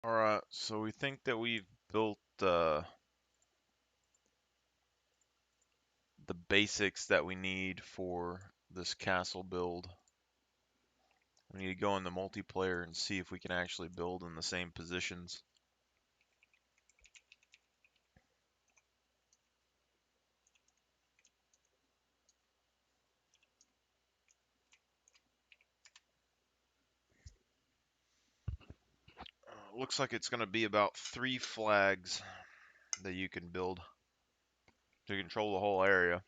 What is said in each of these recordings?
Alright, so we think that we've built the basics that we need for this castle build. We need to go in the multiplayer and see if we can actually build in the same positions. Looks like it's going to be about 3 flags that you can build to control the whole area.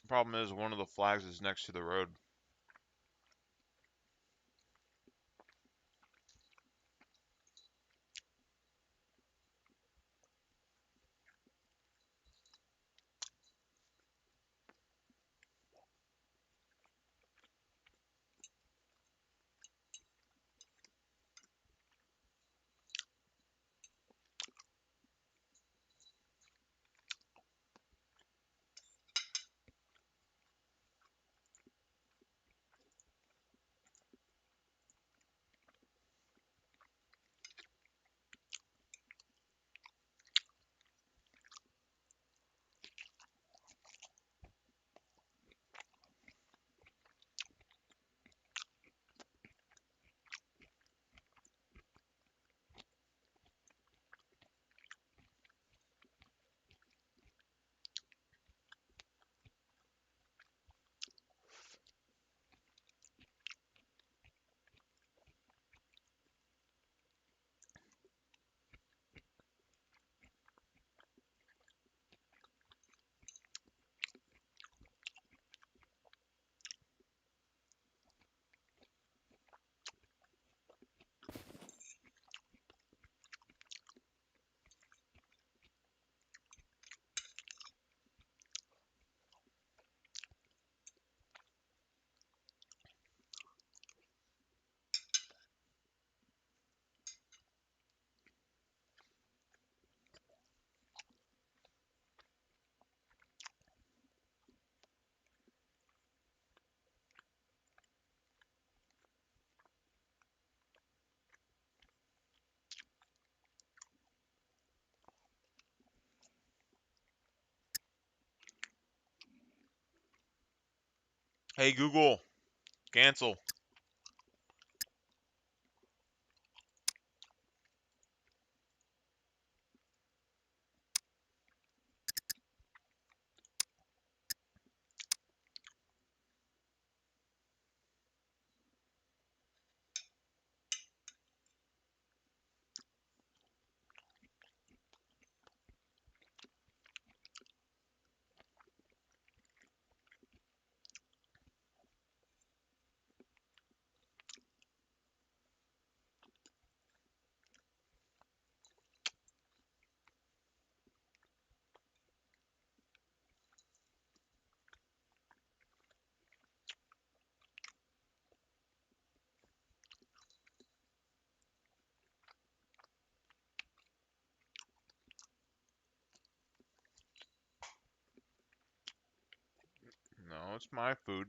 Problem is, one of the flags is next to the road. Hey Google, cancel. No, it's my food.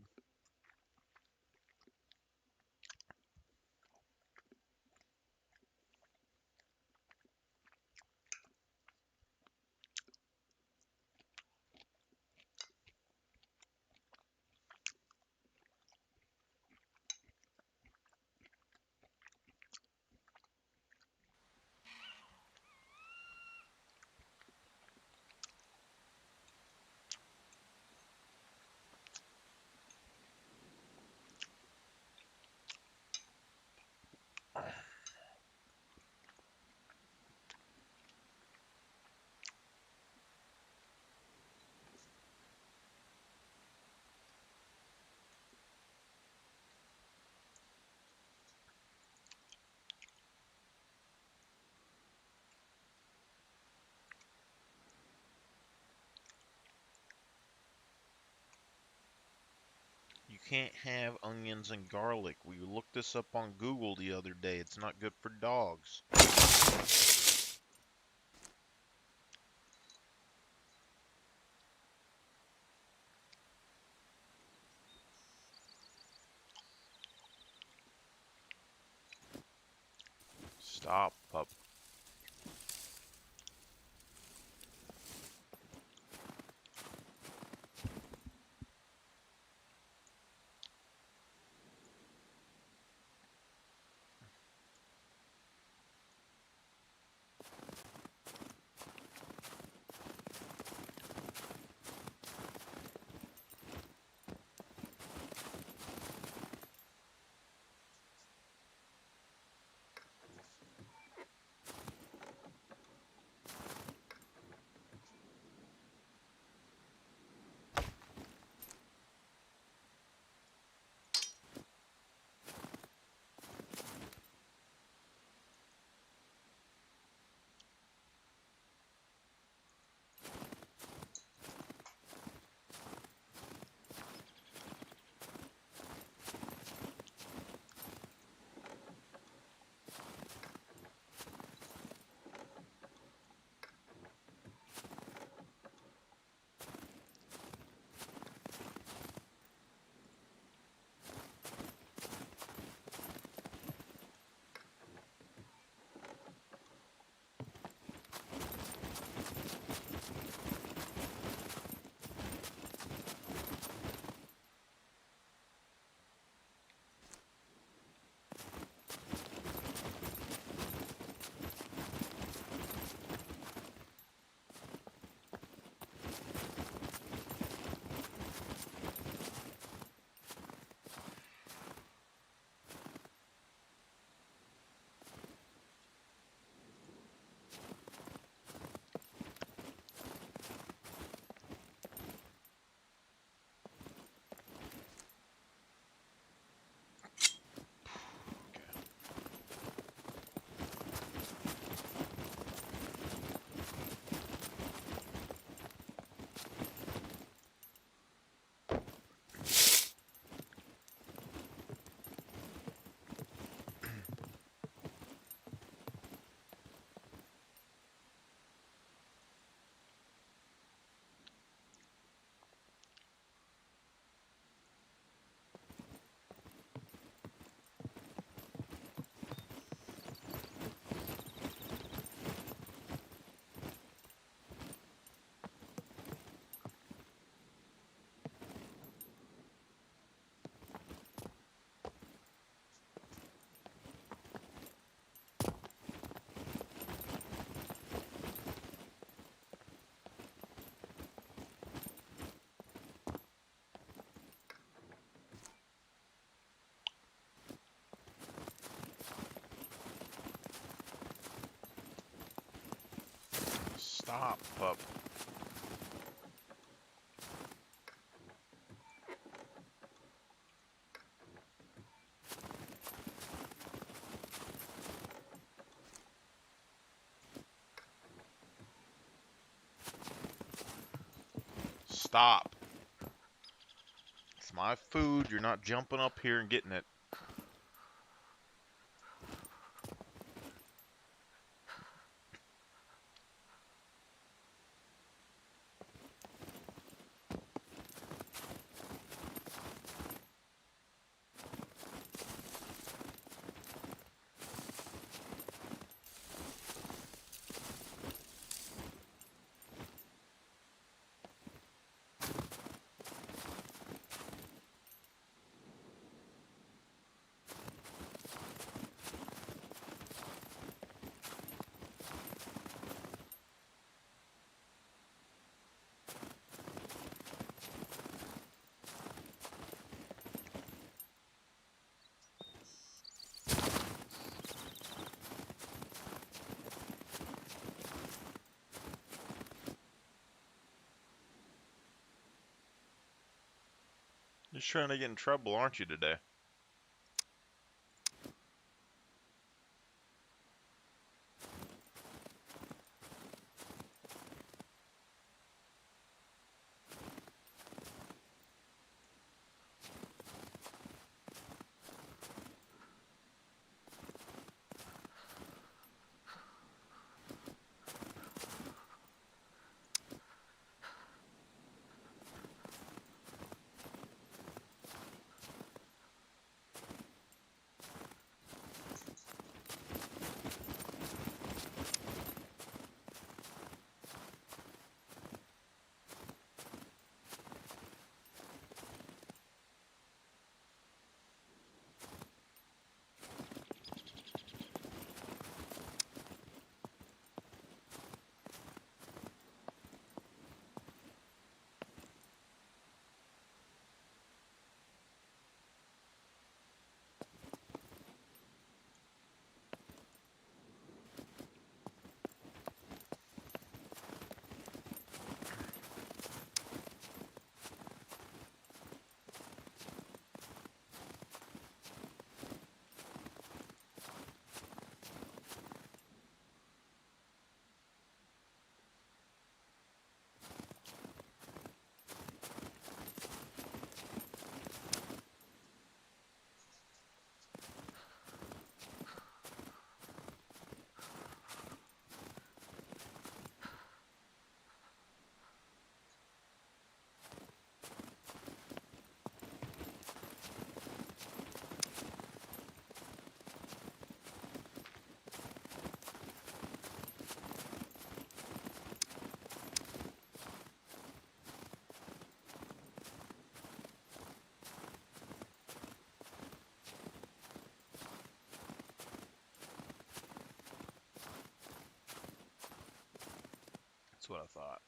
can't have onions and garlic. We looked this up on Google the other day. It's not good for dogs. Stop, pup. Stop, pup. Stop. It's my food. You're not jumping up here and getting it. Just trying to get in trouble, aren't you, today? That's what I thought.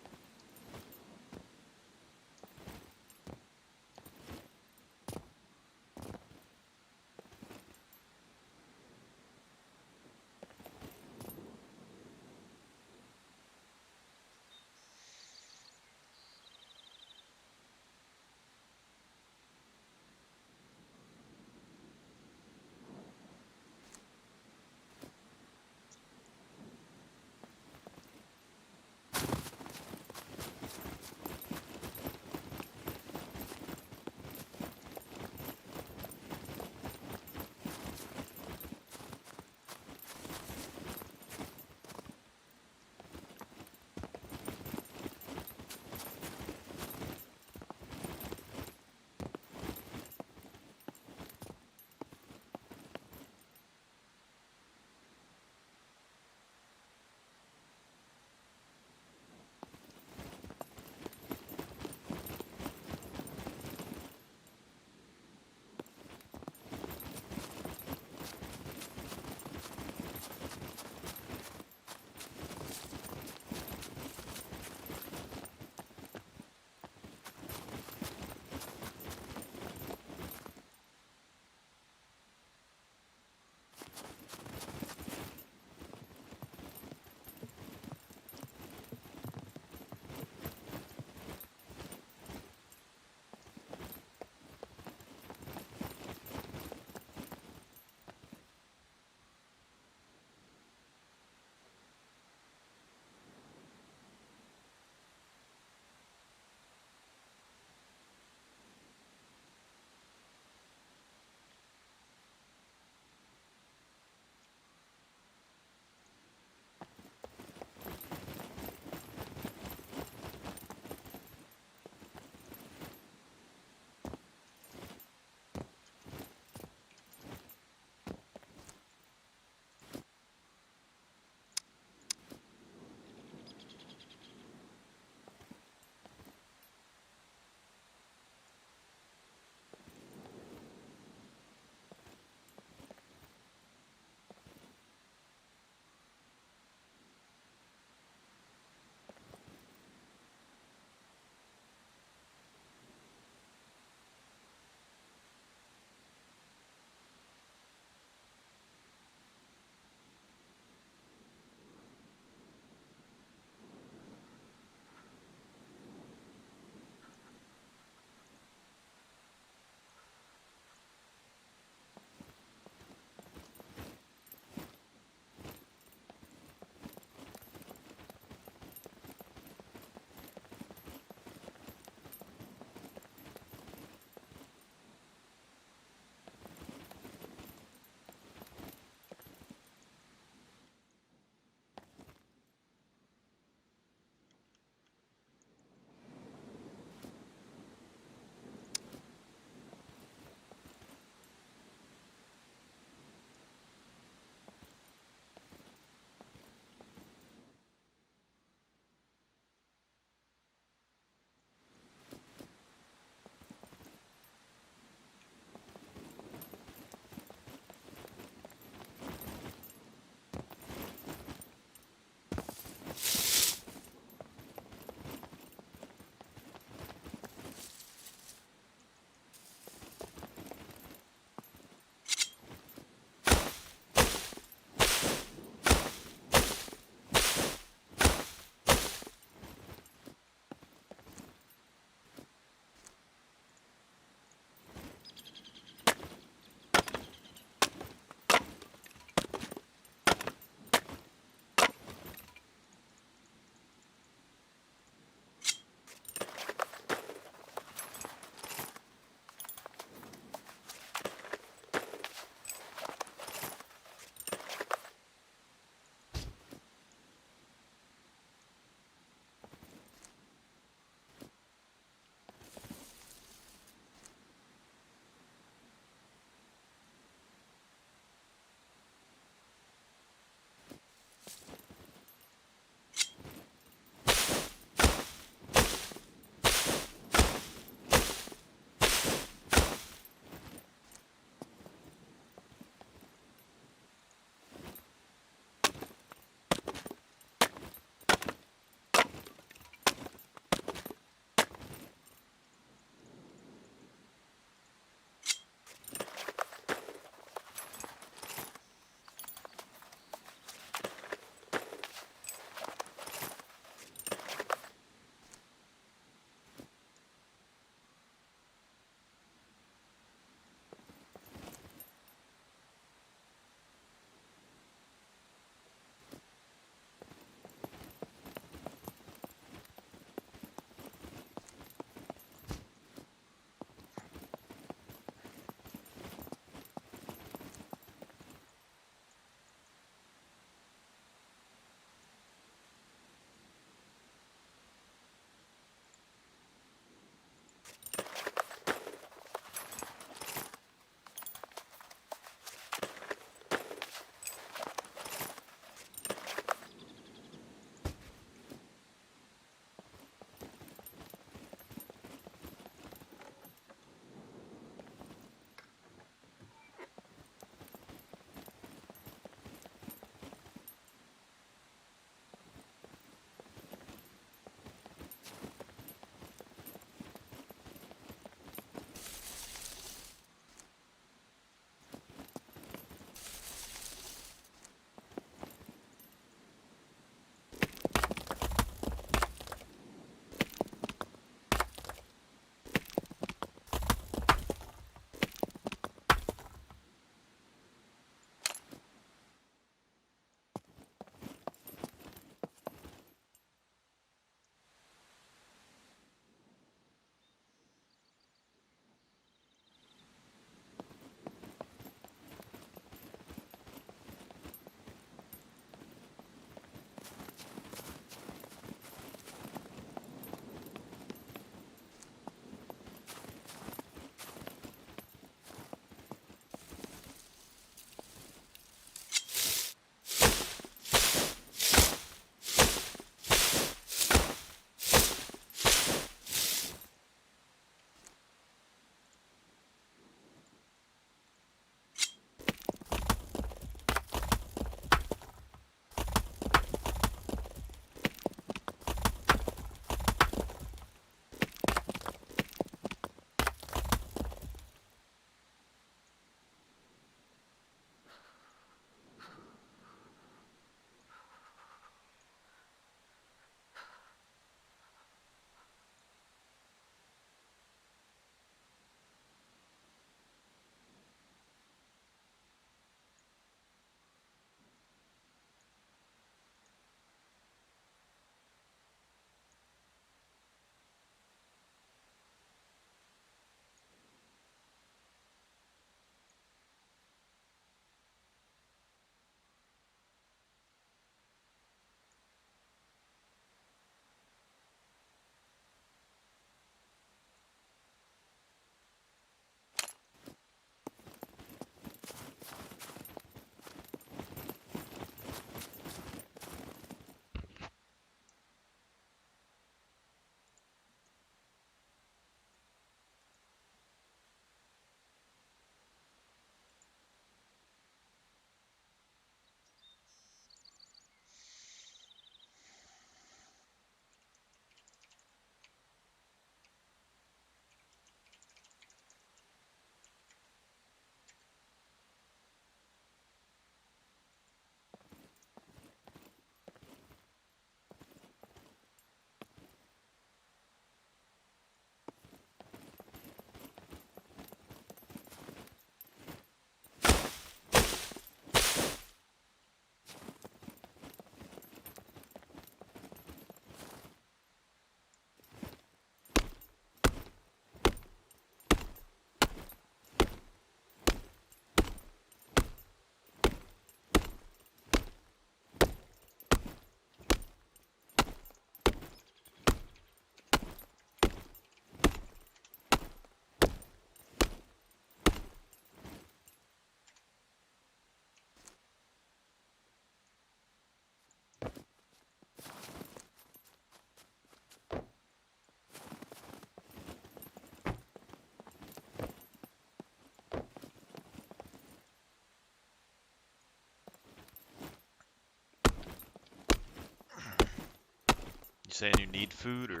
saying you need food, or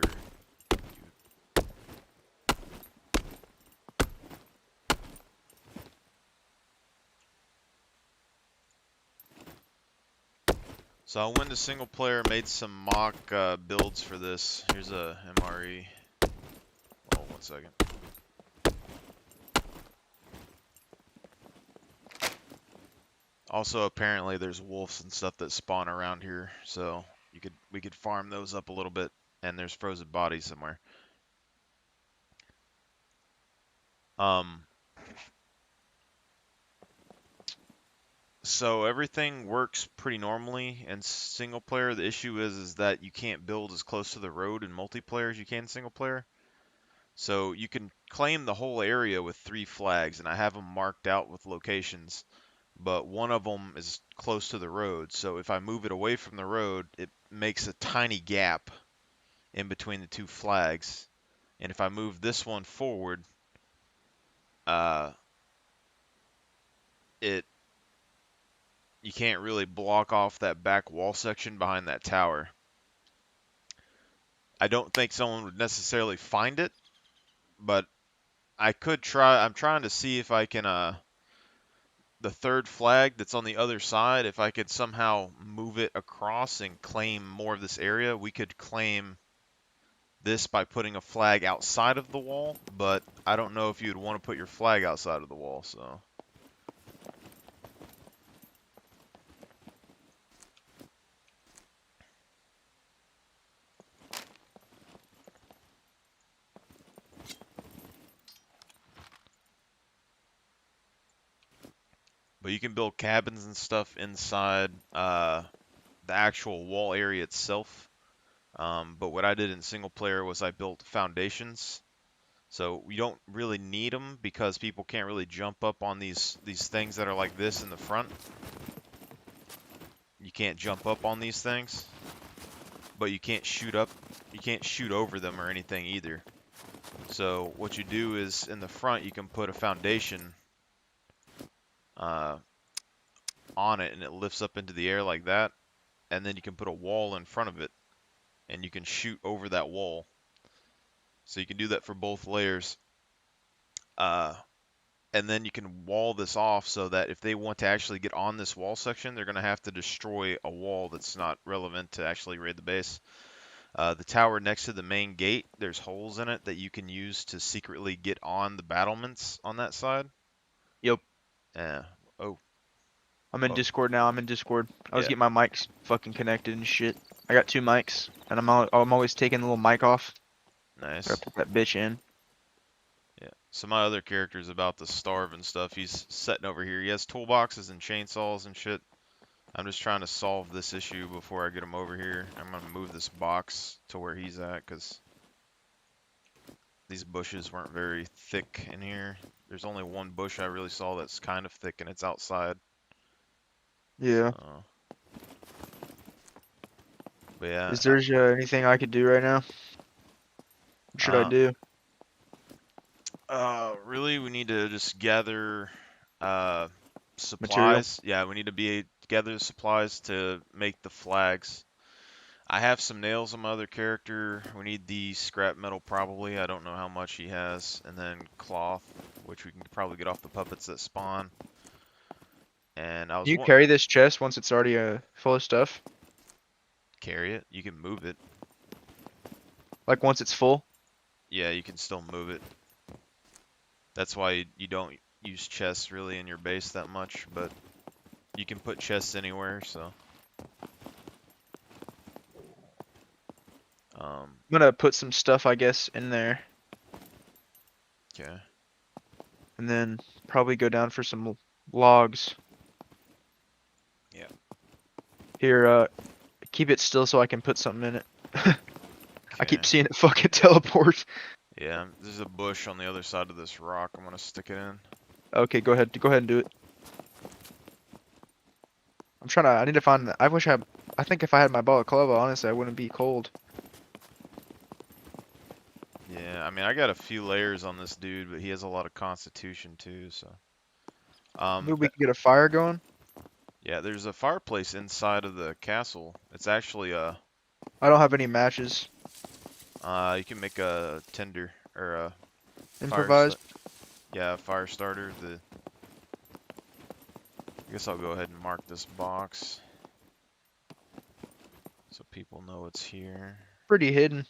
so I went to single player, made some mock builds for this. Here's a MRE. Oh, 1 second. Also, apparently there's wolves and stuff that spawn around here, so we could farm those up a little bit. And there's frozen bodies somewhere. So everything works pretty normally in single player. The issue is that you can't build as close to the road in multiplayer as you can in single player. So you can claim the whole area with 3 flags, and I have them marked out with locations, but one of them is close to the road. So if I move it away from the road, it makes a tiny gap in between the 2 flags. And if I move this one forward, uh, you can't really block off that back wall section behind that tower. I don't think someone would necessarily find it, but I could try. I'm trying to see if I can, the 3rd flag that's on the other side, if I could somehow move it across and claim more of this area. We could claim this by putting a flag outside of the wall, but I don't know if you'd want to put your flag outside of the wall, so. But you can build cabins and stuff inside the actual wall area itself. But what I did in single player was I built foundations. So we don't really need them because people can't really jump up on these things that are like this in the front. You can't jump up on these things, but you can't shoot up. You can't shoot over them or anything either. So what you do is in the front you can put a foundation on it, and it lifts up into the air like that, and then you can put a wall in front of it, and you can shoot over that wall. So you can do that for both layers. And then you can wall this off so that if they want to actually get on this wall section, they're going to have to destroy a wall that's not relevant to actually raid the base. The tower next to the main gate, there's holes in it that you can use to secretly get on the battlements on that side. Yep. Yeah. Oh. I'm in Oh. Discord now. I'm in Discord. I was Yeah. getting my mics fucking connected and shit. I got 2 mics, and I'm always taking the little mic off. Gotta Nice. put that bitch in. Yeah. So my other character's about to starve and stuff. He's sitting over here. He has toolboxes and chainsaws and shit. I'm just trying to solve this issue before I get him over here. I'm gonna move this box to where he's at because these bushes weren't very thick in here. There's only one bush I really saw that's kind of thick, and it's outside. Yeah. So, but yeah, Is there anything I could do right now? What should I do? really, we need to just gather Material? supplies. Yeah, we need to gather the supplies to make the flags. I have some nails on my other character. We need the scrap metal probably. I don't know how much he has. And then cloth, which we can probably get off the puppets that spawn. And I Do was you carry this chest once it's already full of stuff? carry it. You can move it. Like once it's full? Yeah, you can still move it. That's why you don't use chests really in your base that much, but you can put chests anywhere, so. I'm gonna put some stuff, I guess, in there, Okay. and then probably go down for some logs. Yeah. Here, keep it still so I can put something in it. I keep Okay. seeing it fucking teleport. Yeah, there's a bush on the other side of this rock. I'm gonna stick it in. Okay, go ahead and do it. I need to find, I think if I had my balaclava, honestly, I wouldn't be cold. Yeah, I mean, I got a few layers on this dude, but he has a lot of constitution too, so. Maybe we could get a fire going. Yeah, there's a fireplace inside of the castle. It's actually I don't have any matches. You can make a tinder or a fire Improvised. start. Yeah, fire starter. I guess I'll go ahead and mark this box so people know it's here. Pretty hidden.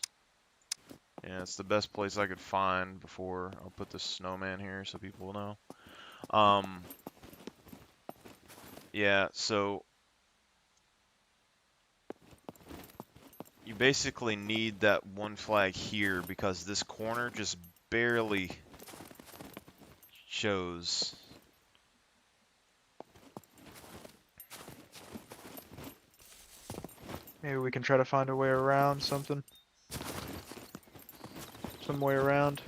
Yeah, it's the best place I could find before I'll put the snowman here so people will know. Um, yeah, so you basically need that one flag here because this corner just barely shows. Maybe we can try to find a way around something. Some way around.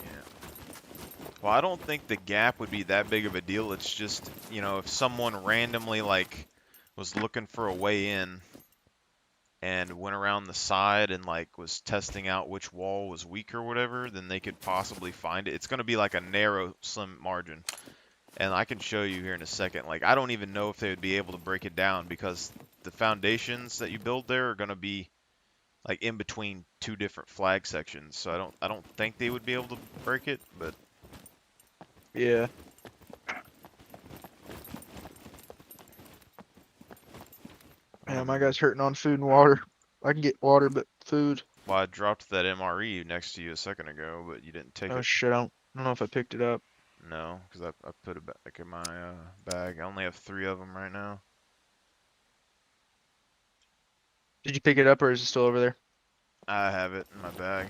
Yeah. Well, I don't think the gap would be that big of a deal. It's just, if someone randomly like was looking for a way in and went around the side and like was testing out which wall was weak or whatever, then they could possibly find it. It's going to be like a narrow, slim margin. And I can show you here in a second. Like, I don't even know if they would be able to break it down because the foundations that you build there are going to be like in between two different flag sections. So I don't think they would be able to break it, but Yeah. Yeah, my um guy's hurting on food and water. I can get water, but food. well, I dropped that MRE next to you a second ago, but you didn't take Oh it. shit, I don't know if I picked it up. No, because I put it back in my bag. I only have 3 of them right now. Did you pick it up or is it still over there? I have it in my bag.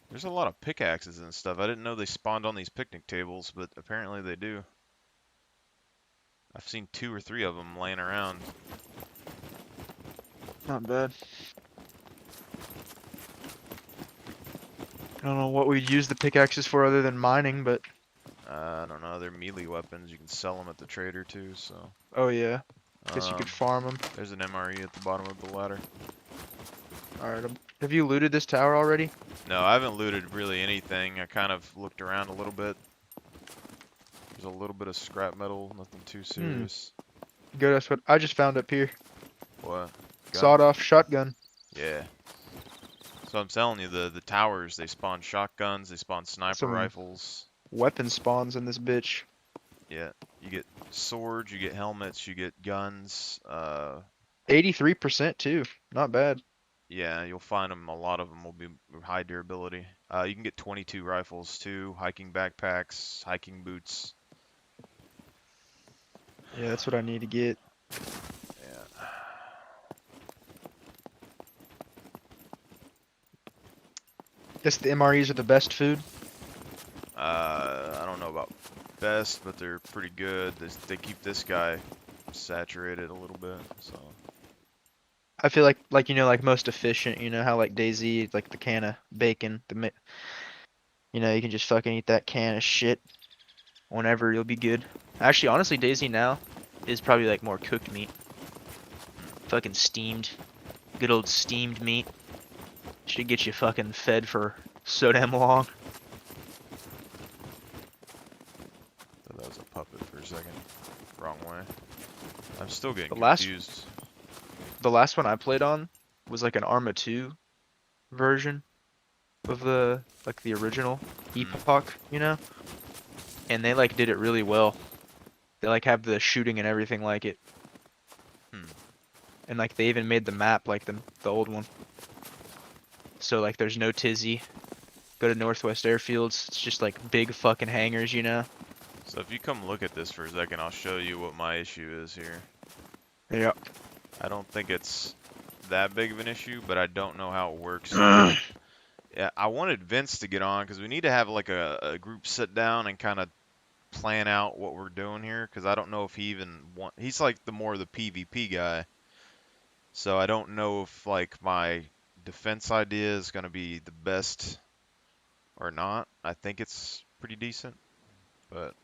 There's a lot of pickaxes and stuff. I didn't know they spawned on these picnic tables, but apparently they do. I've seen 2 or 3 of them laying around. Not bad. I don't know what we'd use the pickaxes for other than mining, but I don't know. They're melee weapons. You can sell them at the trader too. So, oh yeah. Guess you um, could farm them. there's an MRE at the bottom of the ladder. Alright, have you looted this tower already? No, I haven't looted really anything. I kind of looked around a little bit. There's a little bit of scrap metal, nothing too Hmm. serious. Good, that's what I just found up here. What? Gun? Sawed-off shotgun. Yeah. So I'm telling you, the towers, they spawn shotguns, they spawn sniper Some rifles. weapon spawns in this bitch. Yeah. You get swords, you get helmets, you get guns. 83% too. Not bad. Yeah, you'll find them. A lot of them will be high durability. You can get 22 rifles too, hiking backpacks, hiking boots. Yeah, that's what I need to get. Yeah. Guess the MREs are the best food. I don't know about best, but they're pretty good. They keep this guy saturated a little bit, so. I feel like like most efficient. You know how like DayZ, like the can of bacon, you can just fucking eat that can of shit whenever you'll be good. Actually, honestly, DayZ now is probably like more cooked meat. Fucking steamed, good old steamed meat. Should get you fucking fed for so damn long. Thought that was a puppet for a second. Wrong way. I'm still getting The last confused. the last one I played on was like an Arma 2 version of the original Hmm. Epoch, and they like did it really well. They like have the shooting and everything like it, Hmm. and like they even made the map like the old one. So like there's no tizzy. Go to Northwest Airfields. It's just like big fucking hangars. So if you come look at this for a second, I'll show you what my issue is here. Yeah. I don't think it's that big of an issue, but I don't know how it works. Yeah, I wanted Vince to get on because we need to have like a group sit down and kind of plan out what we're doing here because I don't know if he even he's like the PvP guy. So I don't know if like my defense idea is going to be the best or not. I think it's pretty decent, but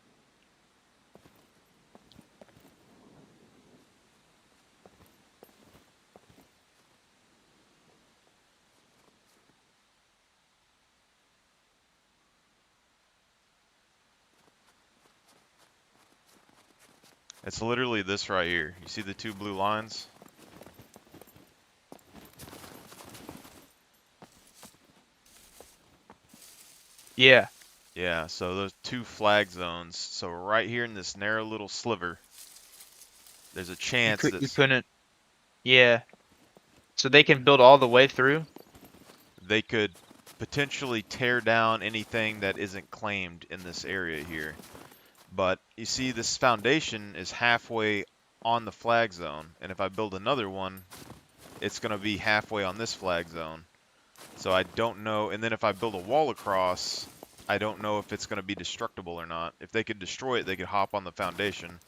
It's literally this right here. You see the two blue lines? Yeah. Yeah, so those two flag zones. So right here in this narrow little sliver, there's a chance You that couldn't. Yeah. So they can build all the way through. they could potentially tear down anything that isn't claimed in this area here. But you see, this foundation is halfway on the flag zone, and if I build another one, it's going to be halfway on this flag zone. So I don't know, and then if I build a wall across, I don't know if it's going to be destructible or not. If they could destroy it, they could hop on the foundation.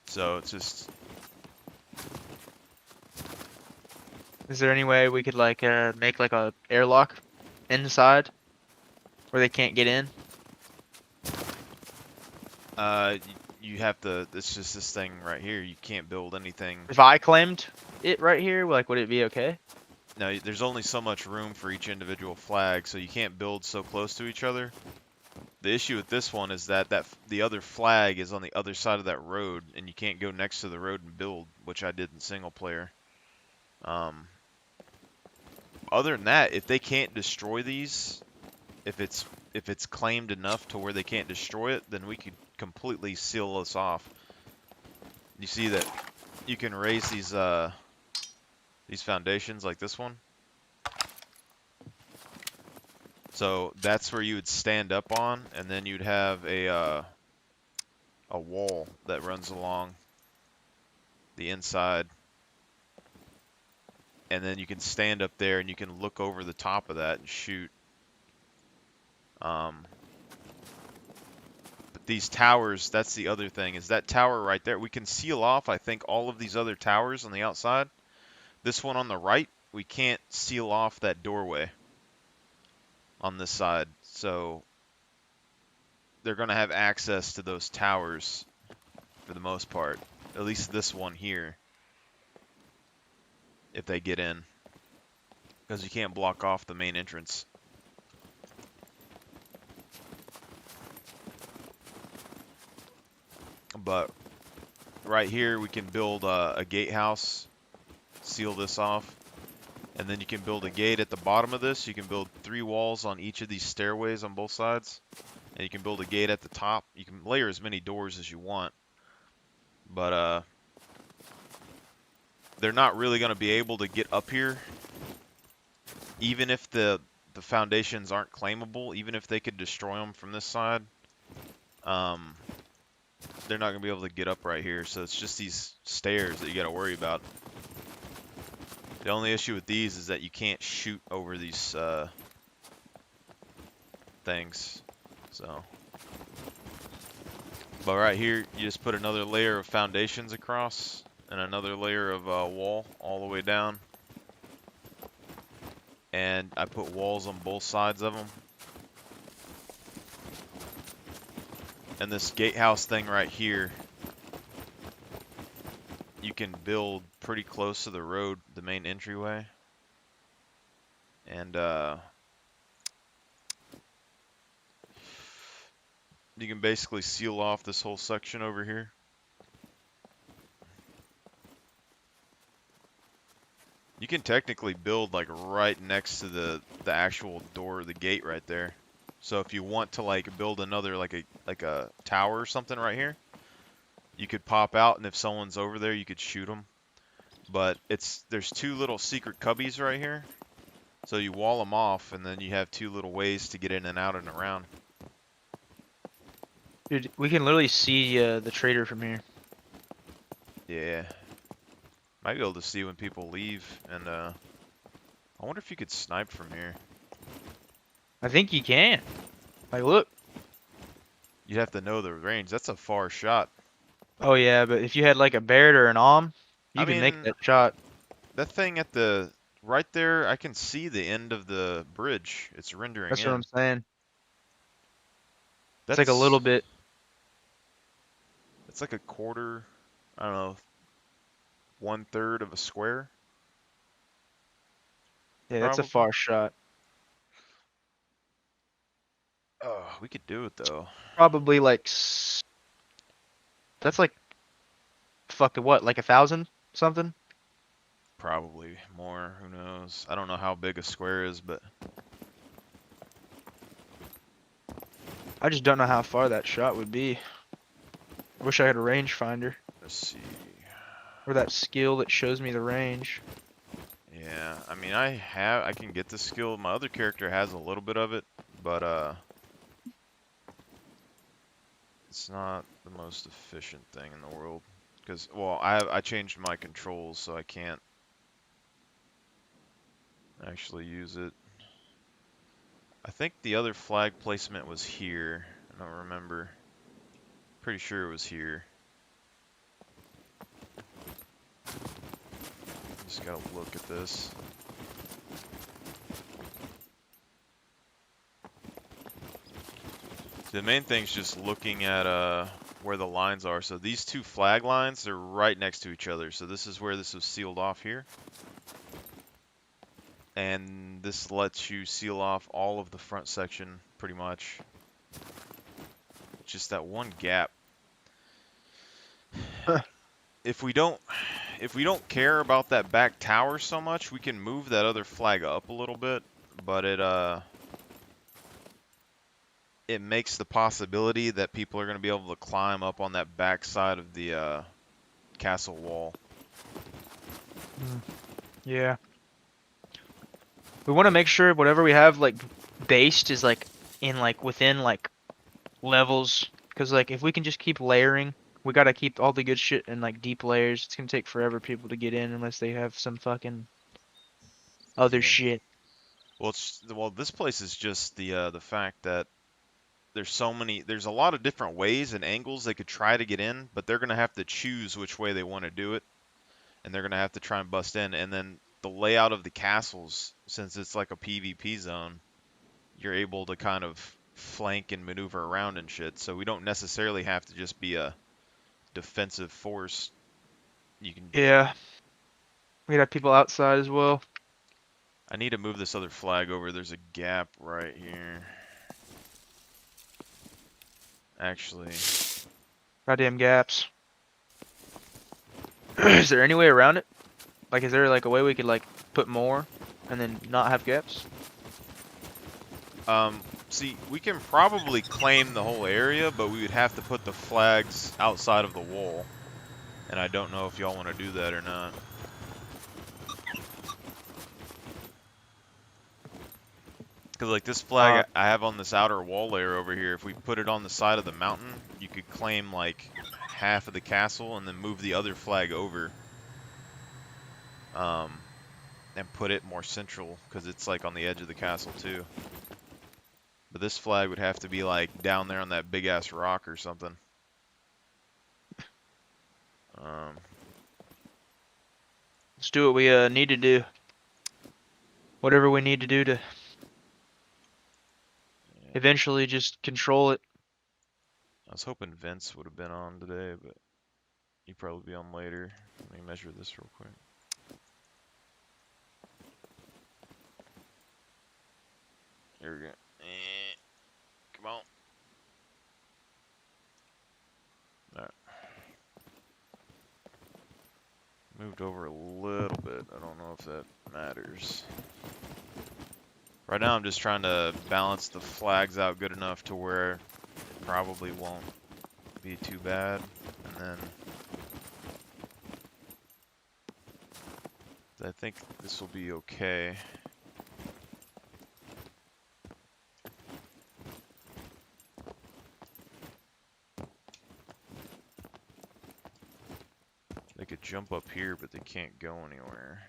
So it's just, Is there any way we could like make like a airlock inside where they can't get in? you have to, it's just this thing right here. You can't build anything. If I claimed it right here, like would it be okay? No, there's only so much room for each individual flag, so you can't build so close to each other. The issue with this one is that the other flag is on the other side of that road, and you can't go next to the road and build, which I did in single player. Um, Other than that, if they can't destroy these, if it's claimed enough to where they can't destroy it, then we could completely seal this off. You see that you can raise these foundations like this one. So that's where you would stand up on, and then you'd have a wall that runs along the inside, and then you can stand up there and you can look over the top of that and shoot. Um, but these towers, that's the other thing, is that tower right there, we can seal off, I think, all of these other towers on the outside. This one on the right, we can't seal off that doorway on this side. So they're going to have access to those towers for the most part. At least this one here, if they get in. Because you can't block off the main entrance. But right here, we can build a gatehouse, seal this off, and then you can build a gate at the bottom of this. You can build 3 walls on each of these stairways on both sides, and you can build a gate at the top. You can layer as many doors as you want, but they're not really going to be able to get up here, even if the foundations aren't claimable. Even if they could destroy them from this side, um, they're not going to be able to get up right here. So it's just these stairs that you got to worry about. The only issue with these is that you can't shoot over these things. So, but right here, you just put another layer of foundations across and another layer of wall all the way down. And I put walls on both sides of them. And this gatehouse thing right here, you can build pretty close to the road, the main entryway. And you can basically seal off this whole section over here. You can technically build like right next to the actual door, the gate right there. So if you want to like build another like a tower or something right here, you could pop out, and if someone's over there, you could shoot them. But there's 2 little secret cubbies right here. So you wall them off, and then you have 2 little ways to get in and out and around. Dude, we can literally see the trader from here. Yeah. Might be able to see when people leave, and I wonder if you could snipe from here. I think you can. Like, look. You'd have to know the range. That's a far shot. Oh yeah, but if you had like a Barrett or an Om, I you can make mean, that shot. that thing at the right there, I can see the end of the bridge. It's rendering That's what in. I'm saying. It's like a That's little bit. it's like a quarter, I don't know, 1/3 of a square, Yeah, that's a probably. far shot. Oh, we could do it though. Probably like that's like fucking what, like 1,000 something? Probably more. Who knows? I don't know how big a square is, but I just don't know how far that shot would be. I wish I had a rangefinder let's see. or that skill that shows me the range. Yeah, I mean, I can get the skill. My other character has a little bit of it, but it's not the most efficient thing in the world. Because, well, I changed my controls, so I can't actually use it. I think the other flag placement was here. I don't remember. Pretty sure it was here. Just gotta look at this. The main thing's just looking at where the lines are. So these two flag lines, they're right next to each other. So this is where this was sealed off here. And this lets you seal off all of the front section pretty much. Just that one gap. If we don't care about that back tower so much, we can move that other flag up a little bit, but it makes the possibility that people are going to be able to climb up on that back side of the castle wall. Yeah. We want to make sure whatever we have like based is like in like within like levels, because like if we can just keep layering, we gotta keep all the good shit in like deep layers. It's gonna take forever people to get in unless they have some fucking other Yeah. shit. Well, this place is just the fact that there's a lot of different ways and angles they could try to get in, but they're going to have to choose which way they want to do it, and they're going to have to try and bust in. And then the layout of the castles, since it's like a PvP zone, you're able to kind of flank and maneuver around and shit. So we don't necessarily have to just be a defensive force. You can. Yeah, we gotta have people outside as well. I need to move this other flag over. There's a gap right here. Actually, Goddamn gaps. Is there any way around it? Like, is there like a way we could like put more and then not have gaps? see, we can probably claim the whole area, but we would have to put the flags outside of the wall. And I don't know if y'all want to do that or not. Because, like, this Uh, flag I have on this outer wall layer over here, if we put it on the side of the mountain, you could claim, like, half of the castle and then move the other flag over. And put it more central, because it's, like, on the edge of the castle, too. But this flag would have to be, like, down there on that big-ass rock or something. Um, let's do what we need to do. Whatever we need to do to yeah. eventually just control it. I was hoping Vince would have been on today, but he'd probably be on later. Let me measure this real quick. Here we go. Come on. Alright. Moved over a little bit. I don't know if that matters. Right now I'm just trying to balance the flags out good enough to where it probably won't be too bad. And then I think this will be okay. They could jump up here, but they can't go anywhere.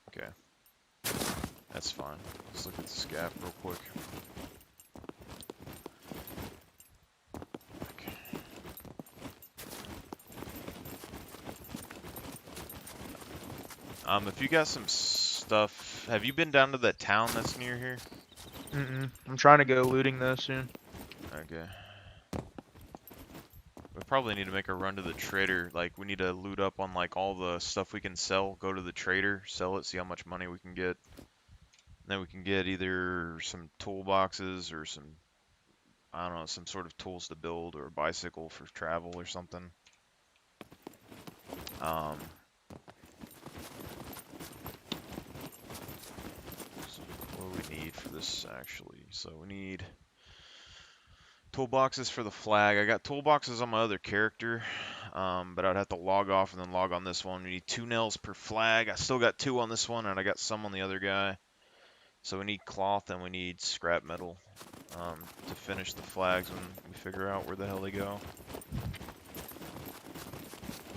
Okay. That's fine. Let's look at the scav real quick. Okay. If you got some stuff, have you been down to that town that's near here? I'm trying to go looting though soon. Okay. probably need to make a run to the trader. Like, we need to loot up on like all the stuff we can sell. Go to the trader, sell it, see how much money we can get. Then we can get either some toolboxes or some, I don't know, some sort of tools to build or a bicycle for travel or something. Um, so what do we need for this actually? So we need toolboxes for the flag. I got toolboxes on my other character, but I'd have to log off and then log on this one. We need 2 nails per flag. I still got 2 on this one, and I got some on the other guy. So we need cloth and we need scrap metal to finish the flags when we figure out where the hell they go.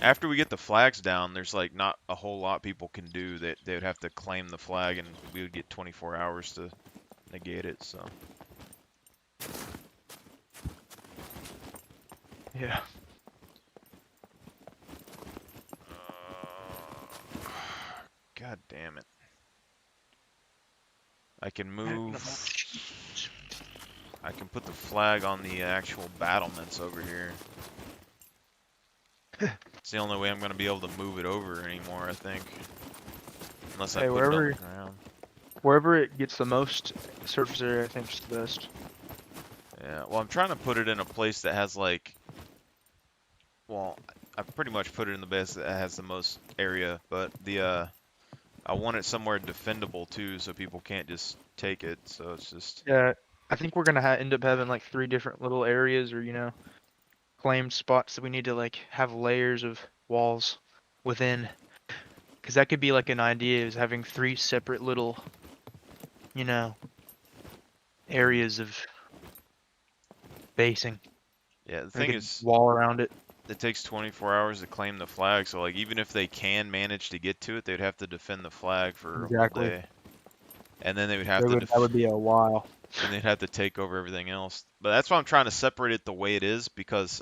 After we get the flags down, there's like not a whole lot people can do. They would have to claim the flag, and we would get 24 hours to negate it. So Yeah. God damn it! I can Heck, move. no more cheese. I can put the flag on the actual battlements over here. It's the only way I'm going to be able to move it over anymore, I think. Unless I Hey, put it on the wherever ground. wherever it gets the most surface area, I think is the best. Yeah, well, I'm trying to put it in a place that has like, well, I pretty much put it in the base that has the most area, but I want it somewhere defendable too, so people can't just take it. So it's just, Yeah, I think we're gonna end up having like 3 different little areas, or claimed spots that we need to like have layers of walls within, because that could be like an idea, is having 3 separate little, you know, mm, areas of basing yeah. The with a thing good is, wall around it. it takes 24 hours to claim the flag, so like even if they can manage to get to it, they'd have to defend the flag for a whole Exactly. day, and then they would have That to would that would be a while. then they'd have to take over everything else. But that's why I'm trying to separate it the way it is, because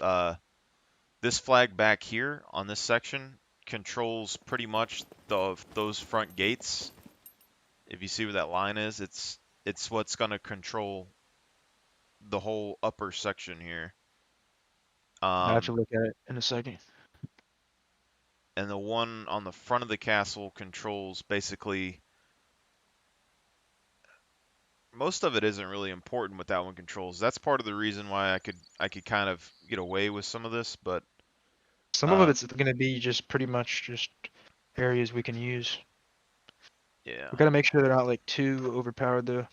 this flag back here on this section controls pretty much those front gates. If you see where that line is, it's what's going to control the whole upper section here. I have to Um, look at it in a second. and the one on the front of the castle controls basically most of it isn't really important what that one controls. That's part of the reason why I could kind of get away with some of this, but Some of uh, it's gonna be just pretty much just areas we can use. yeah. We gotta make sure they're not like too overpowered though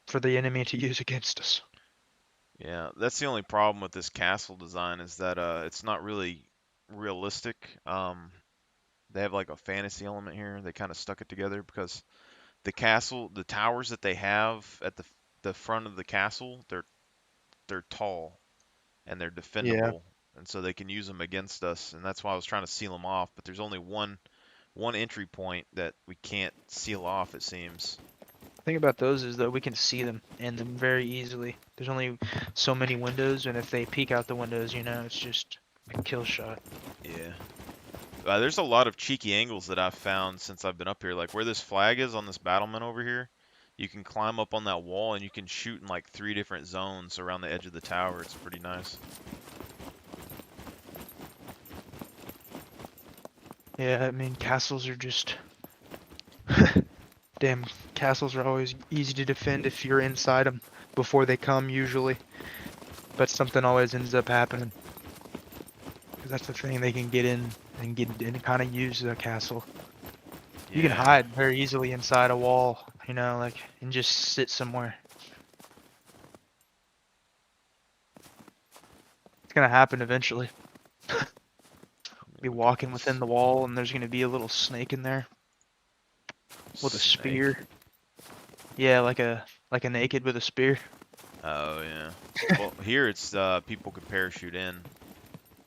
for the enemy to use against us. Yeah, that's the only problem with this castle design is that it's not really realistic. They have like a fantasy element here. They kind of stuck it together because the towers that they have at the front of the castle, they're tall and they're Yeah. defendable, and so they can use them against us. And that's why I was trying to seal them off. But there's only one entry point that we can't seal off, it seems. The thing about those is that we can see them and them very easily. There's only so many windows, and if they peek out the windows, it's just a kill shot. Yeah. There's a lot of cheeky angles that I've found since I've been up here. Like where this flag is on this battlement over here, you can climb up on that wall and you can shoot in like 3 different zones around the edge of the tower. It's pretty nice. Yeah, I mean, castles are just damn. Castles are always easy to defend if you're inside them before they come, usually. But something always ends up happening. 'Cause that's the thing, they can get in and get in and kind of use the castle. You can Yeah, hide very easily inside a wall, like, and just sit somewhere. It's gonna happen eventually. let me Be look at walking within this. the wall, and there's gonna be a little snake in there with a Snake. spear. Yeah, like a naked with a spear. Oh yeah. Well, here it's people could parachute in.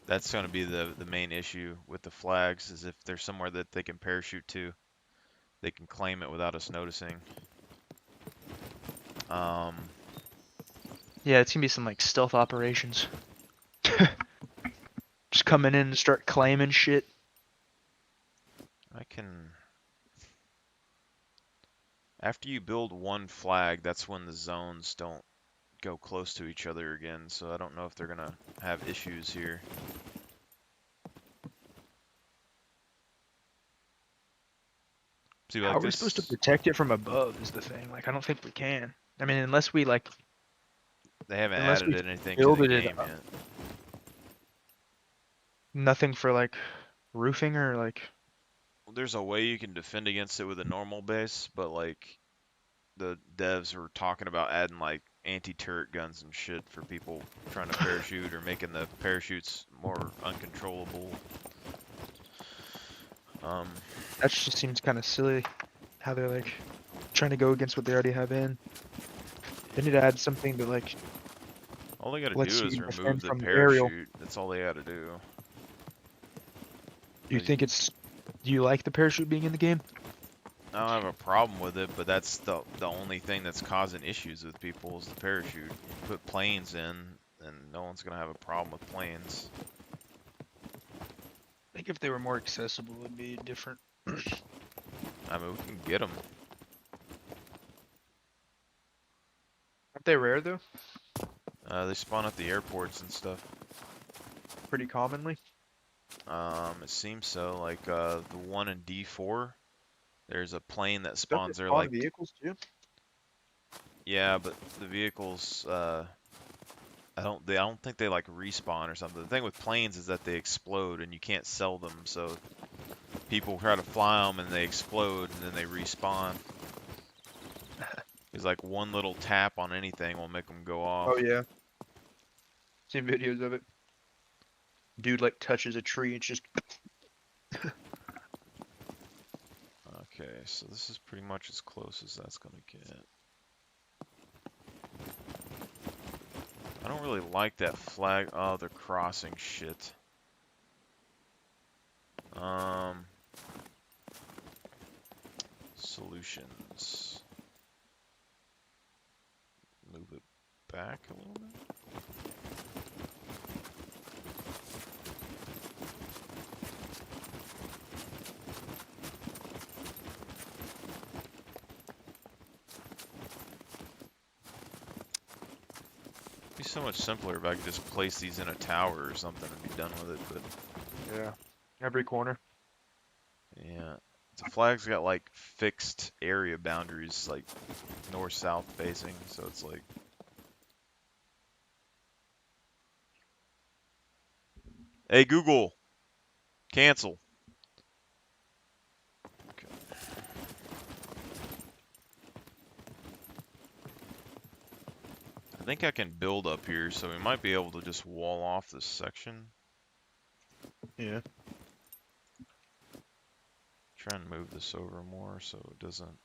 That's going to be the main issue with the flags is if there's somewhere that they can parachute to, they can claim it without us noticing. Um, Yeah, it's gonna be some like stealth operations. Just coming in and start claiming shit. I can. After you build one flag, that's when the zones don't go close to each other again, so I don't know if they're gonna have issues here. See, How like are we supposed to this, protect it from above is the thing. Like, I don't think we can. I mean, they haven't unless we added anything to the builded it game up. yet. Nothing for like roofing or like. There's a way you can defend against it with a normal base, but like the devs were talking about adding like anti-turret guns and shit for people trying to parachute or making the parachutes more uncontrollable. Um, That just seems kind of silly. How they're like trying to go against what they already have in. They need to add something that like all they gotta lets do is you remove defend the from the aerial. parachute. That's all they gotta do. Do you think it's? Do you like the parachute being in the game? I don't have a problem with it, but that's the only thing that's causing issues with people is the parachute. You put planes in, and no one's gonna have a problem with planes. I think if they were more accessible, it'd be different. I mean, we can get them. Aren't they rare though? They spawn at the airports and stuff. Pretty commonly. It seems so. Like the one in D4, there's a plane that Don't they spawns there. spawn Like, vehicles too? yeah, but the vehicles, I don't think they like respawn or something. The thing with planes is that they explode and you can't sell them. So people try to fly them and they explode and then they respawn. It's like one little tap on anything will make them go Oh off. yeah, seen videos of it. Dude like touches a tree, it's just. Okay, so this is pretty much as close as that's gonna get. I don't really like that flag. Oh, they're crossing shit. Um, Solutions. Move it back a little bit. It'd be so much simpler if I could just place these in a tower or something and be done with it, but Yeah. Every corner. yeah. The flag's got like fixed area boundaries, like north-south facing, so it's like hey Google, cancel. Okay. I think I can build up here, so we might be able to just wall off this section. Yeah. Try and move this over more so it doesn't.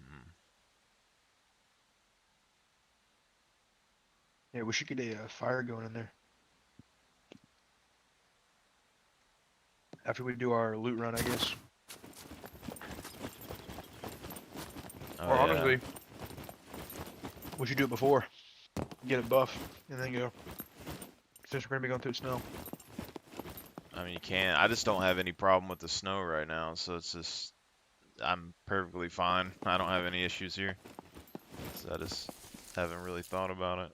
Hmm. Yeah, we should get a fire going in there. After we do our loot run, I guess. Oh Or yeah. honestly, we should do it before. Get a buff, and then go. Since we're gonna be going through snow. I mean you can. I just don't have any problem with the snow right now, so it's just I'm perfectly fine. I don't have any issues here. So I just haven't really thought about it.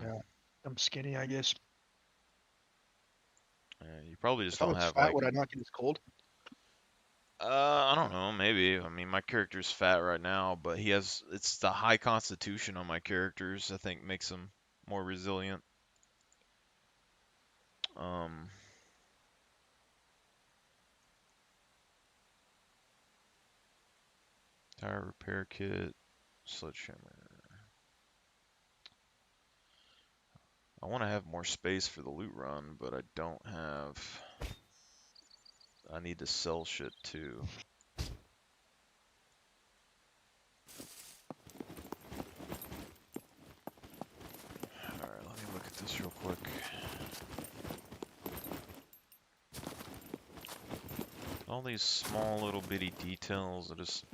Yeah. I'm skinny, I guess. You probably just If I don't was have fat, like would I not get as cold? I don't know, maybe. I mean, my character's fat right now, but it's the high constitution on my characters, I think makes them more resilient. Um, Tire repair kit, sledgehammer. I want to have more space for the loot run, but I don't have. I need to sell shit too. Alright, let me look at this real quick. All these small little bitty details, I just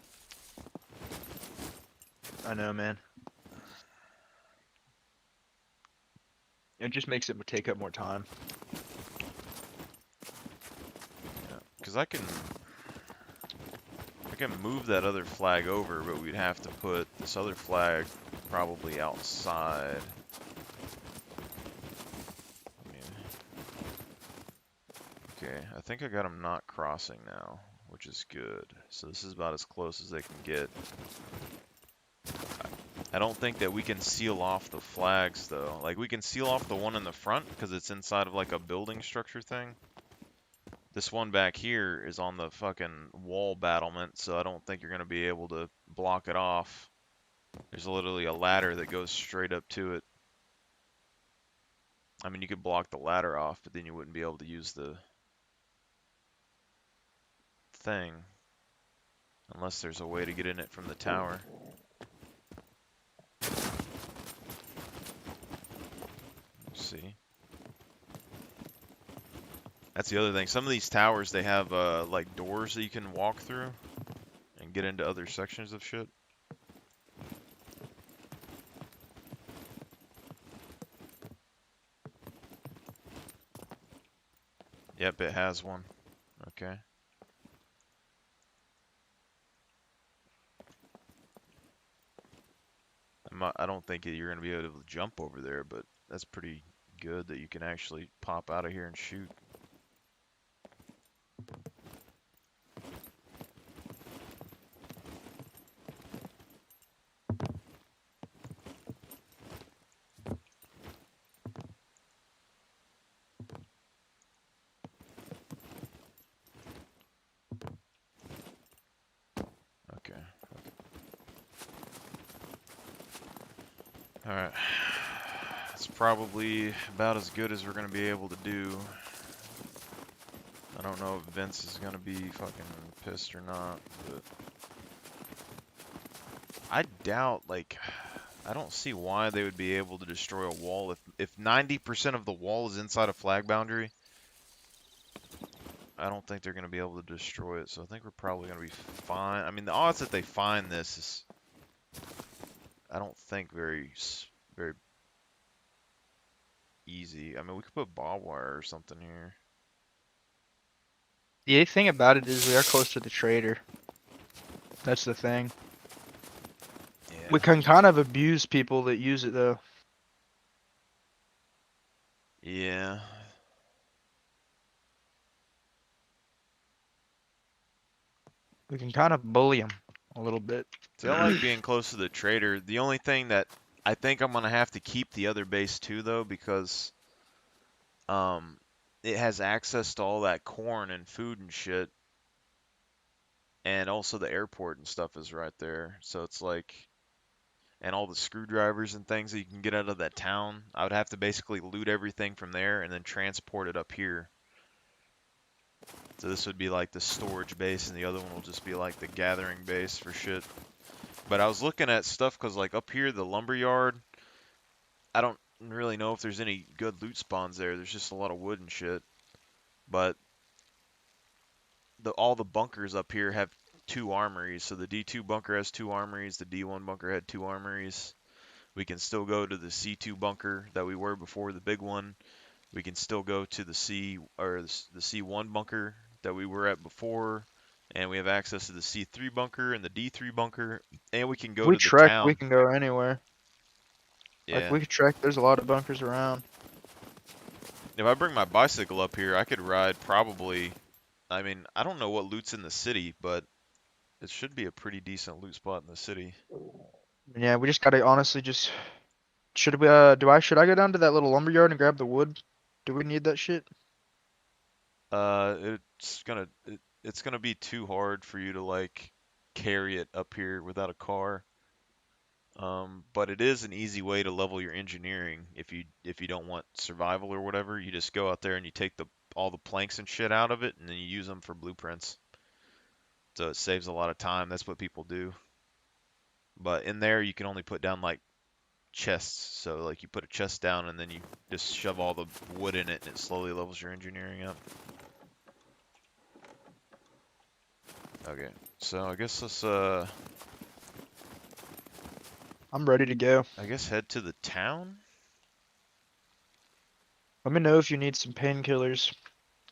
I know, man. It just makes it take up more time. Yeah, because I can move that other flag over, but we'd have to put this other flag probably outside. I mean, okay, I think I got them not crossing now, which is good. So this is about as close as they can get. I don't think that we can seal off the flags though. Like we can seal off the one in the front because it's inside of like a building structure thing. This one back here is on the fucking wall battlement, so I don't think you're gonna be able to block it off. There's literally a ladder that goes straight up to it. I mean, you could block the ladder off, but then you wouldn't be able to use the thing unless there's a way to get in it from the tower. Let's see. That's the other thing. Some of these towers, they have like doors that you can walk through and get into other sections of shit. Yep, it has one. Okay. I don't think that you're going to be able to jump over there, but that's pretty good that you can actually pop out of here and shoot. Okay. Alright. That's probably about as good as we're going to be able to do. I don't know if Vince is going to be fucking pissed or not, but I doubt, like, I don't see why they would be able to destroy a wall if 90% of the wall is inside a flag boundary. I don't think they're going to be able to destroy it, so I think we're probably going to be fine. I mean, the odds that they find this is, I don't think very easy. I mean, we could put barbed wire or something here. The thing about it is we are close to the trader. That's the thing. We Yeah. can kind of abuse people that use it though. Yeah. We can kind of bully them a little bit. See, I like being close to the trader. The only thing that I think I'm gonna have to keep the other base too, though, because um, it has access to all that corn and food and shit, and also the airport and stuff is right there. So it's like, and all the screwdrivers and things that you can get out of that town. I would have to basically loot everything from there and then transport it up here. So this would be like the storage base, and the other one will just be like the gathering base for shit. But I was looking at stuff because, like, up here, the lumber yard, I don't really know if there's any good loot spawns there. There's just a lot of wood and shit. But all the bunkers up here have 2 armories. So the D2 bunker has 2 armories. The D1 bunker had 2 armories. We can still go to the C2 bunker that we were before the big one. We can still go to the the C1 bunker that we were at before. And we have access to the C3 bunker and the D3 bunker. And we can If go we to the trek, we town. can go anywhere. Like Yeah. we could trek. There's a lot of bunkers around. If I bring my bicycle up here, I could ride probably. I mean, I don't know what loot's in the city, but it should be a pretty decent loot spot in the city. Yeah, we just gotta honestly just. Should we? Should I go down to that little lumber yard and grab the wood? Do we need that shit? It's gonna be too hard for you to like carry it up here without a car. But it is an easy way to level your engineering if you don't want survival or whatever. You just go out there and you take the all the planks and shit out of it, and then you use them for blueprints. So it saves a lot of time. That's what people do. But in there, you can only put down like chests. So like you put a chest down and then you just shove all the wood in it and it slowly levels your engineering up. Okay, so I guess let's I'm ready to go. I guess head to the town? Let me know if you need some painkillers,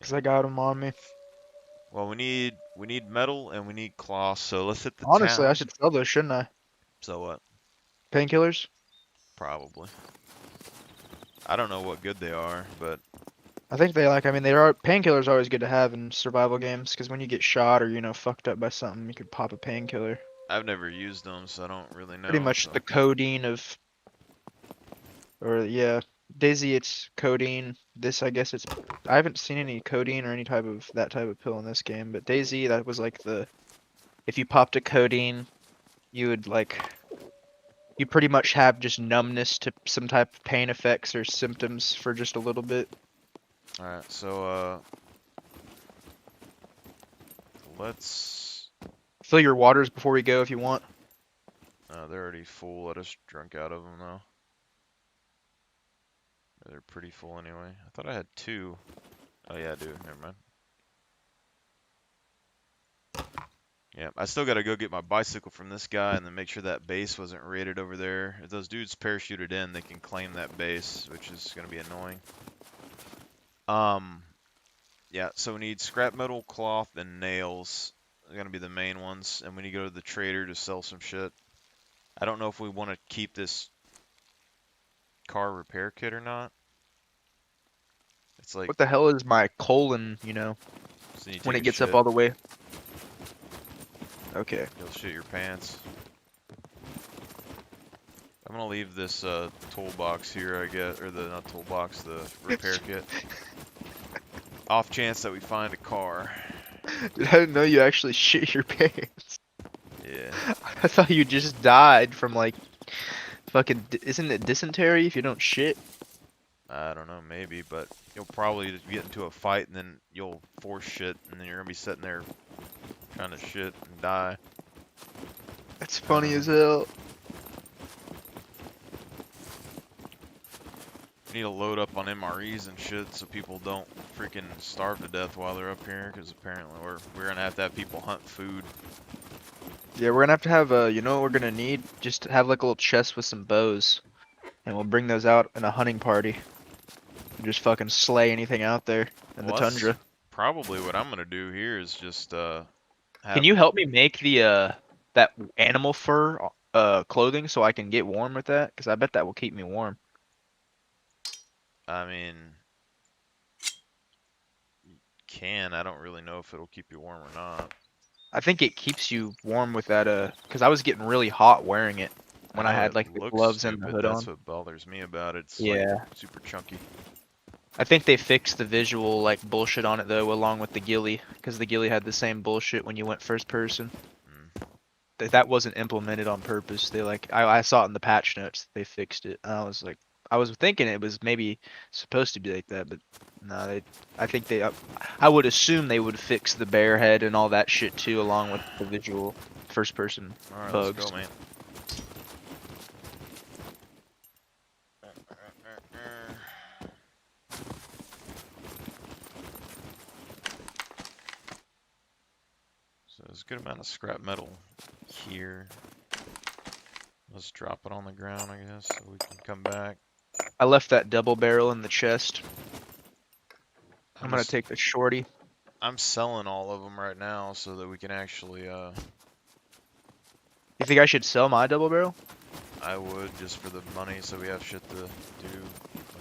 cause I got them on me. Well, we need metal and we need cloth, so let's hit the Honestly, I town. should sell those, shouldn't I? So what? Painkillers? Probably. I don't know what good they are, but I think they like. I mean, they are painkillers are always good to have in survival games, cause when you get shot or fucked up by something, you could pop a painkiller. I've never used them, so I don't really Pretty know. much So the codeine of, or yeah, Daisy. It's codeine. This, I guess it's. I haven't seen any codeine or any type of that type of pill in this game, but Daisy, that was like the. If you popped a codeine, you would like you pretty much have just numbness to some type of pain effects or symptoms for just a little bit. all right, so let's. Fill your waters before we go if you want. They're already full. I just drunk out of them though. They're pretty full anyway. I thought I had two. Oh yeah, I do. Never mind. Yeah, I still gotta go get my bicycle from this guy and then make sure that base wasn't raided over there. If those dudes parachuted in, they can claim that base, which is gonna be annoying. Um, yeah, so we need scrap metal, cloth, and nails. They're gonna be the main ones, and we need to go to the trader to sell some shit. I don't know if we want to keep this car repair kit or not. It's like, What the hell is my colon, so you when take it a gets up shit, all the way? Okay. you'll shit your pants. I'm gonna leave this toolbox here, I guess, or the not toolbox, the repair kit. Off chance that we find a car. Dude, I didn't know you actually shit your pants. Yeah, I thought you just died from like fucking. Isn't it dysentery if you don't shit? I don't know, maybe, but you'll probably just get into a fight and then you'll force shit, and then you're gonna be sitting there trying to shit and die. That's I don't funny know. as hell. We need to load up on MREs and shit so people don't freaking starve to death while they're up here, because apparently we're gonna have to have people hunt food. Yeah, we're gonna have you know what we're gonna need? Just to have like a little chest with some bows, and we'll bring those out in a hunting party. And just fucking slay anything out there in the Well, that's tundra. probably what I'm gonna do here is just Can have. you help me make the that animal fur clothing so I can get warm with that? Because I bet that will keep me warm. I mean, I don't really know if it'll keep you warm or not. I think it keeps you warm with that because I was getting really hot wearing it I when I know had it like the looks gloves and the stupid. hood That's on. what bothers me about it. It's like Yeah. super chunky. I think they fixed the visual like bullshit on it though, along with the ghillie, because the ghillie had the same bullshit when you went first person. Mm. That wasn't implemented on purpose. They like I saw it in the patch notes. They fixed it. And I was like, I was thinking it was maybe supposed to be like that, but no, they. I think they. I would assume they would fix the bear head and all that shit too, along with the visual first person All right, let's go, bugs. man. So there's a good amount of scrap metal here. Let's drop it on the ground, I guess, so we can come back. I left that double barrel in the chest. I'm I'm gonna just take the shorty. I'm selling all of them right now so that we can actually You think I should sell my double barrel? I would just for the money so we have shit to do.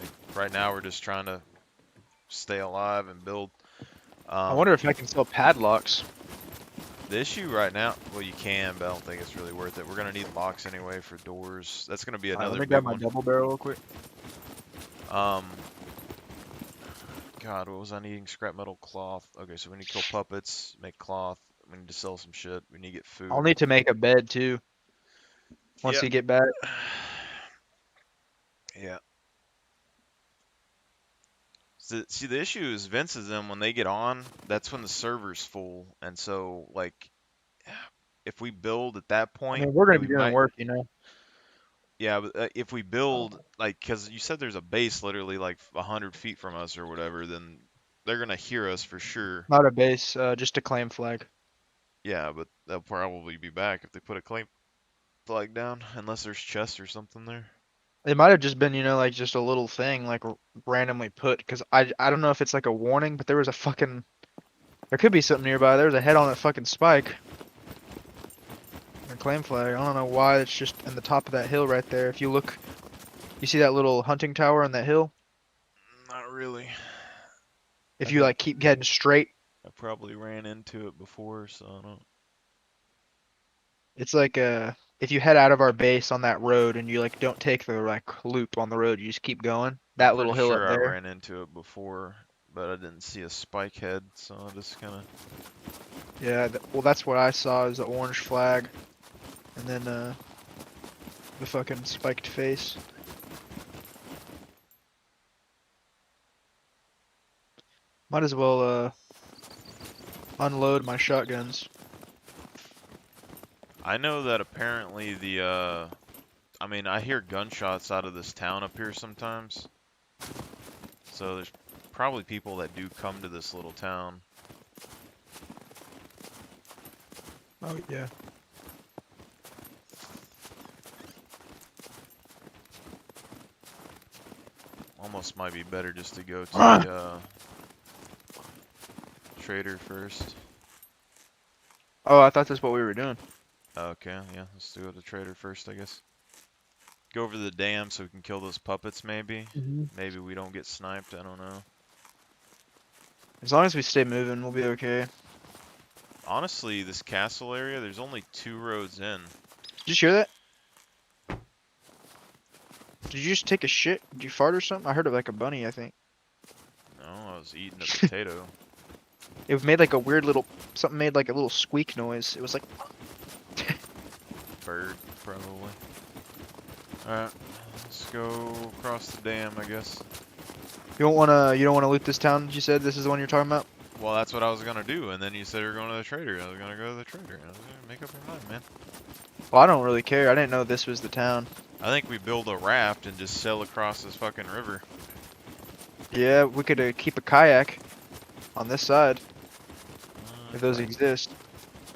Like right now we're just trying to stay alive and build. I Um wonder if I can sell padlocks. the issue right now, well you can, but I don't think it's really worth it. We're gonna need locks anyway for doors. That's gonna be Alright, let another me big grab my one. double barrel real quick. Um God, what was I needing? Scrap metal, cloth. Okay, so we need to kill puppets, make cloth. We need to sell some shit. We need to get I'll food. need to make a bed too once Yep. you get back. Yeah. So, see, the issue is Vince is them when they get on, that's when the server's full. And so, like, if we build at that I point, mean, we're gonna be we doing might, work. yeah, but if we build, like, because you said there's a base literally like 100 feet from us or whatever, then they're going to hear us for sure. Not a base, just a claim flag. Yeah, but they'll probably be back if they put a claim. flag down, unless there's chests or something there. It might have just been, like just a little thing, like randomly put. Because I don't know if it's like a warning, but there was a fucking. There could be something nearby. There's a head on that fucking spike. A claim flag. I don't know why it's just in the top of that hill right there. If you look, you see that little hunting tower on that hill? Not really. I If you think like keep heading straight, I probably ran into it before, so I don't. it's like if you head out of our base on that road and you like don't take the like loop on the road, you just keep going. I'm That pretty little hill up sure I there. ran into it before, but I didn't see a spike head, so I just kind of. Yeah, well that's what I saw is the orange flag and then the fucking spiked face. Might as well unload my shotguns. I know that apparently I mean, I hear gunshots out of this town up here sometimes. So there's probably people that do come to this little town. Oh yeah. Almost might be better just to go to the trader first. Oh, I thought that's what we were doing. Okay, yeah, let's do the trader first, I guess. Go over to the dam so we can kill those puppets, maybe. Mhm. Maybe we don't get sniped, I don't know. As long as we stay moving, we'll be okay. Honestly, this castle area, there's only 2 roads in. Did you hear that? Did you just take a shit? Did you fart or something? I heard it like a bunny, I think. No, I was eating a potato. It made like a weird little, something made like a little squeak noise. It was like, Bird, probably. Alright, let's go across the dam, I guess. you don't wanna loot this town, you said? This is the one you're talking about? Well, that's what I was gonna do, and then you said you were going to the trader. I was gonna go to the trader. I was gonna make up your mind, man. Well, I don't really care. I didn't know this was the town. I think we build a raft and just sail across this fucking river. Yeah, we could keep a kayak on this side, if those Like, exist.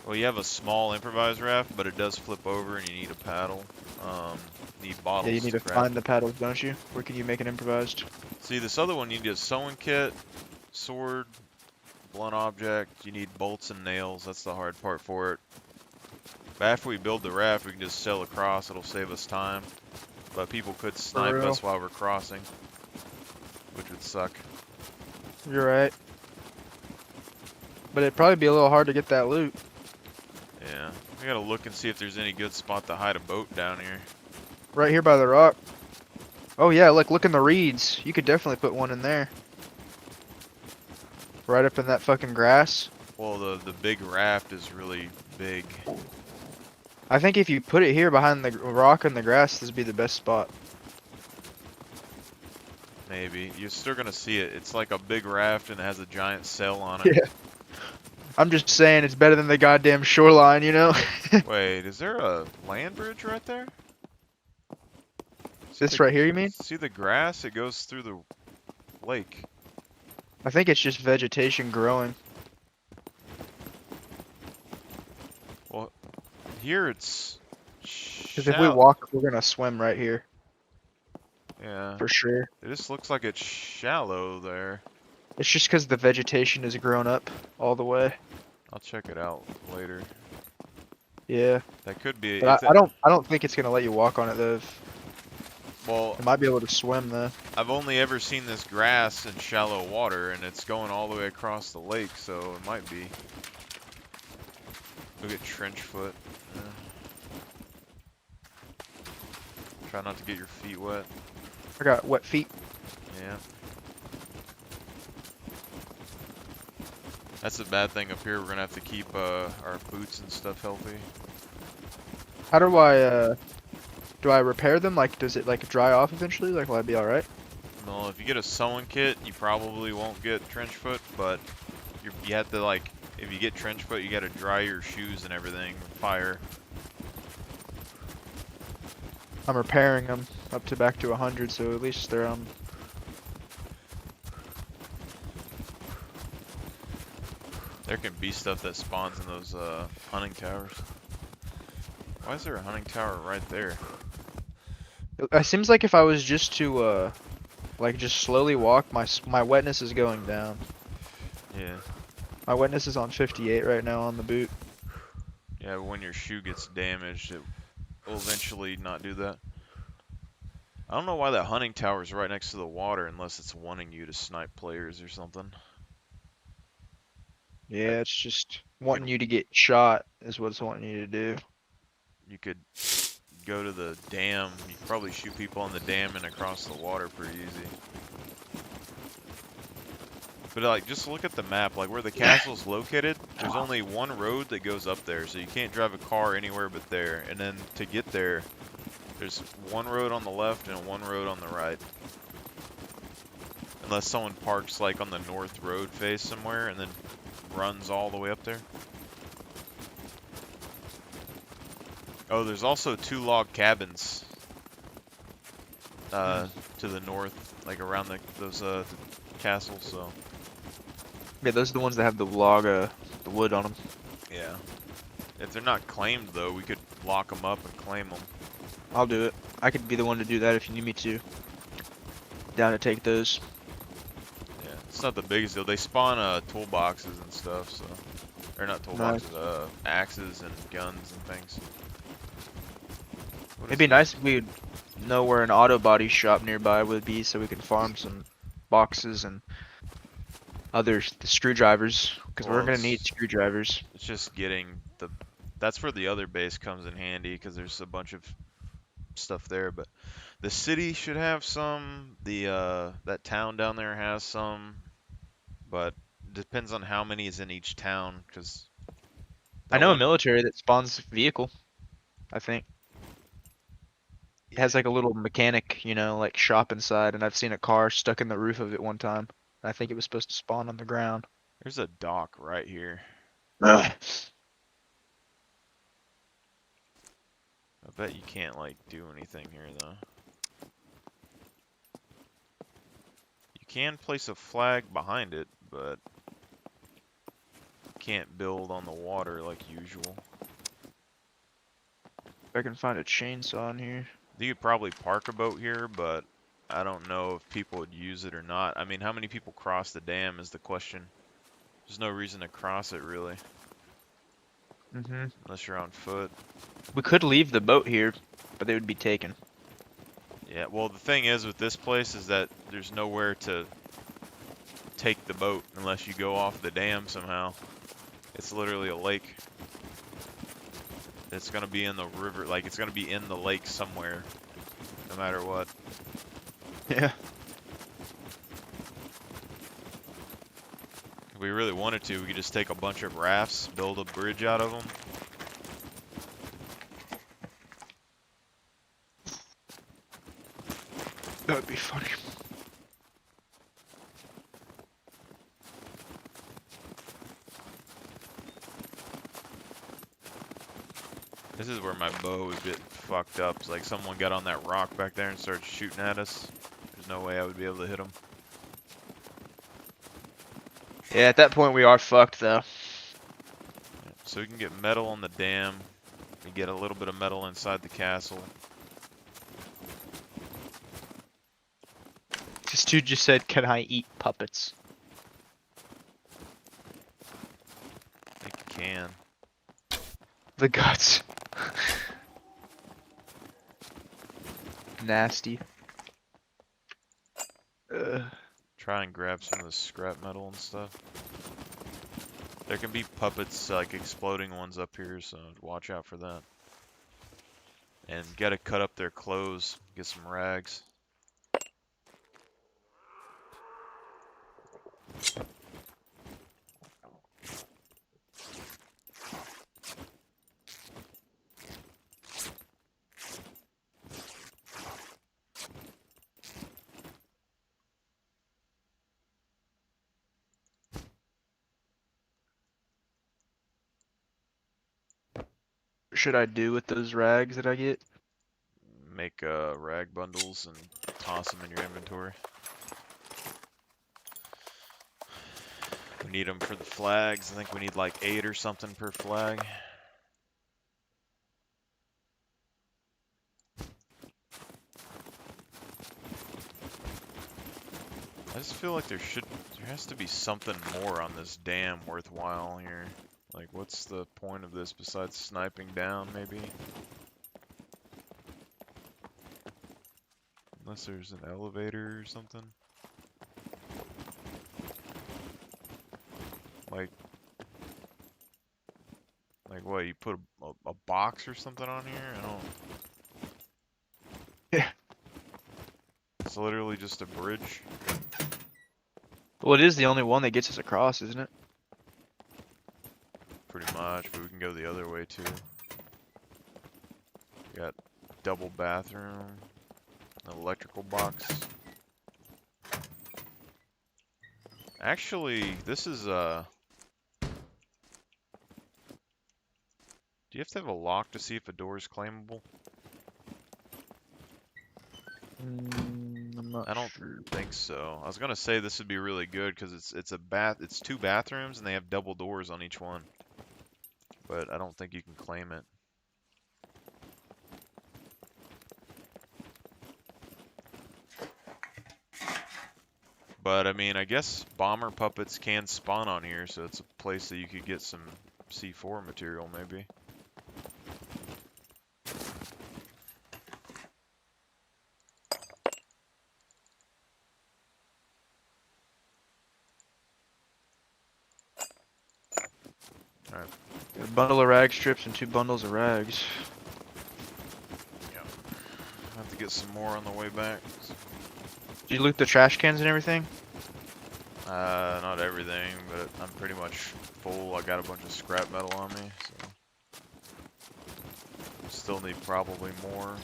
well, you have a small improvised raft, but it does flip over and you need a paddle. Need Yeah, you bottles need to to grab. find the paddles, don't you? Where can you make an improvised? See, this other one, you need a sewing kit, sword, blunt object. You need bolts and nails. That's the hard part for it. But after we build the raft, we can just sail across. It'll save us time. But people could For snipe real? us while we're crossing, which would suck. You're right. But it'd probably be a little hard to get that loot. Yeah, we gotta look and see if there's any good spot to hide a boat down here. Right here by the rock. Oh yeah, look in the reeds. You could definitely put one in there. Right up in that fucking grass. Well, the big raft is really big. I think if you put it here behind the rock and the grass, this would be the best spot. Maybe. You're still gonna see it. It's like a big raft and it has a giant sail on it. Yeah. I'm just saying it's better than the goddamn shoreline, you know? Wait, is there a land bridge right there? See This right here, you mean? see the grass? It goes through the lake. I think it's just vegetation growing. Well, here it's Because if we walk, we're gonna swim right here. Yeah. For sure. It just looks like it's shallow there. It's just because the vegetation has grown up all the way. I'll check it out later. Yeah. That could be. But I don't think it's gonna let you walk on it though. Well, It might be able to swim though. I've only ever seen this grass in shallow water, and it's going all the way across the lake, so it might be. Look at trench foot. Yeah. Try not to get your feet wet. I got wet feet. Yeah. That's the bad thing up here. We're gonna have to keep our boots and stuff healthy. How do I repair them? Like, does it like dry off eventually? Like, will I be all right? Well, if you get a sewing kit, you probably won't get trench foot, but you have to like, if you get trench foot, you gotta dry your shoes and everything with fire. I'm repairing them up to back to 100, so at least they're There can be stuff that spawns in those hunting towers. Why is there a hunting tower right there? It seems like if I was just to like just slowly walk, my wetness is going down. Yeah. My wetness is on 58 right now on the boot. Yeah, but when your shoe gets damaged, it will eventually not do that. I don't know why that hunting tower is right next to the water unless it's wanting you to snipe players or something. Yeah, it's just You could wanting you to get shot is what it's wanting you to do. you could go to the dam. You could probably shoot people on the dam and across the water pretty easy. But like, just look at the map. Like where the castle's located, there's only one road that goes up there, so you can't drive a car anywhere but there. And then to get there, there's one road on the left and one road on the right. Unless someone parks like on the north road face somewhere and then runs all the way up there. Oh, there's also 2 log cabins Mm. to the north, like around those the castles. So Yeah, those are the ones that have the log, the wood on them. yeah, if they're not claimed though, we could lock them up and claim them. I'll do it. I could be the one to do that if you need me to. Down to take those. Yeah, it's not the biggest deal. They spawn toolboxes and stuff, so or not Nice. toolboxes, axes and guns and things. What It'd is be this? nice if we would know where an auto body shop nearby would be so we can farm some boxes and other screwdrivers because we're Well, gonna need screwdrivers. it's just getting the. That's where the other base comes in handy because there's a bunch of stuff there. But the city should have some. The that town down there has some, but depends on how many is in each town because I that know a one. military that spawns vehicle, I think. It has Yeah, like a little mechanic, like shop inside, and I've seen a car stuck in the roof of it one time. I think it was supposed to spawn on the ground. there's a dock right here. Ugh. I bet you can't like do anything here though. You can place a flag behind it, but can't build on the water like usual. If I can find a chainsaw in here. You could probably park a boat here, but I don't know if people would use it or not. I mean, how many people cross the dam is the question. There's no reason to cross it really, Hmm. unless you're on foot. We could leave the boat here, but they would be taken. Yeah, well the thing is with this place is that there's nowhere to take the boat unless you go off the dam somehow. It's literally a lake. It's gonna be in the river, like it's gonna be in the lake somewhere, no matter what. Yeah. If we really wanted to, we could just take a bunch of rafts, build a bridge out of them. That would be funny. This is where my bow is getting fucked up. It's like someone got on that rock back there and started shooting at us. There's no way I would be able to hit them. Yeah, at that point we are fucked though. So we can get metal on the dam. We get a little bit of metal inside the castle. This dude just said, "Can I eat puppets?" I think you can. The guts. Nasty. Ugh. Try and grab some of the scrap metal and stuff. There can be puppets, like exploding ones up here, so watch out for that. And gotta cut up their clothes, get some rags. What should I do with those rags that I get? Make rag bundles and toss them in your inventory. We need them for the flags. I think we need like 8 or something per flag. I just feel like there has to be something more on this dam worthwhile here. Like, what's the point of this besides sniping down, maybe? Unless there's an elevator or something. Like, what, you put a box or something on here? I don't... Yeah. It's literally just a bridge. Well, it is the only one that gets us across, isn't it? Pretty much, but we can go the other way too. We got double bathroom, an electrical box. Actually, this is do you have to have a lock to see if a door is claimable? I'm not I don't sure. think so. I was gonna say this would be really good because it's two bathrooms and they have double doors on each one. But I don't think you can claim it. But I mean, I guess bomber puppets can spawn on here, so it's a place that you could get some C4 material maybe. Alright. Got a bundle of rag strips and 2 bundles of rags. Yeah. I have to get some more on the way back. Did you loot the trash cans and everything? Not everything, but I'm pretty much full. I got a bunch of scrap metal on me, so still need probably more.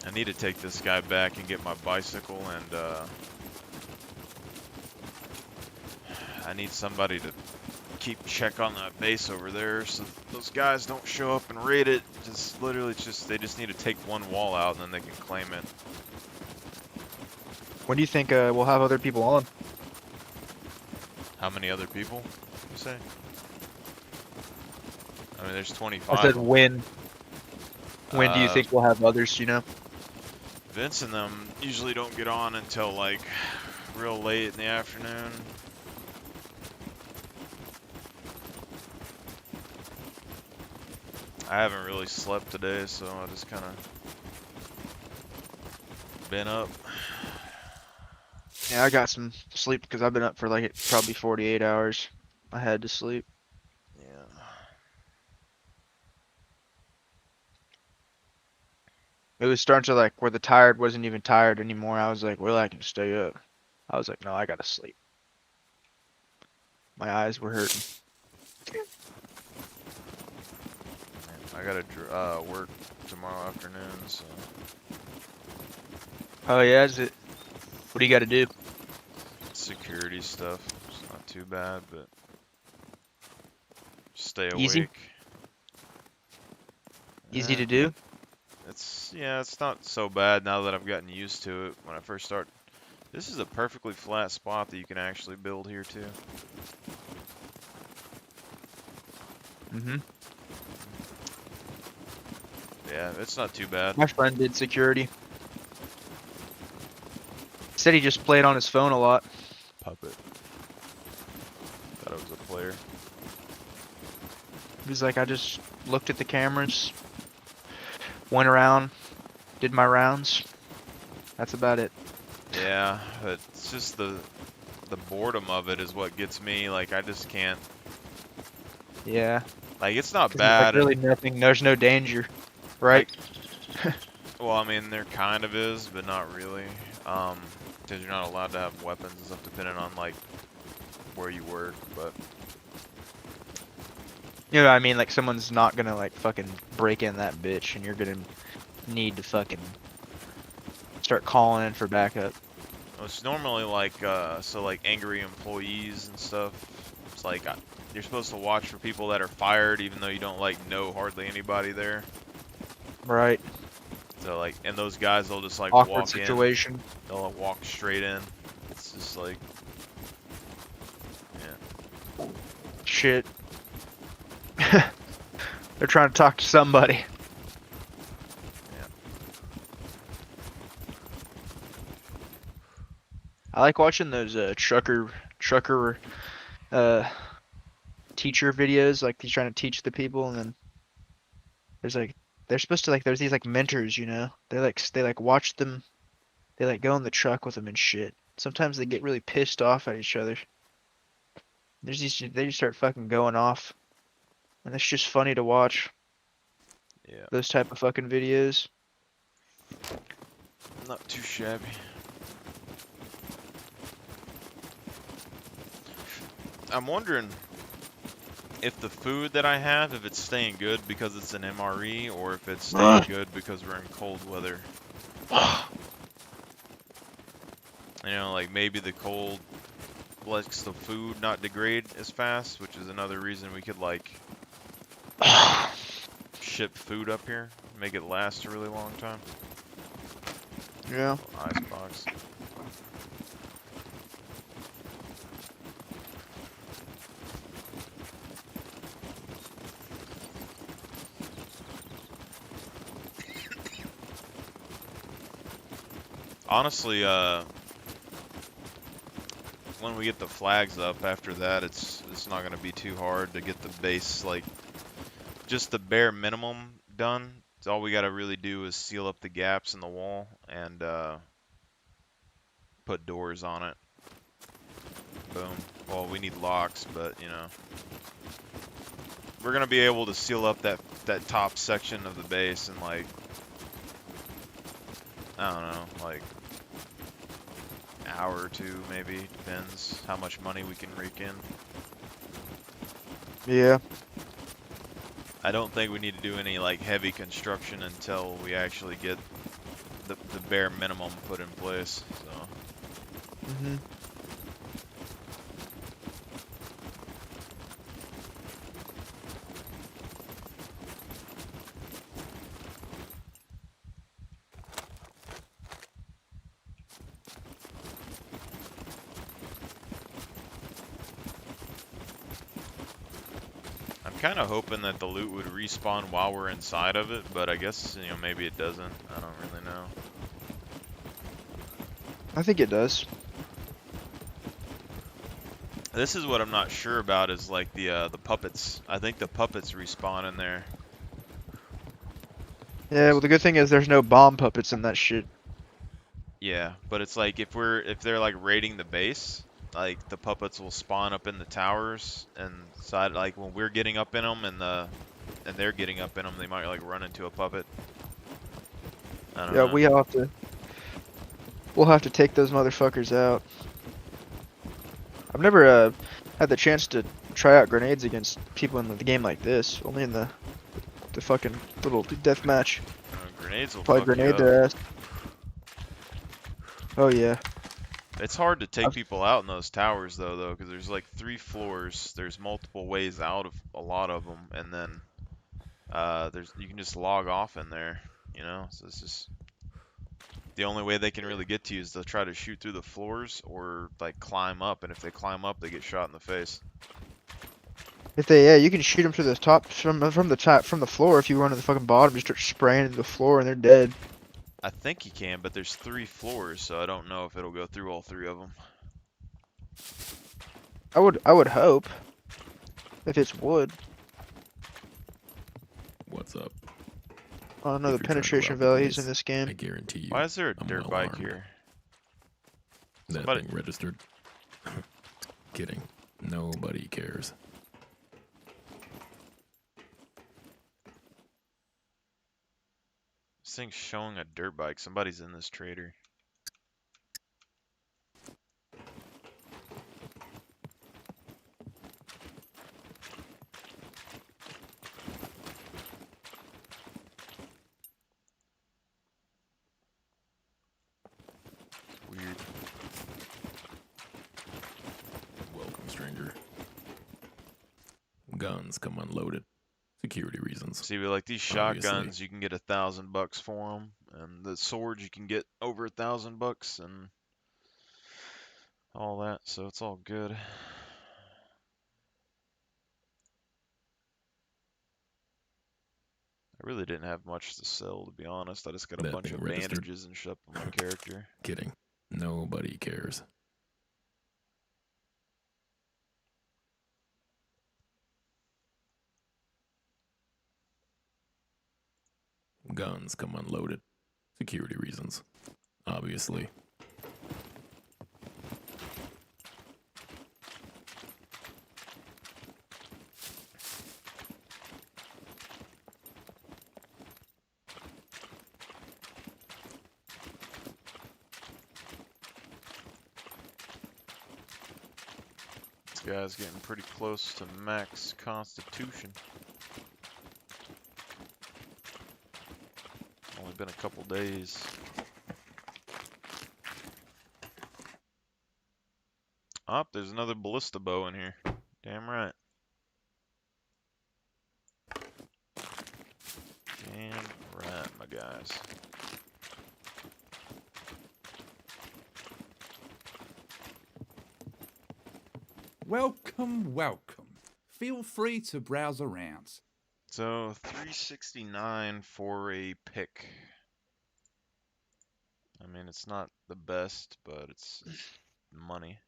I need to take this guy back and get my bicycle, and I need somebody to keep check on that base over there so those guys don't show up and raid it. Just literally, they just need to take one wall out and then they can claim it. When do you think we'll have other people on? How many other people, you say? I mean, there's I 25. said when. When do you Uh, think we'll have others, you know? Vince and them usually don't get on until like real late in the afternoon. I haven't really slept today, so I just kind of been up. Yeah, I got some sleep because I've been up for like probably 48 hours. I had to sleep. Yeah. It was starting to like where the tired wasn't even tired anymore. I was like, well, I can stay up. I was like, no, I gotta sleep. My eyes were hurting. I gotta work tomorrow afternoon, so Oh yeah, is it? What do you got to do? security stuff. It's not too bad, but stay Easy? awake. Easy Eh, to do? it's not so bad now that I've gotten used to it. When I first start, this is a perfectly flat spot that you can actually build here too. Mm-hmm. Yeah, it's not too bad. My friend did security. Said he just played on his phone a lot. Puppet. Thought it was a player. He was like, I just looked at the cameras, went around, did my rounds. That's about it. Yeah, but it's just the boredom of it is what gets me. Like, I just can't. Yeah. Like, it's not 'Cause there's, like, bad. really nothing. There's no danger, right? Well, I mean, there kind of is, but not really. Because you're not allowed to have weapons and stuff depending on, like, where you work, but... You know what I mean? Like someone's not gonna like fucking break in that bitch, and you're gonna need to fucking start calling in for backup. It's normally like, so like angry employees and stuff. It's like, You're supposed to watch for people that are fired, even though you don't like know hardly anybody there. Right. So like, and those guys, they'll just like Awkward walk in. situation. They'll walk straight in. It's just like, yeah. Shit. They're trying to talk to somebody. Yeah. I like watching those trucker uh teacher videos, like he's trying to teach the people, and then there's like they're supposed to like there's these like mentors, you know. They like watch them. They like go in the truck with them and shit. Sometimes they get really pissed off at each other. They just start fucking going off, and it's just funny to watch Yeah. those type of fucking videos. Not too shabby. I'm wondering if the food that I have, if it's staying good because it's an MRE, or if it's staying good because we're in cold weather. You know, like maybe the cold lets the food not degrade as fast, which is another reason we could like ship food up here, make it last a really long time. Yeah. Icebox. Honestly, when we get the flags up after that, it's not gonna be too hard to get the base, like just the bare minimum done. It's all we gotta really do is seal up the gaps in the wall and put doors on it. Boom. Well, we need locks, but you know, we're gonna be able to seal up that top section of the base in like, I don't know, like hour or two maybe, depends how much money we can rake in. Yeah. I don't think we need to do any like heavy construction until we actually get the bare minimum put in place. So Mhm. I'm kind of hoping that the loot would respawn while we're inside of it, but I guess, you know, maybe it doesn't. I don't really know. I think it does. This is what I'm not sure about is like the puppets. I think the puppets respawn in there. Yeah. Well, the good thing is there's no bomb puppets in that shit. Yeah, but it's like if they're like raiding the base, like the puppets will spawn up in the towers and side, like when we're getting up in them and they're getting up in them, they might like run into a puppet. I don't Yeah. know. We'll have to take those motherfuckers out. I've never had the chance to try out grenades against people in the game like this. Only in the fucking little death match. Grenades will Probably fuck you grenade up. their ass. Oh yeah. It's hard to take I've, people out in those towers though, because there's like 3 floors. There's multiple ways out of a lot of them, and then there's you can just log off in there, you know. So it's just the only way they can really get to you is to try to shoot through the floors or like climb up, and if they climb up, they get shot in the face. if they yeah, you can shoot them through the top from the top from the floor. If you run to the fucking bottom, you start spraying into the floor and they're dead. I think you can, but there's 3 floors, so I don't know if it'll go through all 3 of them. I would hope if it's wood. What's up? I don't know If the you're trying to penetration rob the values in place, this I game. guarantee you, Why is there a I'm dirt well bike armed. here? That Somebody, thing registered? Kidding. Nobody cares. this thing's showing a dirt bike. Somebody's in this trader. Weird. Welcome, stranger. Guns come unloaded. Security reasons. See, but like these Obviously. shotguns, you can get $1,000 for them, and the swords you can get over $1,000 and all that. So it's all good. I really didn't have much to sell, to be honest. I just got a That bunch being of registered. bandages and shit on my character. Kidding. Nobody cares. Guns come unloaded. Security reasons. Obviously. This guy's getting pretty close to max constitution. Only been a couple days. Oh, there's another ballista bow in here. Damn right. Damn right, my guys. Welcome, welcome. Feel free to browse around. So, 369 for a pick. I mean, it's not the best, but it's money.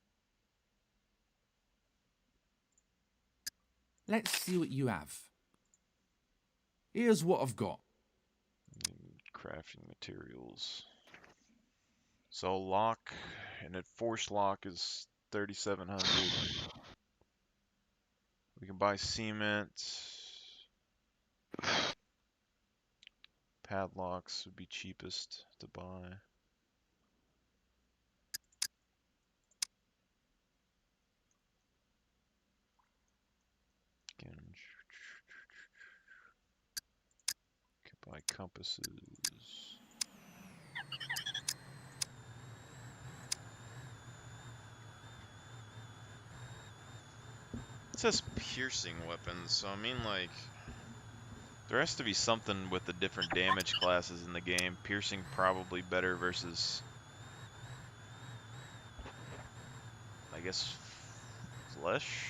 Let's see what you have. Here's what I've got. Crafting materials. So lock, and at force lock is 3,700. We can buy cement. Padlocks would be cheapest to buy. Can buy compasses. It says piercing weapons, so I mean, like, there has to be something with the different damage classes in the game. Piercing probably better versus, I guess, flesh?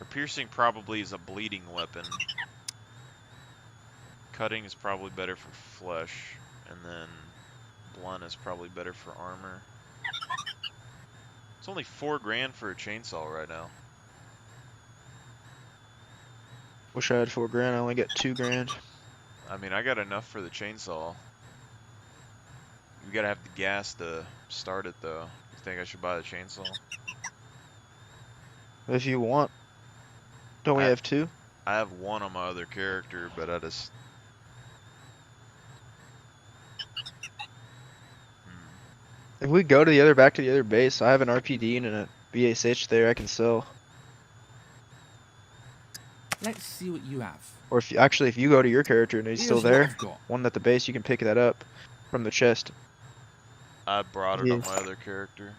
Or piercing probably is a bleeding weapon. Cutting is probably better for flesh, and then blunt is probably better for armor. It's only $4 for a chainsaw right now. Wish I had $4 grand. I only got $2 grand. I mean, I got enough for the chainsaw. You gotta have the gas to start it, though. You think I should buy the chainsaw? If you want. Don't we I- have 2? I have one on my other character, but I just... If we go to back to the other base, I have an RPD and a VSH there I can sell. Let's see what you have. Or if you go to your character and he's Here's still what there, I've got. one at the base, you can pick that up from the chest. I brought it Yeah. on my other character.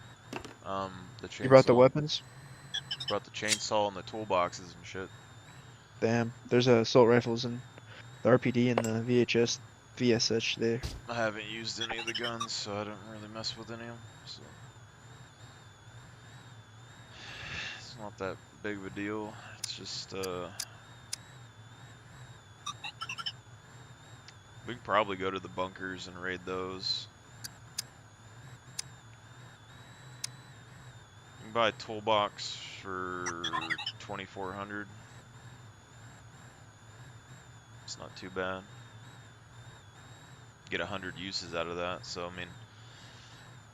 The chainsaw. You brought the weapons? Brought the chainsaw and the toolboxes and shit. Damn. There's assault rifles and the RPD and the VSH there. I haven't used any of the guns, so I don't really mess with any of them. So it's not that big of a deal. It's just we can probably go to the bunkers and raid those. You can buy a toolbox for 2,400. It's not too bad. Get 100 uses out of that. So I mean,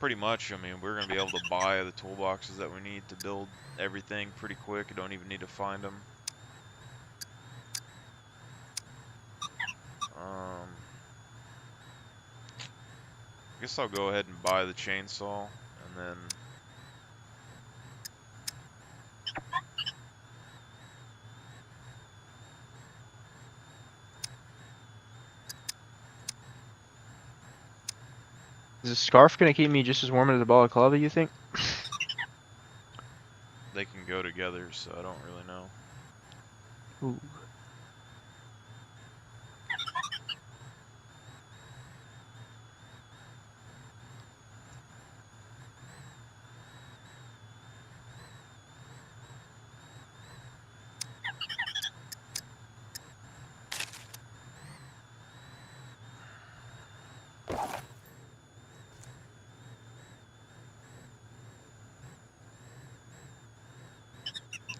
pretty much. I mean, we're gonna be able to buy the toolboxes that we need to build everything pretty quick. You don't even need to find them. I guess I'll go ahead and buy the chainsaw, and then Is the scarf gonna keep me just as warm as a balaclava, you think? they can go together, so I don't really know. Ooh.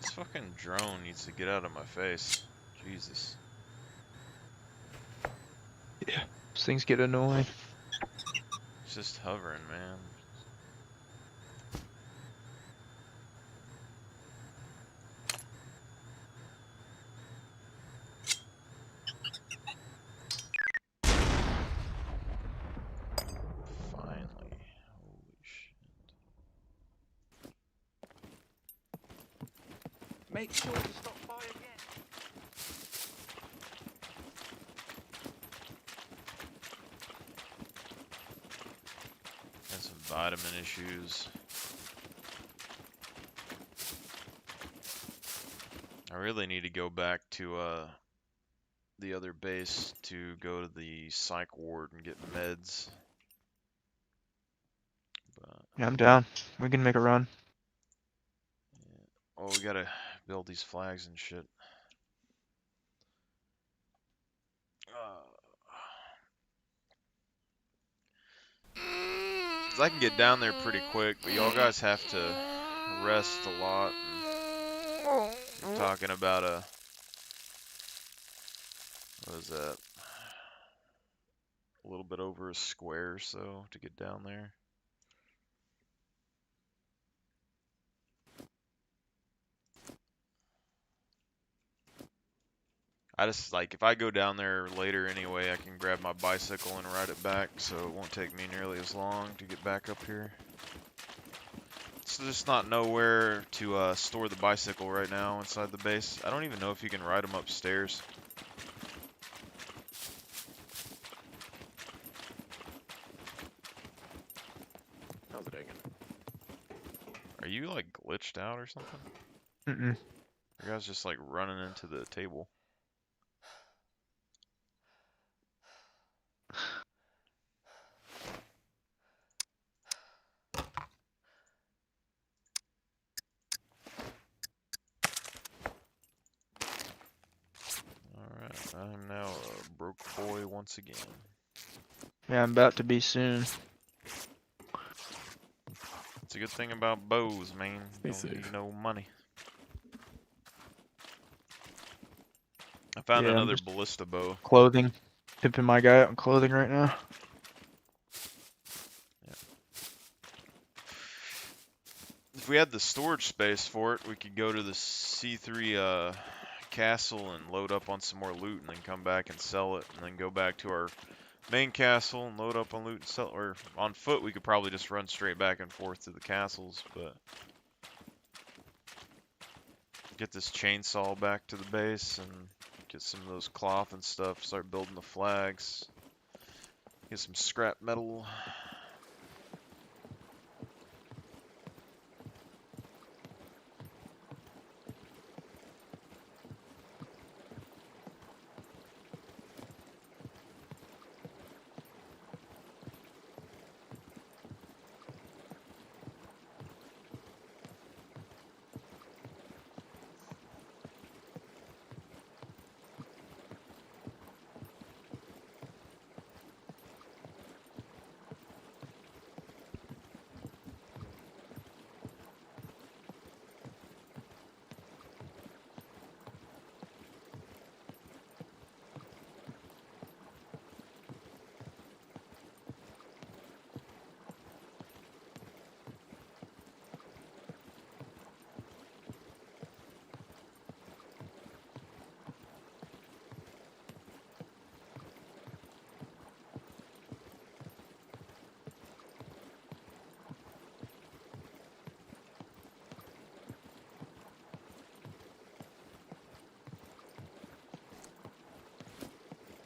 This fucking drone needs to get out of my face. Jesus. Yeah. These things get annoying. It's just hovering, man. Finally. Holy shit. Make sure to stop by again. Got some vitamin issues. I really need to go back to the other base to go to the psych ward and get meds. But Yeah, I'm down. We can make a run. yeah. Oh, we gotta build these flags and shit. 'Cause I can get down there pretty quick, but y'all guys have to rest a lot. And I'm talking about what is that? A little bit over a square or so to get down there. I just like if I go down there later anyway, I can grab my bicycle and ride it back, so it won't take me nearly as long to get back up here. It's just not nowhere to store the bicycle right now inside the base. I don't even know if you can ride them upstairs. How's it hanging? Are you like glitched out or something? Mm-mm. Your guy's just like running into the table. Alright, I'm now a broke boy once again. Yeah, I'm about to be soon. It's a good thing about bows, man. Stay Don't need safe. no money. I found Yeah, I'm another just ballista bow. clothing. Pimping my guy out in clothing right now. If we had the storage space for it, we could go to the C3 castle and load up on some more loot and then come back and sell it and then go back to our main castle and load up on loot and sell, or on foot we could probably just run straight back and forth to the castles, but get this chainsaw back to the base and get some of those cloth and stuff, start building the flags, get some scrap metal.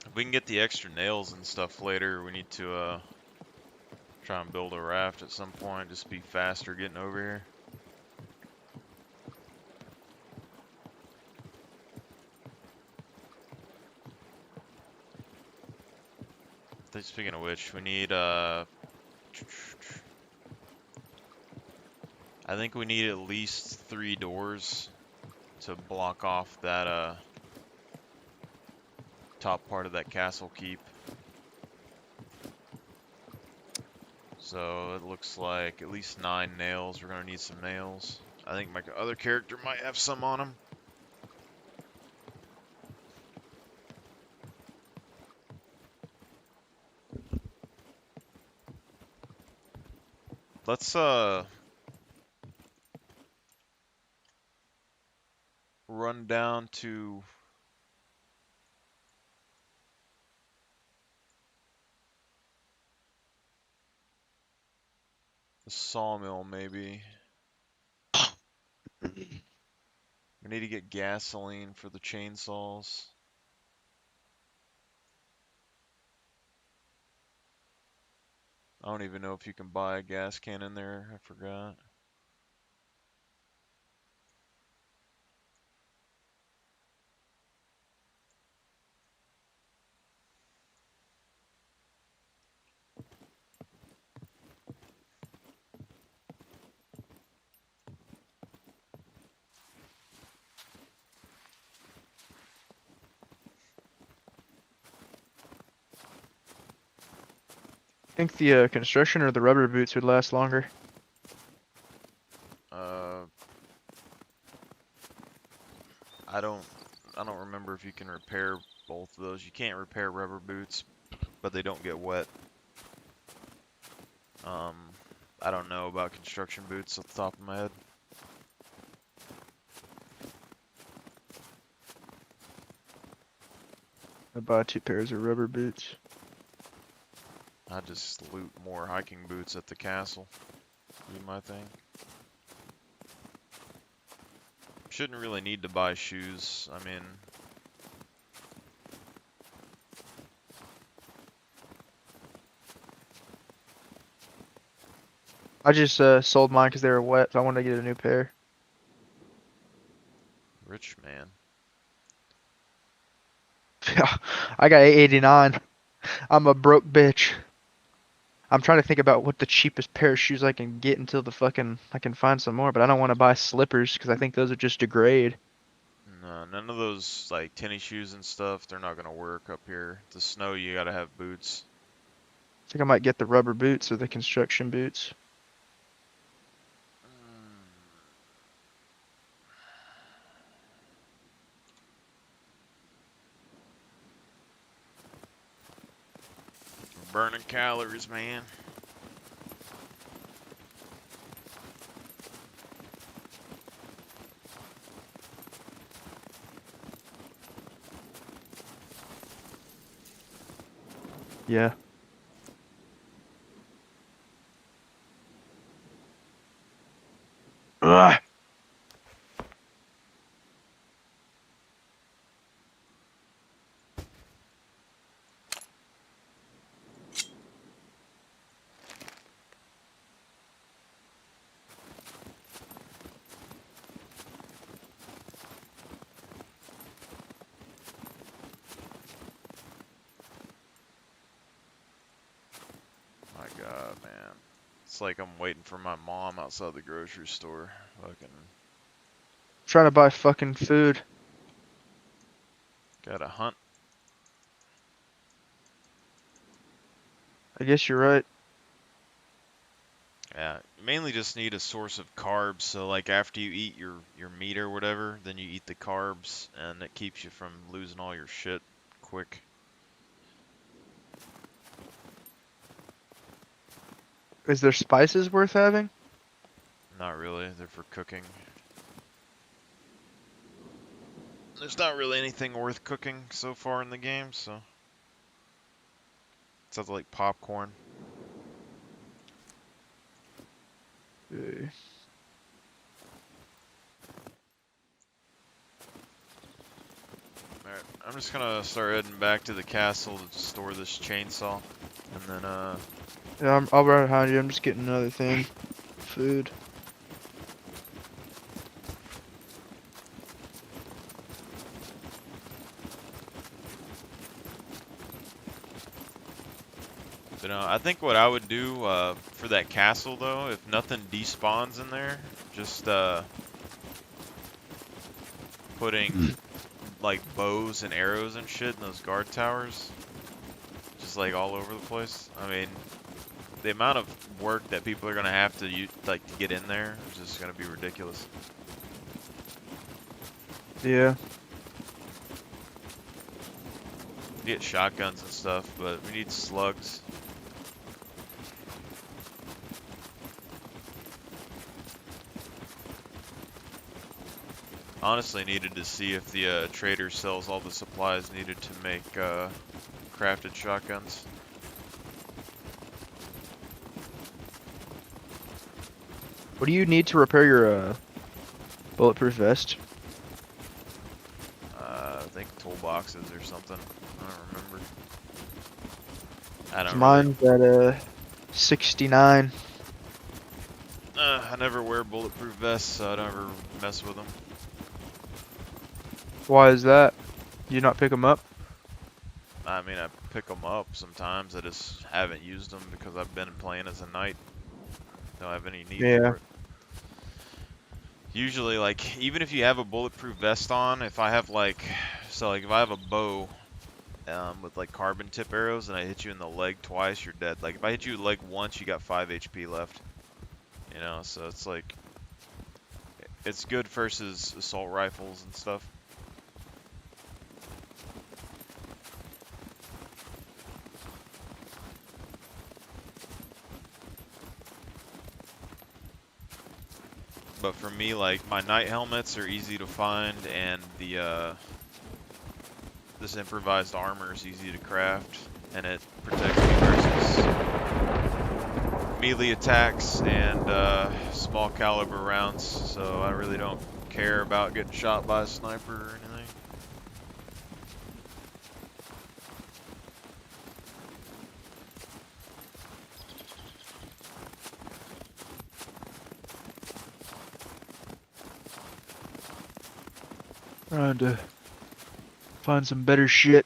If we can get the extra nails and stuff later, we need to try and build a raft at some point, just be faster getting over here. Speaking of which, we need I think we need at least 3 doors to block off that top part of that castle keep. So it looks like at least 9 nails. We're gonna need some nails. I think my other character might have some on him. Let's run down to the sawmill maybe. We need to get gasoline for the chainsaws. I don't even know if you can buy a gas can in there. I forgot. I think the construction or the rubber boots would last longer. Uh, I don't remember if you can repair both of those. You can't repair rubber boots, but they don't get wet. I don't know about construction boots off the top of my head. I bought 2 pairs of rubber boots. I just loot more hiking boots at the castle. Do my thing. Shouldn't really need to buy shoes. I mean, I just sold mine because they were wet, so I wanted to get a new pair. rich man. I got 889. I'm a broke bitch. I'm trying to think about what the cheapest pair of shoes I can get until I can find some more, but I don't want to buy slippers because I think those would just degrade. No, none of those like tennis shoes and stuff, they're not gonna work up here. The snow, you gotta have boots. I think I might get the rubber boots or the construction boots. We're burning calories, man. Yeah. Ugh. My God, man. It's like I'm waiting for my mom outside the grocery store. Fucking Trying to buy fucking food. gotta hunt. I guess you're right. Yeah, you mainly just need a source of carbs. So like after you eat your meat or whatever, then you eat the carbs, and it keeps you from losing all your shit quick. Is there spices worth having? Not really. They're for cooking. There's not really anything worth cooking so far in the game, so. Sounds like popcorn. Uh, Alright, I'm just gonna start heading back to the castle to store this chainsaw. And then, Yeah, I'll run behind you. I'm just getting another thing. Food. But I think what I would do for that castle though, if nothing despawns in there, just putting like bows and arrows and shit in those guard towers, just like all over the place. I mean, the amount of work that people are gonna have to to get in there is just gonna be ridiculous. Yeah. We get shotguns and stuff, but we need slugs. Honestly, needed to see if the trader sells all the supplies needed to make crafted shotguns. What do you need to repair your bulletproof vest? I think toolboxes or something. I don't remember. I don't Mine's at 69. I never wear bulletproof vests, so I don't ever mess with them. Why is that? Do you not pick them up? I mean, I pick them up sometimes. I just haven't used them because I've been playing as a knight. Don't have any need for it. Usually, like, even if you have a bulletproof vest on, if I have like, if I have a bow with like carbon tip arrows and I hit you in the leg twice, you're dead. Like, if I hit you in the leg once, you got 5 HP left. You know, so it's like, it's good versus assault rifles and stuff. But for me, like, my knight helmets are easy to find, and the this improvised armor is easy to craft, and it protects me versus melee attacks and small caliber rounds. So I really don't care about getting shot by a sniper or anything. Trying to find some better shit.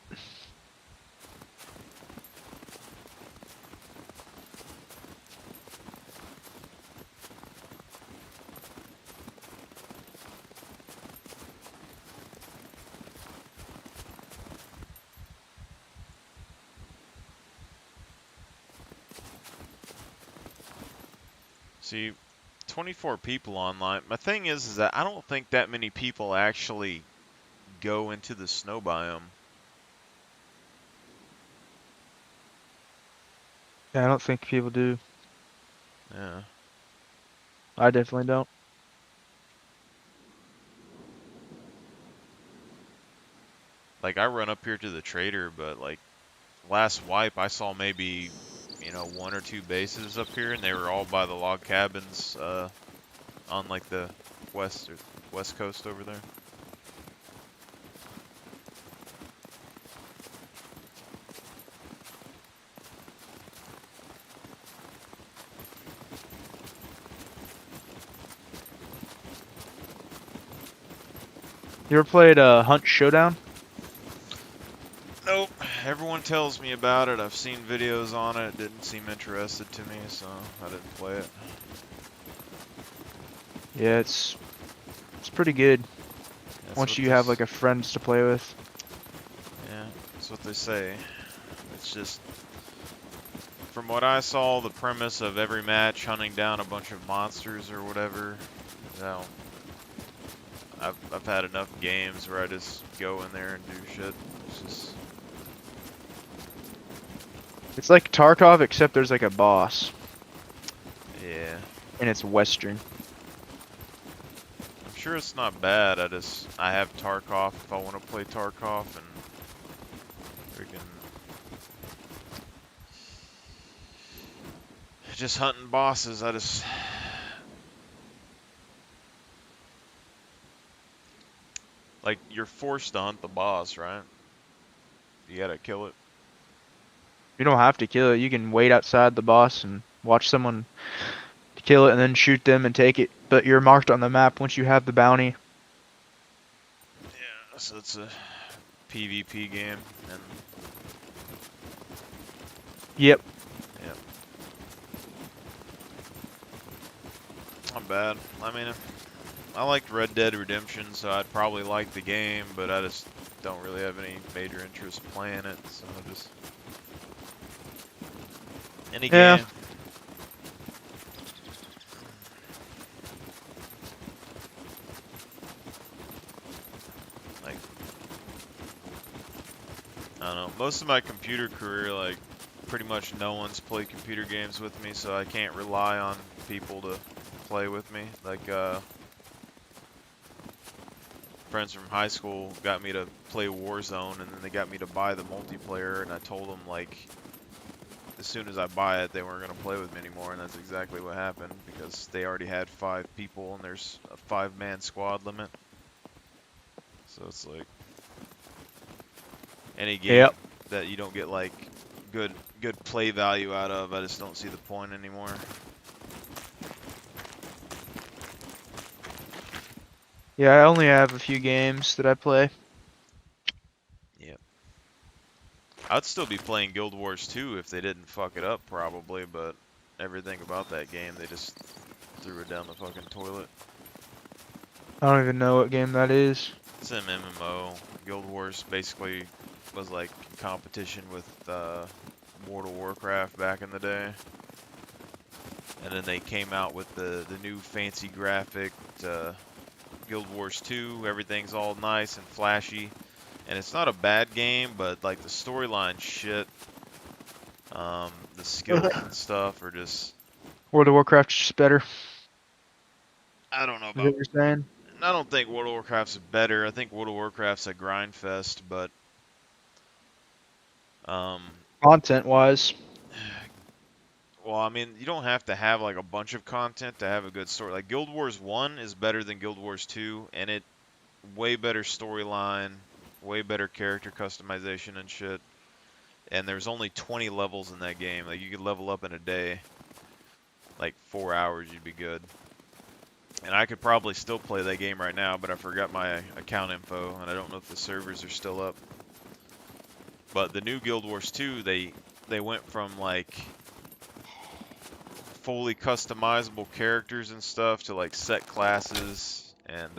See, 24 people online. My thing is that I don't think that many people actually go into the snow biome. Yeah, I don't think people do. Yeah. I definitely don't. Like, I run up here to the trader, but like last wipe I saw maybe, 1 or 2 bases up here, and they were all by the log cabins on like the west coast over there. You ever played Hunt Showdown? Nope. Everyone tells me about it. I've seen videos on it. It didn't seem interested to me, so I didn't play it. Yeah, it's pretty good. That's Once what you have this- like a friends to play with. Yeah, that's what they say. It's just, from what I saw, the premise of every match hunting down a bunch of monsters or whatever. I've had enough games where I just go in there and do shit. It's just, It's like Tarkov, except there's like a boss, yeah. and it's Western. I'm sure it's not bad. I have Tarkov if I want to play Tarkov, and freaking just hunting bosses. Like, you're forced to hunt the boss, right? You gotta kill it. You don't have to kill it. You can wait outside the boss and watch someone kill it and then shoot them and take it. But you're marked on the map once you have the bounty. Yeah, so it's a PvP game, and Yep. wasn't bad. I mean, I liked Red Dead Redemption, so I'd probably like the game, but I just don't really have any major interest playing it. So just any Yeah. game. Like, I don't know. Most of my computer career, like, pretty much no one's played computer games with me, so I can't rely on people to play with me. Like, friends from high school got me to play Warzone, and then they got me to buy the multiplayer, and I told them, like, as soon as I buy it, they weren't going to play with me anymore, and that's exactly what happened, because they already had 5 people, and there's a 5-man squad limit. So it's like, any game Yep. that you don't get, like, good play value out of, I just don't see the point anymore. Yeah, I only have a few games that I play. Yep. I'd still be playing Guild Wars 2 if they didn't fuck it up, probably, but everything about that game, they just threw it down the fucking toilet. I don't even know what game that is. It's an MMO. Guild Wars basically was like in competition with World of Warcraft back in the day. And then they came out with the new fancy graphic Guild Wars 2. Everything's all nice and flashy. And it's not a bad game, but like the storyline shit, the skills and stuff are just, World of Warcraft is just better. I don't know Is that about, what you're saying? I don't think World of Warcraft's better. I think World of Warcraft's a grind fest, but Content wise. well, I mean, you don't have to have like a bunch of content to have a good story. Like Guild Wars 1 is better than Guild Wars 2, and it way better storyline, way better character customization and shit. And there's only 20 levels in that game. Like you could level up in a day. Like 4 hours you'd be good. And I could probably still play that game right now, but I forgot my account info and I don't know if the servers are still up. But the new Guild Wars 2, they went from like fully customizable characters and stuff to like set classes, and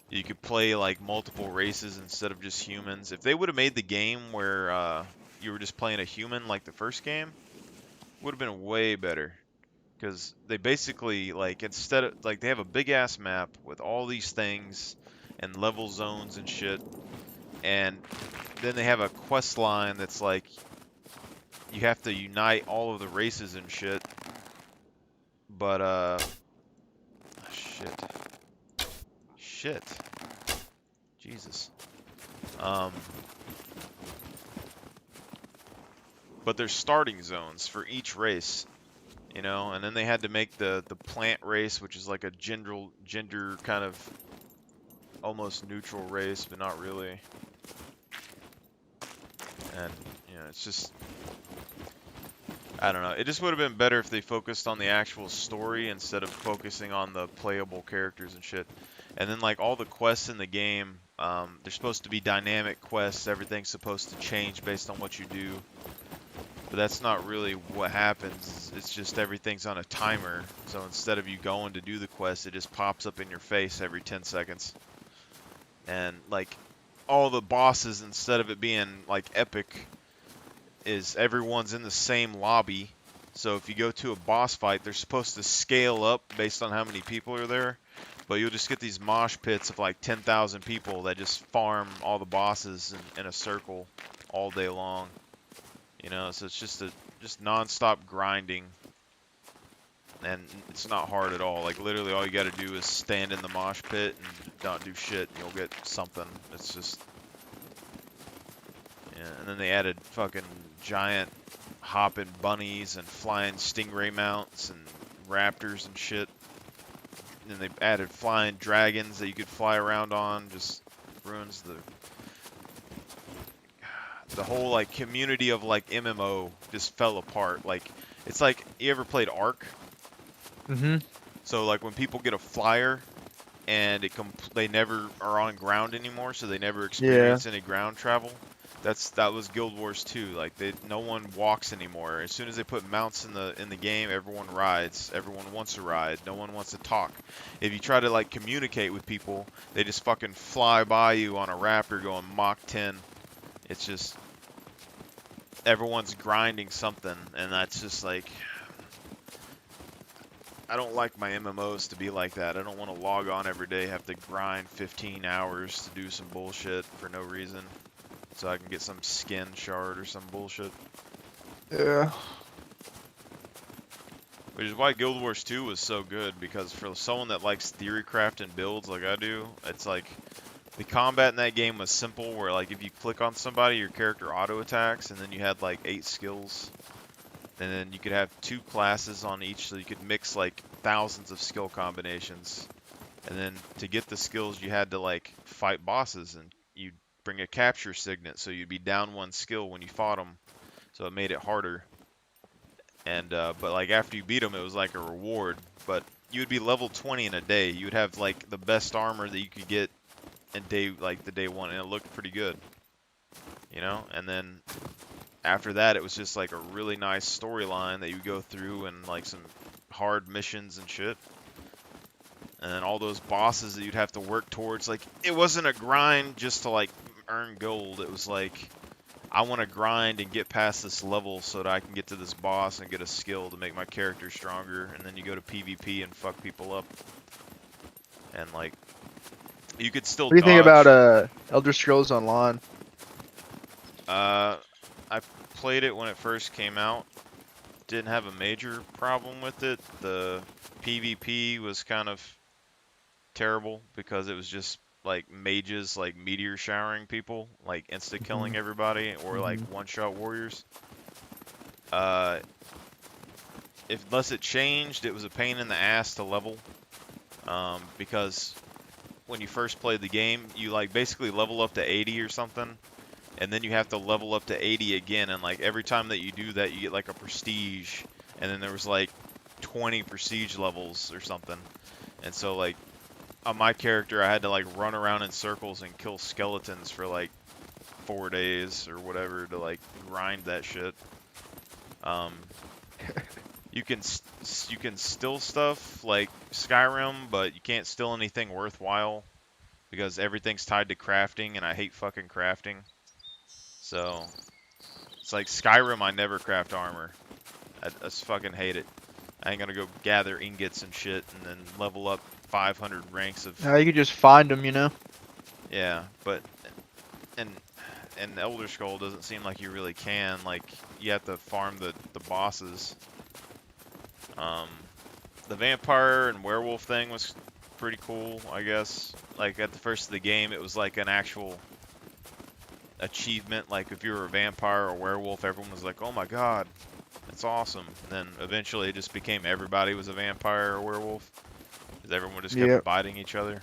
you could play like multiple races instead of just humans. If they would have made the game where you were just playing a human like the first game, would have been way better. Because they basically, like, instead of, like, they have a big ass map with all these things and level zones and shit, and then they have a quest line that's like you have to unite all of the races and shit. But shit, Jesus. But there's starting zones for each race, you know, and then they had to make the plant race, which is like a gender kind of almost neutral race, but not really. And you know, it's just, I don't know. It just would have been better if they focused on the actual story instead of focusing on the playable characters and shit. And then like all the quests in the game, they're supposed to be dynamic quests. Everything's supposed to change based on what you do. But that's not really what happens. It's just everything's on a timer. So instead of you going to do the quest, it just pops up in your face every 10 seconds. And like all the bosses, instead of it being like epic, is everyone's in the same lobby. So if you go to a boss fight, they're supposed to scale up based on how many people are there. But you'll just get these mosh pits of like 10,000 people that just farm all the bosses in a circle all day long. You know, so it's just non-stop grinding, and it's not hard at all. Like literally, all you got to do is stand in the mosh pit and not do shit, and you'll get something. It's just, yeah. And then they added fucking giant hopping bunnies and flying stingray mounts and raptors and shit. And then they added flying dragons that you could fly around on. Just ruins the whole like community of like MMO just fell apart. Like it's like, you ever played Ark? Mm-hmm. So like when people get a flyer and they never are on ground anymore, so they never experience any ground travel. That was Guild Wars 2. Like no one walks anymore. As soon as they put mounts in the game, everyone rides. Everyone wants to ride. No one wants to talk. If you try to like communicate with people, they just fucking fly by you on a raptor going Mach 10. It's just everyone's grinding something, and that's just like I don't like my MMOs to be like that. I don't want to log on every day, have to grind 15 hours to do some bullshit for no reason. So I can get some skin shard or some bullshit. Yeah. Which is why Guild Wars 2 was so good, because for someone that likes theorycraft and builds like I do, it's like the combat in that game was simple, where like if you click on somebody, your character auto attacks, and then you had like 8 skills. And then you could have 2 classes on each, so you could mix like thousands of skill combinations. And then to get the skills, you had to like fight bosses, and you'd bring a capture signet, so you'd be down 1 skill when you fought them. So it made it harder. And but like after you beat them, it was like a reward. But you would be level 20 in a day. You would have like the best armor that you could get in the day 1, and it looked pretty good. You know, and then after that, it was just like a really nice storyline that you go through, and like some hard missions and shit. And then all those bosses that you'd have to work towards, like it wasn't a grind just to like earn gold. It was like I want to grind and get past this level so that I can get to this boss and get a skill to make my character stronger. And then you go to PvP and fuck people up. And like you could still What do you think dodge. about Elder Scrolls Online? I played it when it first came out. Didn't have a major problem with it. The PvP was kind of terrible because it was just like mages like meteor showering people, like insta killing everybody, or like one-shot warriors. Unless it changed, it was a pain in the ass to level, because when you first played the game, you like basically level up to 80 or something, and then you have to level up to 80 again, and like every time that you do that, you get like a prestige, and then there was like 20 prestige levels or something. And so like on my character, I had to like run around in circles and kill skeletons for like 4 days or whatever to like grind that shit. You can steal stuff like Skyrim, but you can't steal anything worthwhile because everything's tied to crafting, and I hate fucking crafting. So it's like Skyrim, I never craft armor. I just fucking hate it. I ain't gonna go gather ingots and shit and then level up 500 ranks of. You could just find them, you know. Yeah, but and Elder Scroll doesn't seem like you really can. Like you have to farm the bosses. The vampire and werewolf thing was pretty cool, I guess. Like at the first of the game, it was like an actual achievement. Like if you were a vampire or werewolf, everyone was like, "Oh my god, that's awesome." And then eventually, it just became everybody was a vampire or werewolf because everyone just kept biting each other.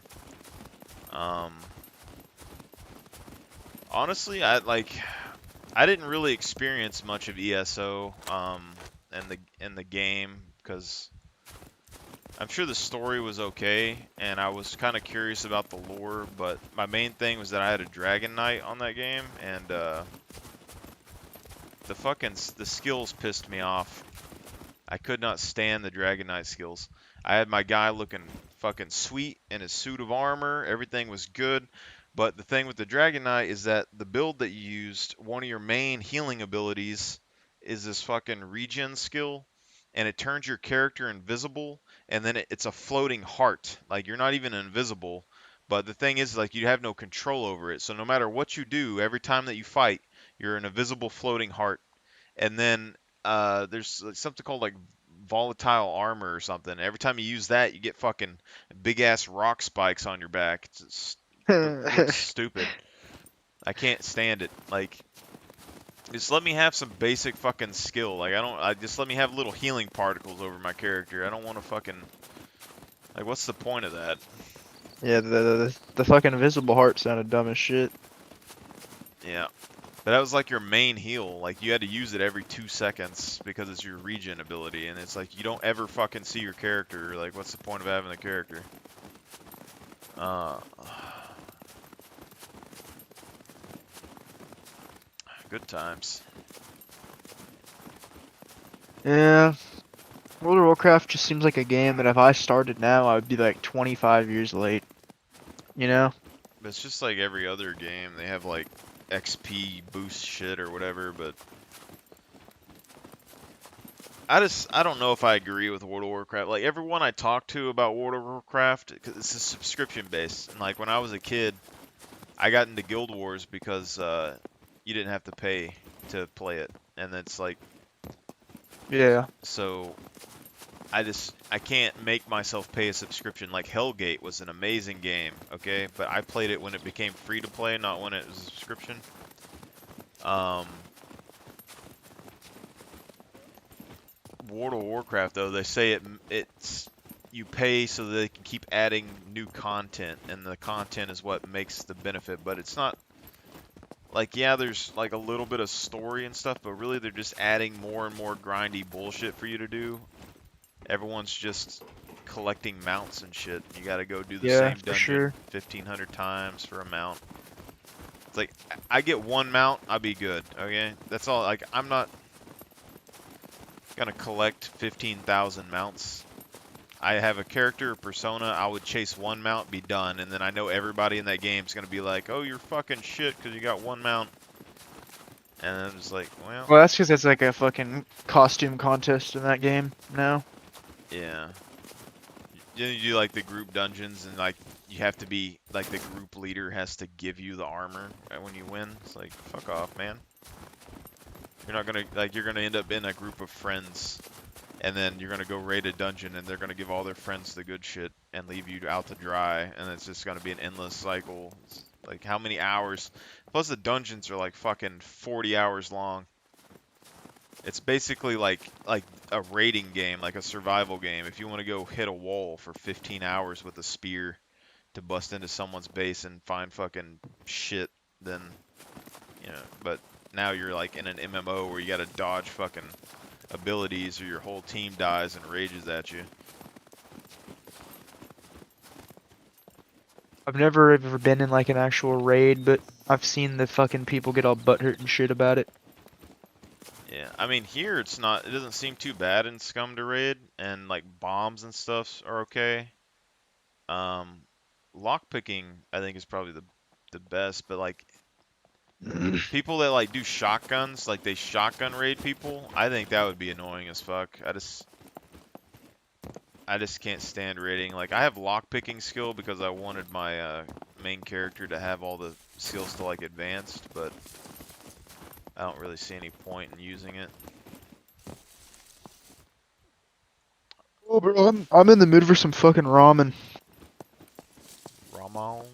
Honestly, I didn't really experience much of ESO in the game because I'm sure the story was okay, and I was kind of curious about the lore, but my main thing was that I had a Dragon Knight on that game, and the skills pissed me off. I could not stand the Dragon Knight skills. I had my guy looking fucking sweet in his suit of armor, everything was good, but the thing with the Dragon Knight is that the build that you used, one of your main healing abilities is this fucking regen skill, and it turns your character invisible, and then it's a floating heart. Like you're not even invisible, but the thing is like you have no control over it. So no matter what you do, every time that you fight, you're an invisible floating heart. And then there's something called like volatile armor or something. Every time you use that, you get fucking big ass rock spikes on your back. It looks stupid. I can't stand it. Like, just let me have some basic fucking skill. Like, just let me have little healing particles over my character. I don't want to fucking, like, what's the point of that? Yeah, the fucking invisible heart sounded dumb as shit. Yeah. But that was like your main heal. Like, you had to use it every 2 seconds because it's your regen ability. And it's like, you don't ever fucking see your character. Like, what's the point of having the character? Good times. Yeah. World of Warcraft just seems like a game that if I started now, I would be like 25 years late. You know? But it's just like every other game. They have like XP boost shit or whatever, but I don't know if I agree with World of Warcraft. Like everyone I talk to about World of Warcraft, 'cause it's a subscription base, and like when I was a kid, I got into Guild Wars because you didn't have to pay to play it, and it's like Yeah. so. I can't make myself pay a subscription. Like Hellgate was an amazing game, okay, but I played it when it became free to play, not when it was a subscription. World of Warcraft though, they say it's you pay so that they can keep adding new content, and the content is what makes the benefit. But it's not like, yeah, there's like a little bit of story and stuff, but really they're just adding more and more grindy bullshit for you to do. Everyone's just collecting mounts and shit. You gotta go do the Yeah, same for dungeon sure. 1,500 times for a mount. It's like, I get one mount, I'll be good, okay? That's all. Like, I'm not gonna collect 15,000 mounts. I have a character, a persona, I would chase one mount, be done, and then I know everybody in that game is gonna be like, oh, you're fucking shit because you got one mount. And I'm just like, well, Well, that's because it's like a fucking costume contest in that game now. yeah. Then you do like the group dungeons, and like you have to be like the group leader has to give you the armor when you win. It's like, fuck off, man. You're not gonna like you're gonna end up in a group of friends, and then you're gonna go raid a dungeon, and they're gonna give all their friends the good shit and leave you out to dry, and it's just gonna be an endless cycle. It's like how many hours? Plus the dungeons are like fucking 40 hours long. It's basically like a raiding game, like a survival game. If you want to go hit a wall for 15 hours with a spear to bust into someone's base and find fucking shit, then but now you're like in an MMO where you gotta dodge fucking abilities or your whole team dies and rages at you. I've never ever been in like an actual raid, but I've seen the fucking people get all butthurt and shit about it. Yeah, I mean here it doesn't seem too bad in Scum to raid, and like bombs and stuff are okay. Lockpicking I think is probably the best, but like people that like do shotguns, like they shotgun raid people, I think that would be annoying as fuck. I just can't stand raiding. Like I have lockpicking skill because I wanted my main character to have all the skills to like advanced, but I don't really see any point in using it. Oh, bro, I'm in the mood for some fucking ramen. Ramon?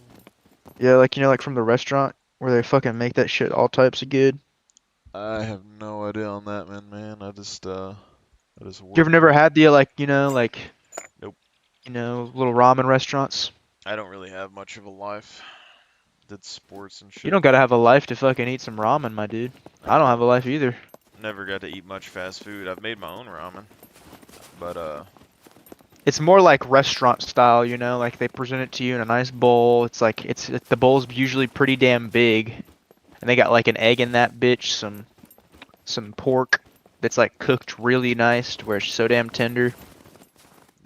Yeah, like like from the restaurant where they fucking make that shit all types of good. I have no idea on that, man. I just You ever work. never had the like Nope. little ramen restaurants? I don't really have much of a life. Did sports and You shit. don't gotta have a life to fucking eat some ramen, my dude. I I don't know. have a life either. Never got to eat much fast food. I've made my own ramen, but It's more like restaurant style, like they present it to you in a nice bowl. It's like the bowl's usually pretty damn big, and they got like an egg in that bitch, some pork that's like cooked really nice to where it's so damn tender.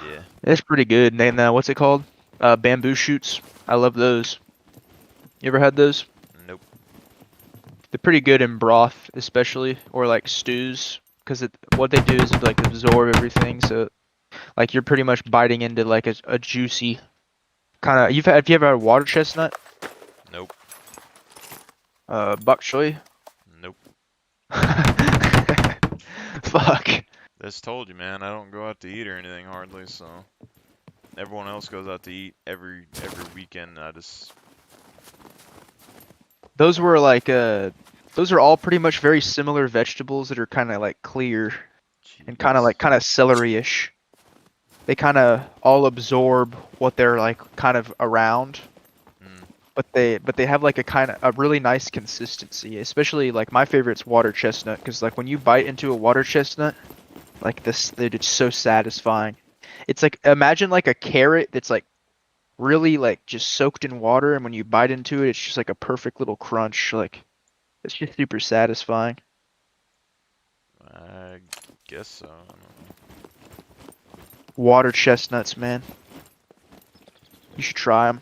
yeah. It's pretty good. And then what's it called? Bamboo shoots. I love those. You ever had those? Nope. They're pretty good in broth, especially, or like stews, because what they do is like absorb everything. So like you're pretty much biting into like a juicy kind of. Have you ever had water chestnut? Nope. Bok choy. Nope. Fuck. Just told you, man. I don't go out to eat or anything hardly, so everyone else goes out to eat every weekend. I just Those were like those are all pretty much very similar vegetables that are kind of like clear and jeez. kind of celery-ish. They kind of all absorb what they're like kind of around, Mm, but they have like a really nice consistency. Especially like my favorite's water chestnut because like when you bite into a water chestnut, like this, it's so satisfying. It's like imagine like a carrot that's like really like just soaked in water, and when you bite into it, it's just like a perfect little crunch. Like It's just super satisfying. I guess so. I don't know. Water chestnuts, man. You should try them.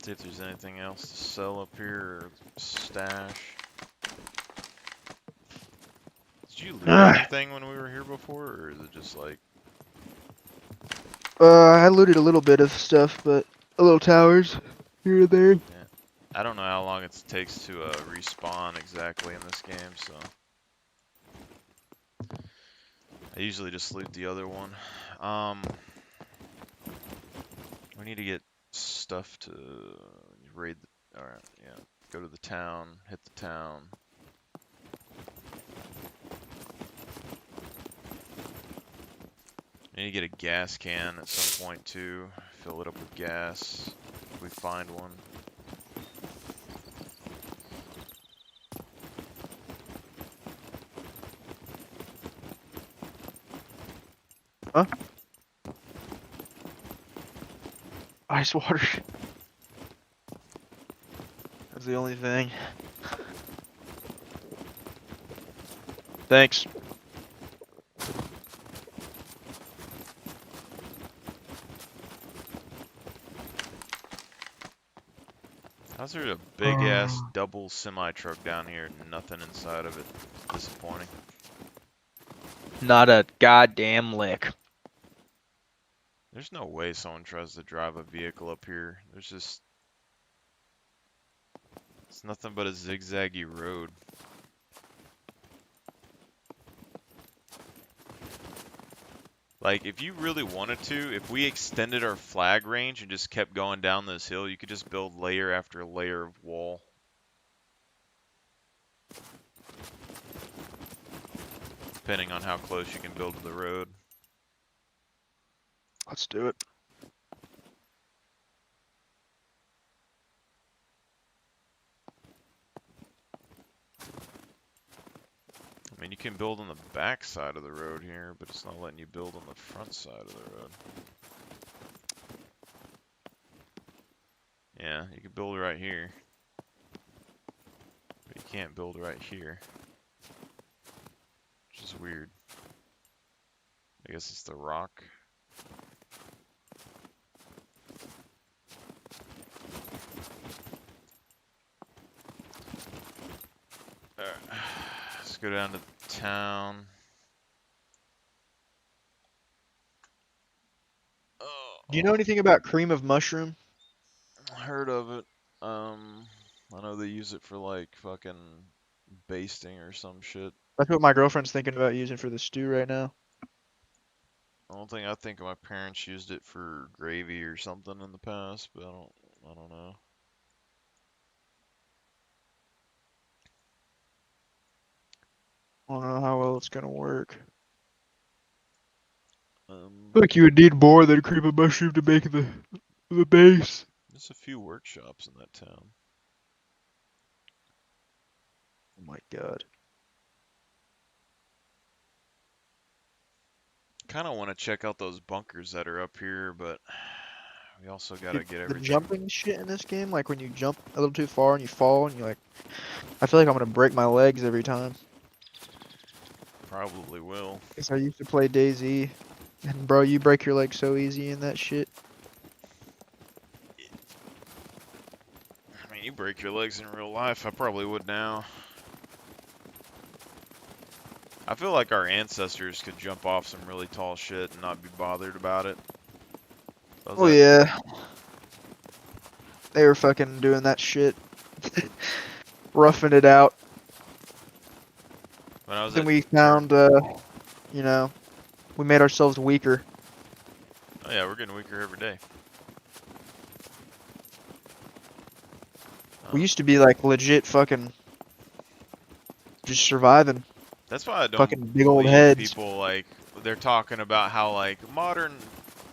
See if there's anything else to sell up here or stash. Did you loot anything when we were here before, or is it just like... I looted a little bit of stuff, but a little towers here and there. Yeah. I don't know how long it takes to respawn exactly in this game, so... I usually just loot the other one. We need to get stuff to raid the... Alright, yeah. Go to the town, hit the town. Need to get a gas can at some point too. Fill it up with gas if we find one. Huh? Ice water. That's the only thing. Thanks. How's there a big ass double semi truck down here and nothing inside of it? Disappointing. Not a goddamn lick. There's no way someone tries to drive a vehicle up here. There's just... It's nothing but a zigzaggy road. Like, if you really wanted to, if we extended our flag range and just kept going down this hill, you could just build layer after layer of wall. Depending on how close you can build to the road. Let's do it. I mean, you can build on the back side of the road here, but it's not letting you build on the front side of the road. Yeah, you can build right here. But you can't build right here. Which is weird. I guess it's the rock. Alright, let's go down to town. Oh, Do you know anything about cream of mushroom? heard of it. I know they use it for like fucking basting or some shit. That's what my girlfriend's thinking about using for the stew right now. I think my parents used it for gravy or something in the past, but I don't know. I don't know how well it's gonna work. Um, Like you would need more than cream of mushroom to make the base. there's a few workshops in that town. Oh my god. Kind of want to check out those bunkers that are up here, but we also gotta Dude, get the everything. jumping shit in this game, like when you jump a little too far and you fall and you like, I feel like I'm gonna break my legs every time. Probably will. Cause I used to play DayZ, and bro, you break your leg so easy in that shit. I mean, you break your legs in real life. I probably would now. I feel like our ancestors could jump off some really tall shit and not be bothered about it. Oh yeah. They were fucking doing that shit. Roughing it out. When I was Then at we found, you know, we made ourselves weaker. Oh yeah, we're getting weaker every day. We used to be like legit fucking just surviving. That's why I don't Fucking big old believe heads. people like they're talking about how like modern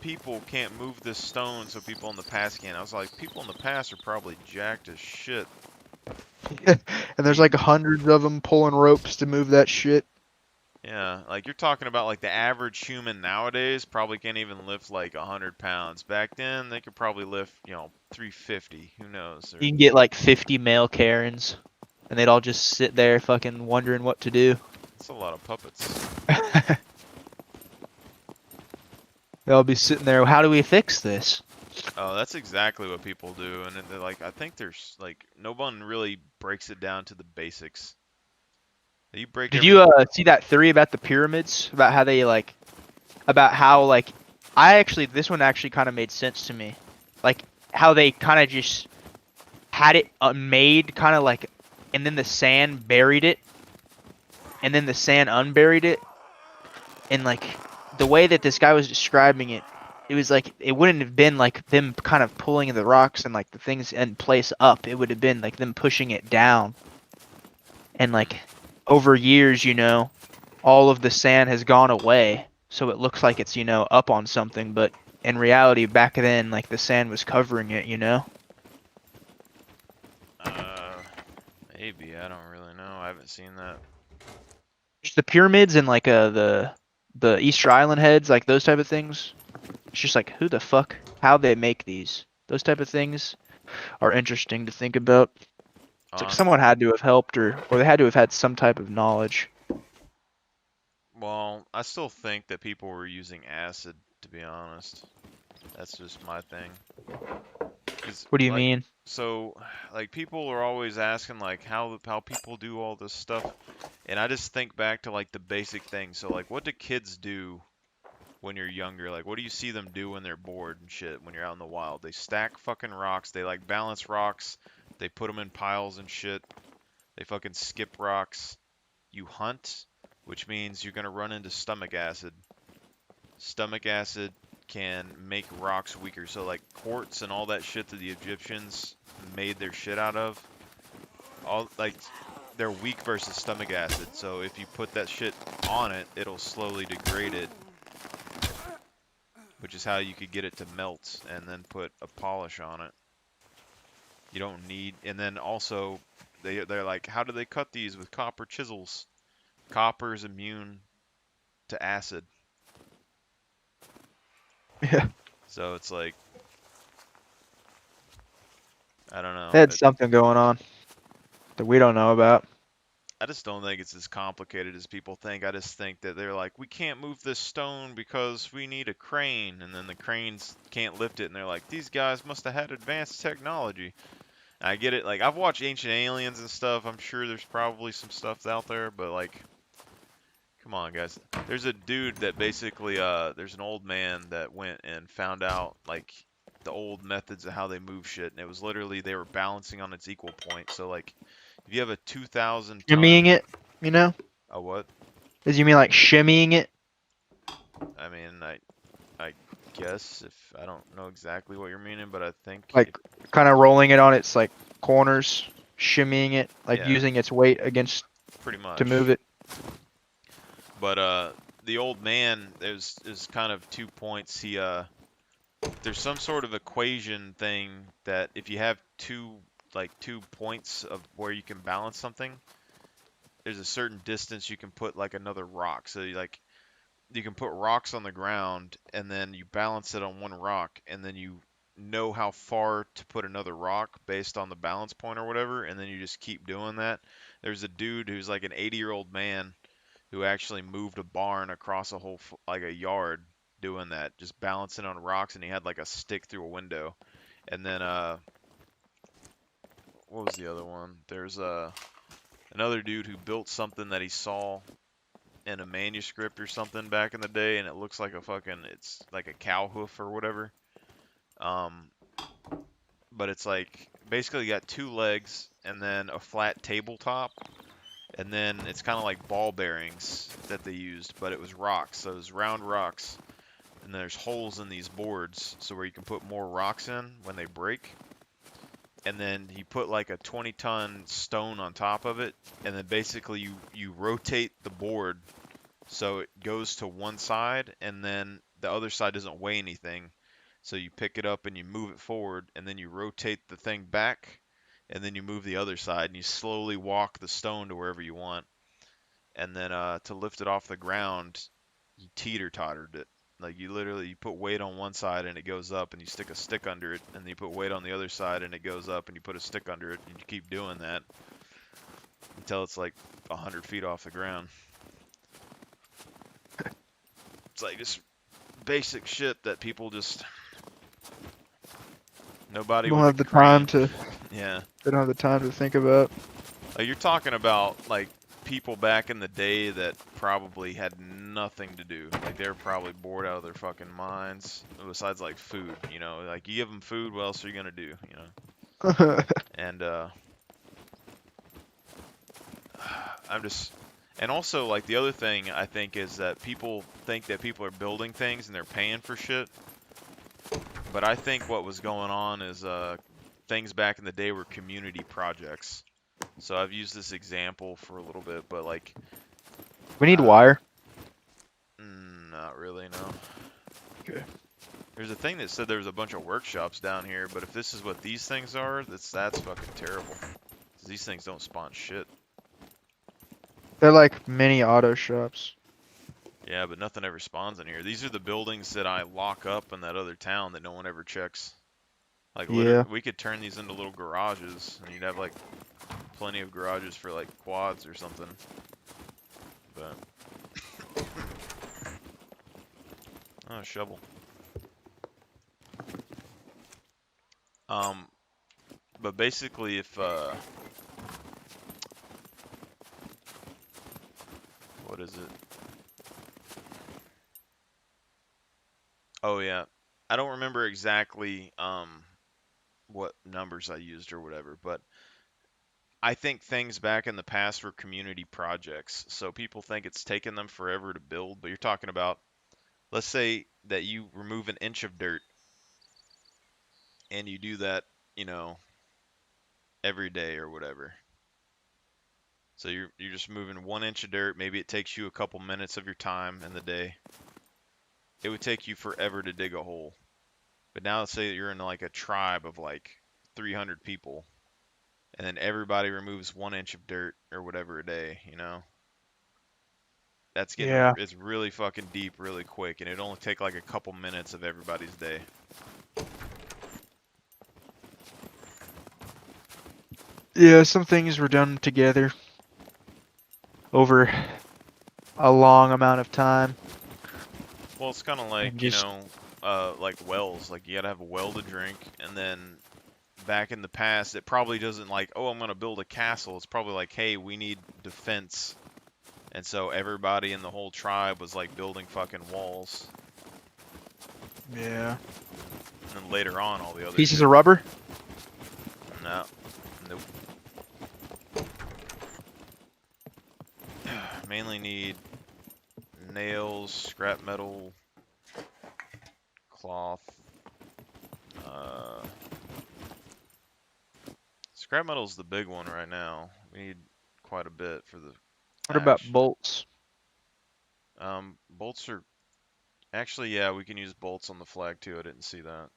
people can't move this stone, so people in the past can. I was like, people in the past are probably jacked as shit. And there's like hundreds of them pulling ropes to move that shit. Yeah, like you're talking about like the average human nowadays probably can't even lift like 100 pounds. Back then they could probably lift, 350. Who knows? You Or can get like 50 male Karens, and they'd all just sit there fucking wondering what to do. it's a lot of puppets. They'll be sitting there. How do we fix this? Oh, that's exactly what people do, and they're like, I think there's like no one really breaks it down to the basics. You break Did you every. see that theory about the pyramids? About how they like, about how like, this one actually kind of made sense to me. Like how they kind of just had it made, kind of like, and then the sand buried it, and then the sand unburied it, and like the way that this guy was describing it, it was like it wouldn't have been like them kind of pulling the rocks and like the things in place up. It would have been like them pushing it down, and Hmm. like over years, all of the sand has gone away, so it looks like it's up on something, but in reality, back then, like the sand was covering it. Uh, Maybe I don't really know. I haven't seen that. Just the pyramids and like the Easter Island heads, like those type of things. It's just like who the fuck, how they make these, those type of things are interesting to think about. It's like Uh, someone had to have helped, or they had to have had some type of knowledge. well, I still think that people were using acid, to be honest. That's just my thing. 'Cause What do you like, mean? so, like people are always asking like how people do all this stuff, and I just think back to like the basic things. So like, what do kids do when you're younger? Like, what do you see them do when they're bored and shit when you're out in the wild? They stack fucking rocks. They like balance rocks. They put them in piles and shit. They fucking skip rocks. You hunt, which means you're gonna run into stomach acid. Stomach acid can make rocks weaker. So like quartz and all that shit that the Egyptians made their shit out of, all like they're weak versus stomach acid. So if you put that shit on it, it'll slowly degrade it, which is how you could get it to melt and then put a polish on it. You don't need, and then also they're like, how do they cut these with copper chisels? Copper is immune to acid. Yeah, So it's like, I don't they know. had something going on that we don't know about. I just don't think it's as complicated as people think. I just think that they're like, we can't move this stone because we need a crane, and then the cranes can't lift it, and they're like, these guys must have had advanced technology. I get it. Like, I've watched Ancient Aliens and stuff. I'm sure there's probably some stuff out there, but like, come on, guys. There's a dude that basically, there's an old man that went and found out like the old methods of how they move shit, and it was literally they were balancing on its equal point. So like, if you have a 2,000 Shimmying ton, it, you know? a what? Does you mean like shimmying it? I mean, I guess if I don't know exactly what you're meaning, but I think if Like kind of rolling it on its like corners, shimmying it, like yeah, using its weight against pretty to move much. it. But the old man, there's kind of 2 points. There's some sort of equation thing that if you have two points of where you can balance something, there's a certain distance you can put like another rock. So you can put rocks on the ground and then you balance it on one rock and then you know how far to put another rock based on the balance point or whatever, and then you just keep doing that. There's a dude who's like an 80-year-old man who actually moved a barn across a whole like a yard doing that, just balancing on rocks, and he had like a stick through a window. And then what was the other one? There's another dude who built something that he saw in a manuscript or something back in the day, and it looks like it's like a cow hoof or whatever. Um, but it's like basically got two legs and then a flat tabletop, and then it's kind of like ball bearings that they used, but it was rocks, so it was round rocks, and there's holes in these boards, so where you can put more rocks in when they break. And then he put like a 20-ton stone on top of it, and then basically you rotate the board so it goes to one side, and then the other side doesn't weigh anything. So you pick it up and you move it forward, and then you rotate the thing back, and then you move the other side, and you slowly walk the stone to wherever you want. and then to lift it off the ground, you teeter-tottered it. Like you put weight on one side and it goes up, and you stick a stick under it, and you put weight on the other side and it goes up, and you put a stick under it, and you keep doing that until it's like 100 feet off the ground. It's like just basic shit that people just nobody Don't with have a the crane. time to. Yeah. They don't have the time to think about. Like you're talking about like people back in the day that probably had nothing to do. Like they were probably bored out of their fucking minds. Besides like food, you know, like you give them food, what else are you gonna do, you know? And I'm just, and also like the other thing I think is that people think that people are building things and they're paying for shit. But I think what was going on is things back in the day were community projects. So I've used this example for a little bit, but like, We need wire. not really, no. Okay. There's a thing that said there was a bunch of workshops down here, but if this is what these things are, that's fucking terrible. 'Cause these things don't spawn shit. They're like mini auto shops. Yeah, but nothing ever spawns in here. These are the buildings that I lock up in that other town that no one ever checks. Like, Yeah. literally, we could turn these into little garages, and you'd have like plenty of garages for like quads or something. But oh, shovel. But basically, if what is it? Oh yeah, I don't remember exactly what numbers I used or whatever, but I think things back in the past were community projects. So people think it's taken them forever to build, but you're talking about, let's say that you remove an inch of dirt and you do that, you know, every day or whatever. So you're just moving 1 inch of dirt. Maybe it takes you a couple minutes of your time in the day. It would take you forever to dig a hole. But now let's say that you're in like a tribe of like 300 people, and then everybody removes 1 inch of dirt or whatever a day, you know? That's getting, Yeah. it's really fucking deep really quick, and it'd only take like a couple minutes of everybody's day. Yeah, some things were done together over a long amount of time. Well, it's kind of like, And you just- know, like wells. Like you gotta have a well to drink, and then back in the past, it probably doesn't like, oh, I'm gonna build a castle. It's probably like, hey, we need defense. And so everybody in the whole tribe was like building fucking walls. Yeah. And then later on, all the other Pieces shit. of rubber? No. Nope. Mainly need nails, scrap metal, cloth. Scrap metal's the big one right now. We need quite a bit for the What about ash. bolts? Bolts are actually, yeah, we can use bolts on the flag too. I didn't see that.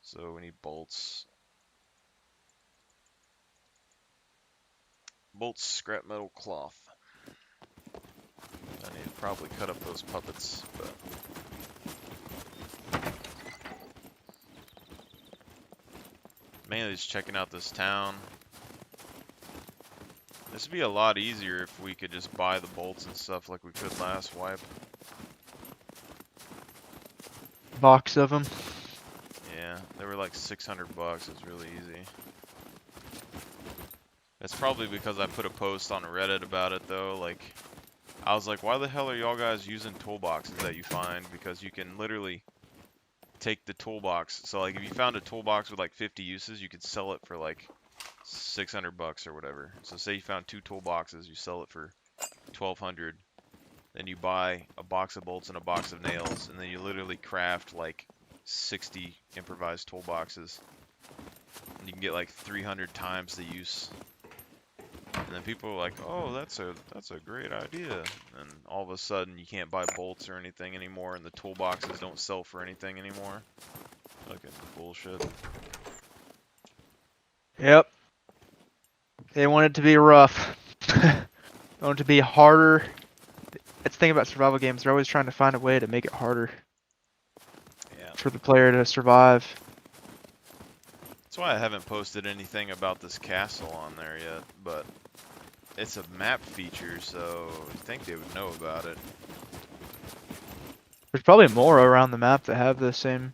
So we need bolts. Bolts, scrap metal, cloth. I need to probably cut up those puppets, but mainly just checking out this town. This would be a lot easier if we could just buy the bolts and stuff like we could last wipe. Box of them. Yeah, they were like 600 bucks. It's really easy. That's probably because I put a post on Reddit about it though. Like, I was like, why the hell are y'all guys using toolboxes that you find? Because you can literally take the toolbox. So like, if you found a toolbox with like 50 uses, you could sell it for like 600 bucks or whatever. So say you found 2 toolboxes, you sell it for 1,200. Then you buy a box of bolts and a box of nails, and then you literally craft like 60 improvised toolboxes. And you can get like 300 times the use. And then people are like, oh, that's a great idea. And all of a sudden you can't buy bolts or anything anymore, and the toolboxes don't sell for anything anymore. Fucking bullshit. Yep. They want it to be rough. I want it to be harder. That's the thing about survival games. They're always trying to find a way to make it harder Yeah. for the player to survive. That's why I haven't posted anything about this castle on there yet, but it's a map feature, so I think they would know about it. There's probably more around the map that have the same.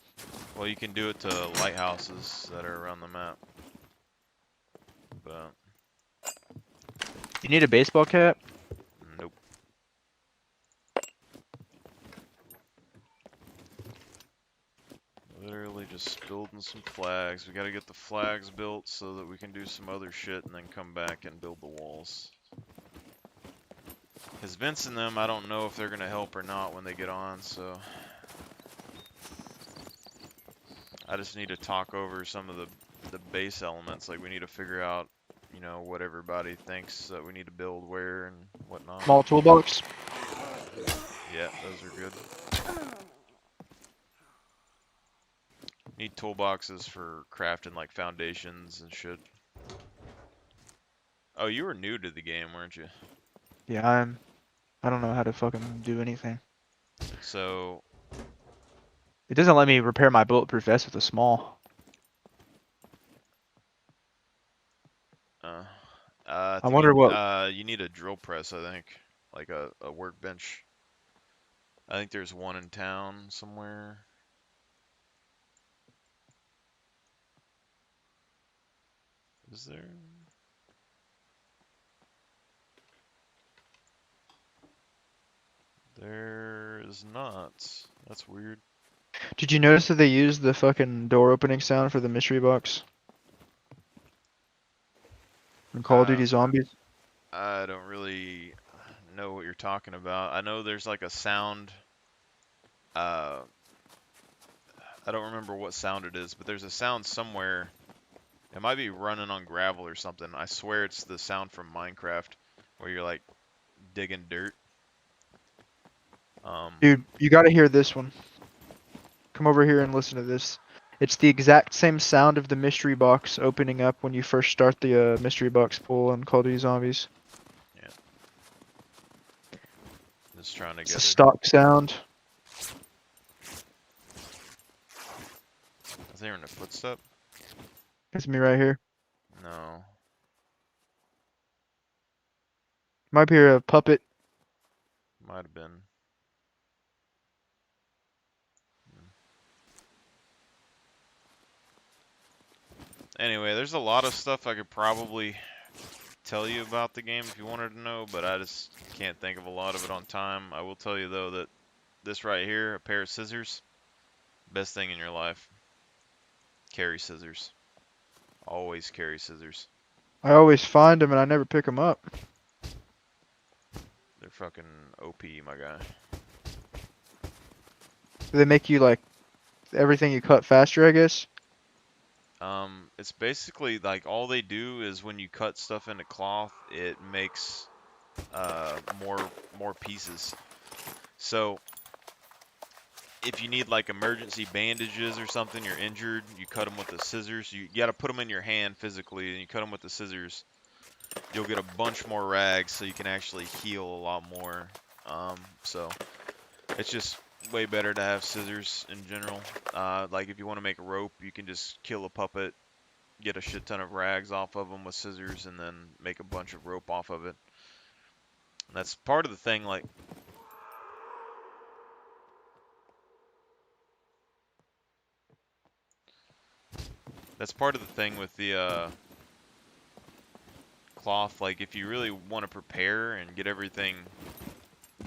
Well, you can do it to lighthouses that are around the map. But You need a baseball cap? nope. Literally just building some flags. We gotta get the flags built so that we can do some other shit and then come back and build the walls. Because Vince and them, I don't know if they're gonna help or not when they get on, so I just need to talk over some of the base elements. Like we need to figure out, you know, what everybody thinks that we need to build where and whatnot. Small toolbox? Yeah, those are good. Need toolboxes for crafting like foundations and shit. Oh, you were new to the game, weren't you? Yeah, I don't know how to fucking do anything. So, It doesn't let me repair my bulletproof vest with a small. uh, I I think wonder what. you need a drill press, I think. Like a workbench. I think there's one in town somewhere. Is there? There is not. That's weird. Did you notice that they used the fucking door opening sound for the mystery box in Call of Uh, Duty Zombies? I don't really know what you're talking about. I know there's like a sound. Uh, I don't remember what sound it is, but there's a sound somewhere. It might be running on gravel or something. I swear it's the sound from Minecraft where you're like digging dirt. Dude, you gotta hear this one. Come over here and listen to this. It's the exact same sound of the mystery box opening up when you first start the mystery box pull in Call of Duty Zombies. Yeah. Just trying to It's get a it. stock sound. Is there a footstep? It's me right here. No. Might be a puppet. Might have been. Anyway, there's a lot of stuff I could probably tell you about the game if you wanted to know, but I just can't think of a lot of it on time. I will tell you though that this right here, a pair of scissors, best thing in your life. Carry scissors. Always carry scissors. I always find them and I never pick them up. They're fucking OP, my guy. Do they make you like everything you cut faster, I guess? It's basically like all they do is when you cut stuff into cloth, it makes more pieces. So if you need like emergency bandages or something, you're injured, you cut them with the scissors. You got to put them in your hand physically, and you cut them with the scissors. You'll get a bunch more rags, so you can actually heal a lot more. So it's just way better to have scissors in general. Like if you want to make a rope, you can just kill a puppet, get a shit ton of rags off of them with scissors, and then make a bunch of rope off of it. And that's part of the thing, like, that's part of the thing with the cloth. Like, if you really want to prepare and get everything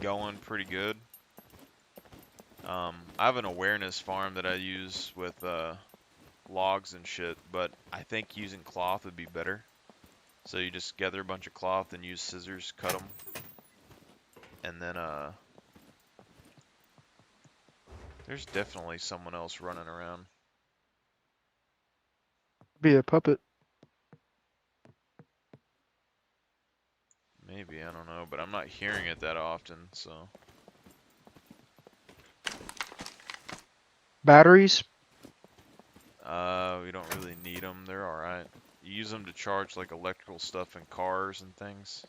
going pretty good, I have an awareness farm that I use with logs and shit, but I think using cloth would be better. So you just gather a bunch of cloth and use scissors, cut them, and then there's definitely someone else running around. Be a puppet. Maybe, I don't know, but I'm not hearing it that often, so. Batteries? We don't really need them. They're alright. You use them to charge like electrical stuff in cars and things.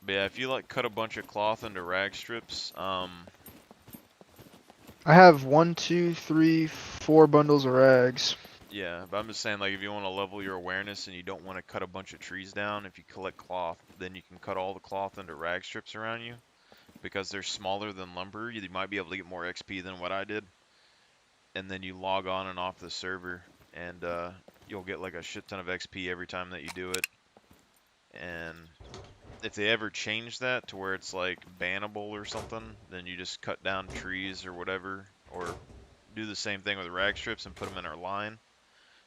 But yeah, if you like cut a bunch of cloth into rag strips, I have 1, 2, 3, 4 bundles of rags. yeah, but I'm just saying, like, if you want to level your awareness and you don't want to cut a bunch of trees down, if you collect cloth, then you can cut all the cloth into rag strips around you. Because they're smaller than lumber, you might be able to get more XP than what I did. And then you log on and off the server, and you'll get like a shit ton of XP every time that you do it. And if they ever change that to where it's like bannable or something, then you just cut down trees or whatever, or do the same thing with rag strips and put them in our line,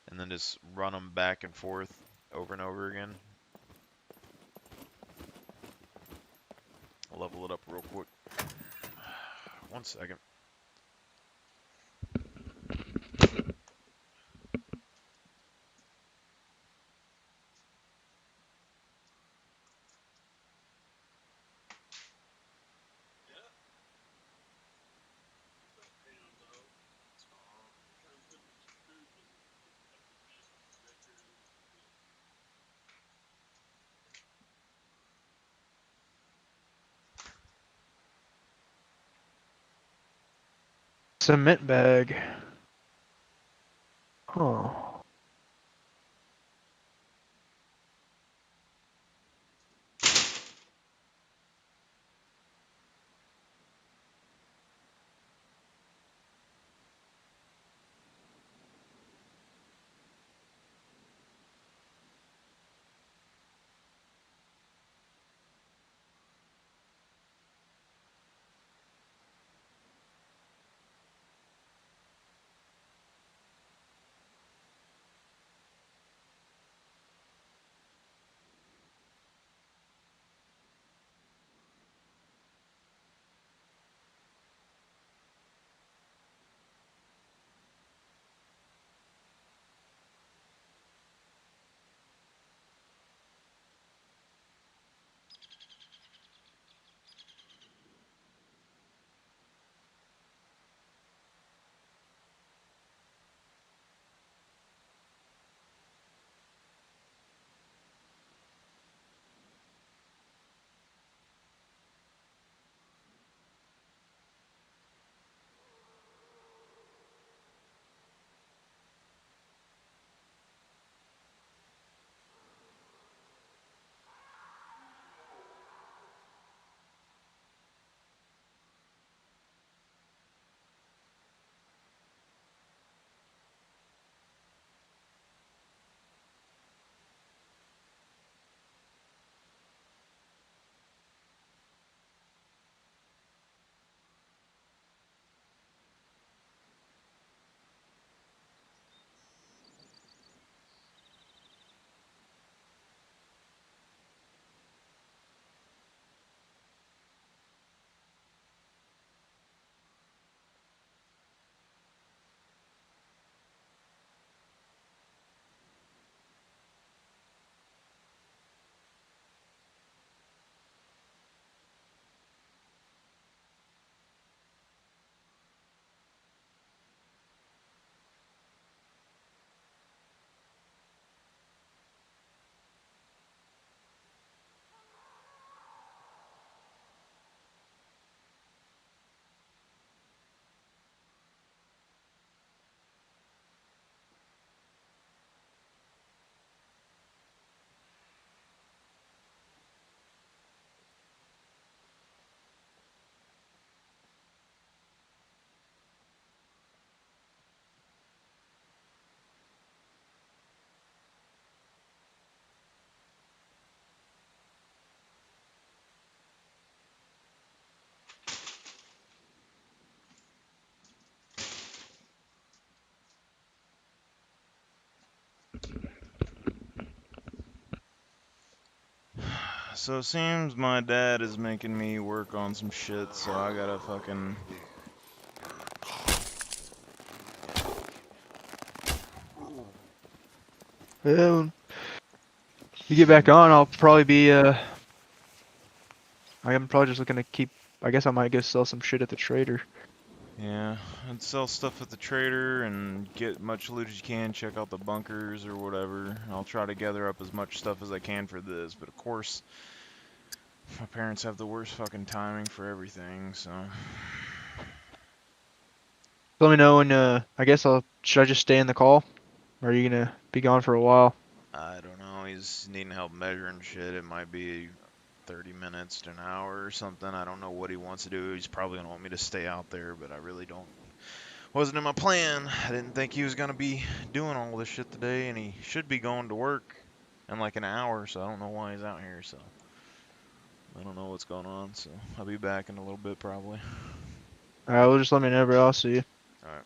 and then just run them back and forth over and over again. I'll level it up real quick. 1 second. Cement bag. Huh. So it seems my dad is making me work on some shit, so I gotta fucking... Yeah, when you get back on, I'll probably be I'm probably just looking to keep. I guess I might go sell some shit at the trader. Yeah, and sell stuff at the trader and get much loot as you can, check out the bunkers or whatever. I'll try to gather up as much stuff as I can for this, but of course, My parents have the worst fucking timing for everything, so. Let me know when. I guess Should I just stay in the call? Or are you gonna be gone for a while? I don't know. He's needing help measuring shit. It might be 30 minutes to an hour or something. I don't know what he wants to do. He's probably gonna want me to stay out there, but I really don't. Wasn't in my plan. I didn't think he was gonna be doing all this shit today, and he should be going to work in like an hour. So I don't know why he's out here. So I don't know what's going on. So I'll be back in a little bit probably. Alright, well just let me know, bro. I'll see you. All right.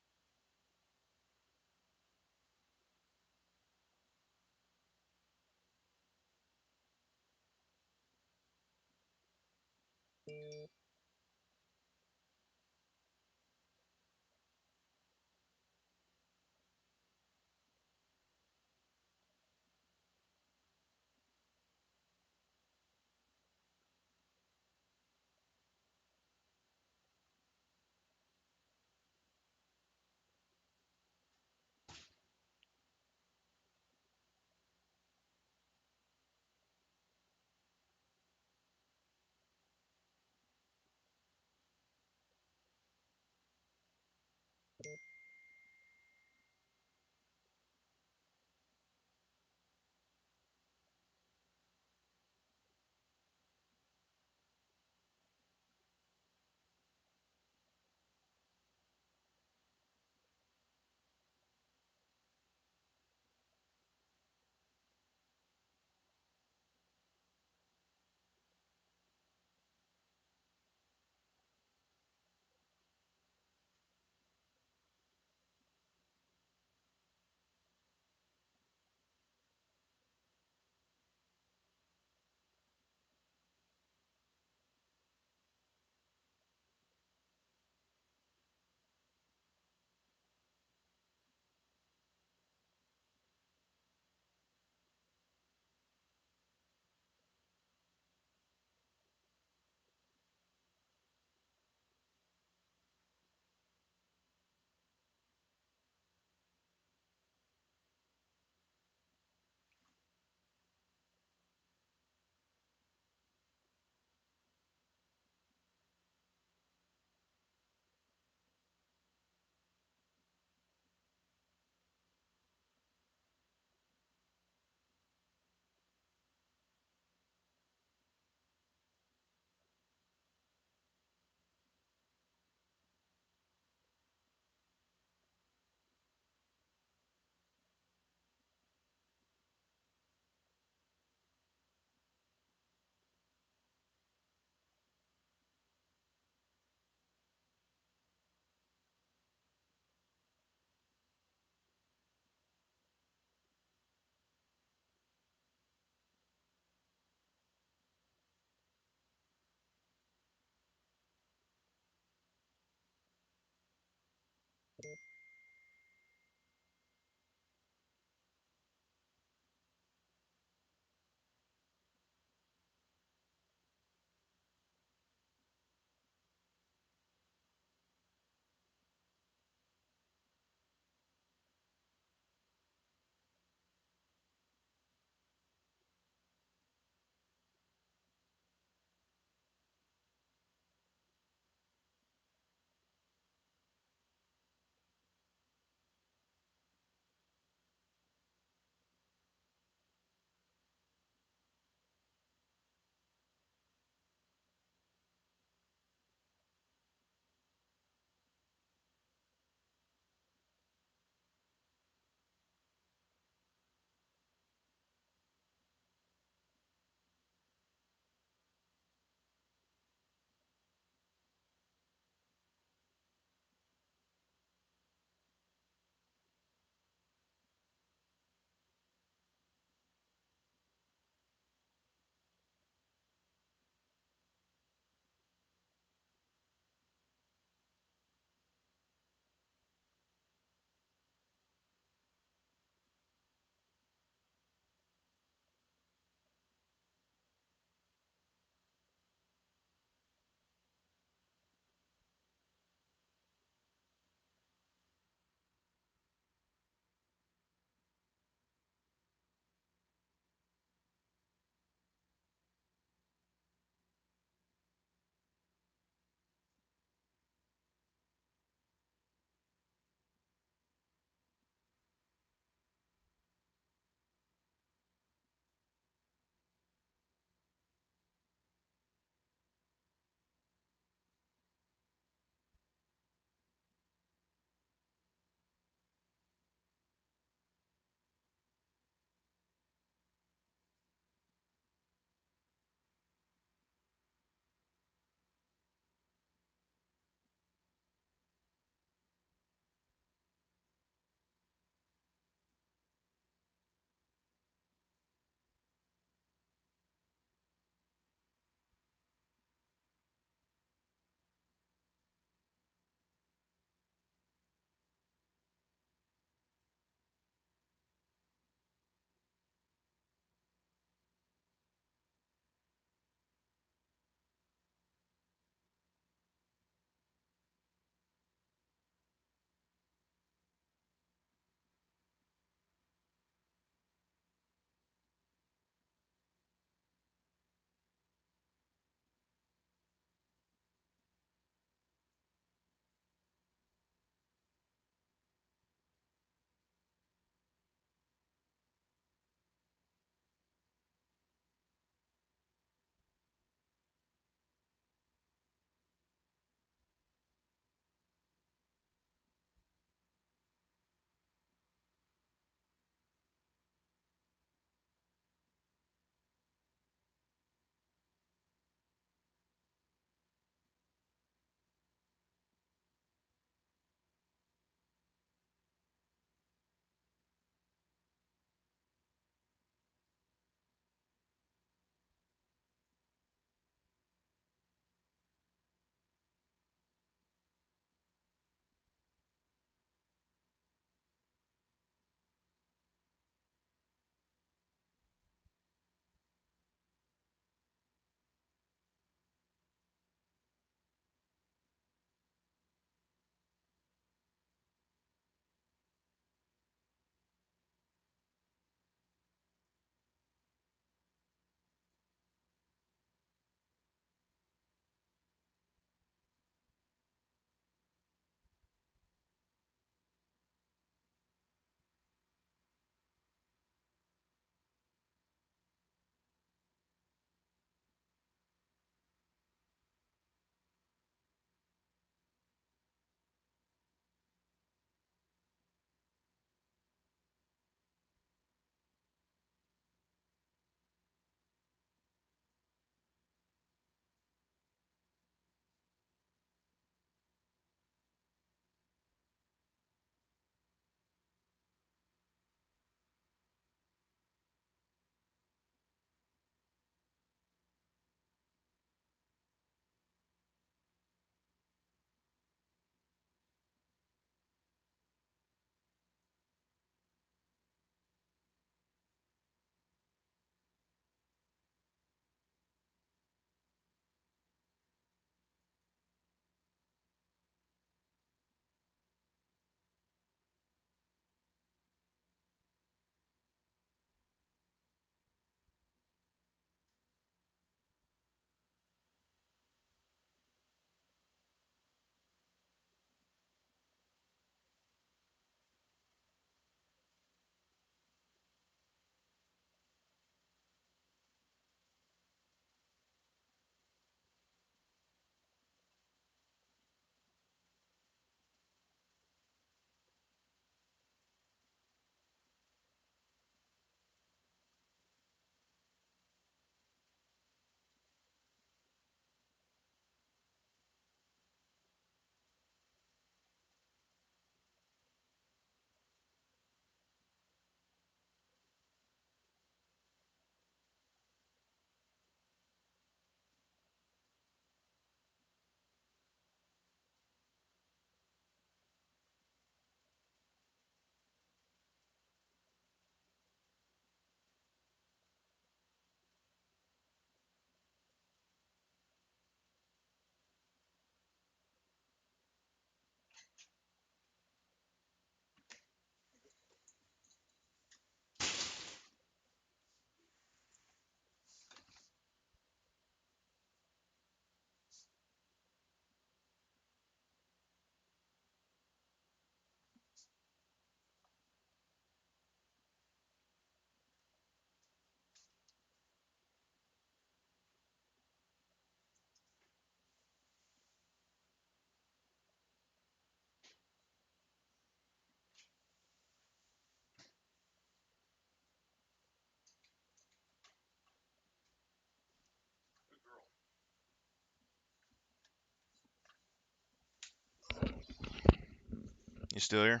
You still here?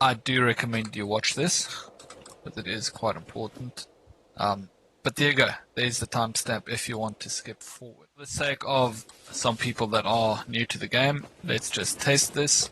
I do recommend you watch this, but it is quite important. But there you go. There's the timestamp if you want to skip forward. For the sake of some people that are new to the game, let's just test this.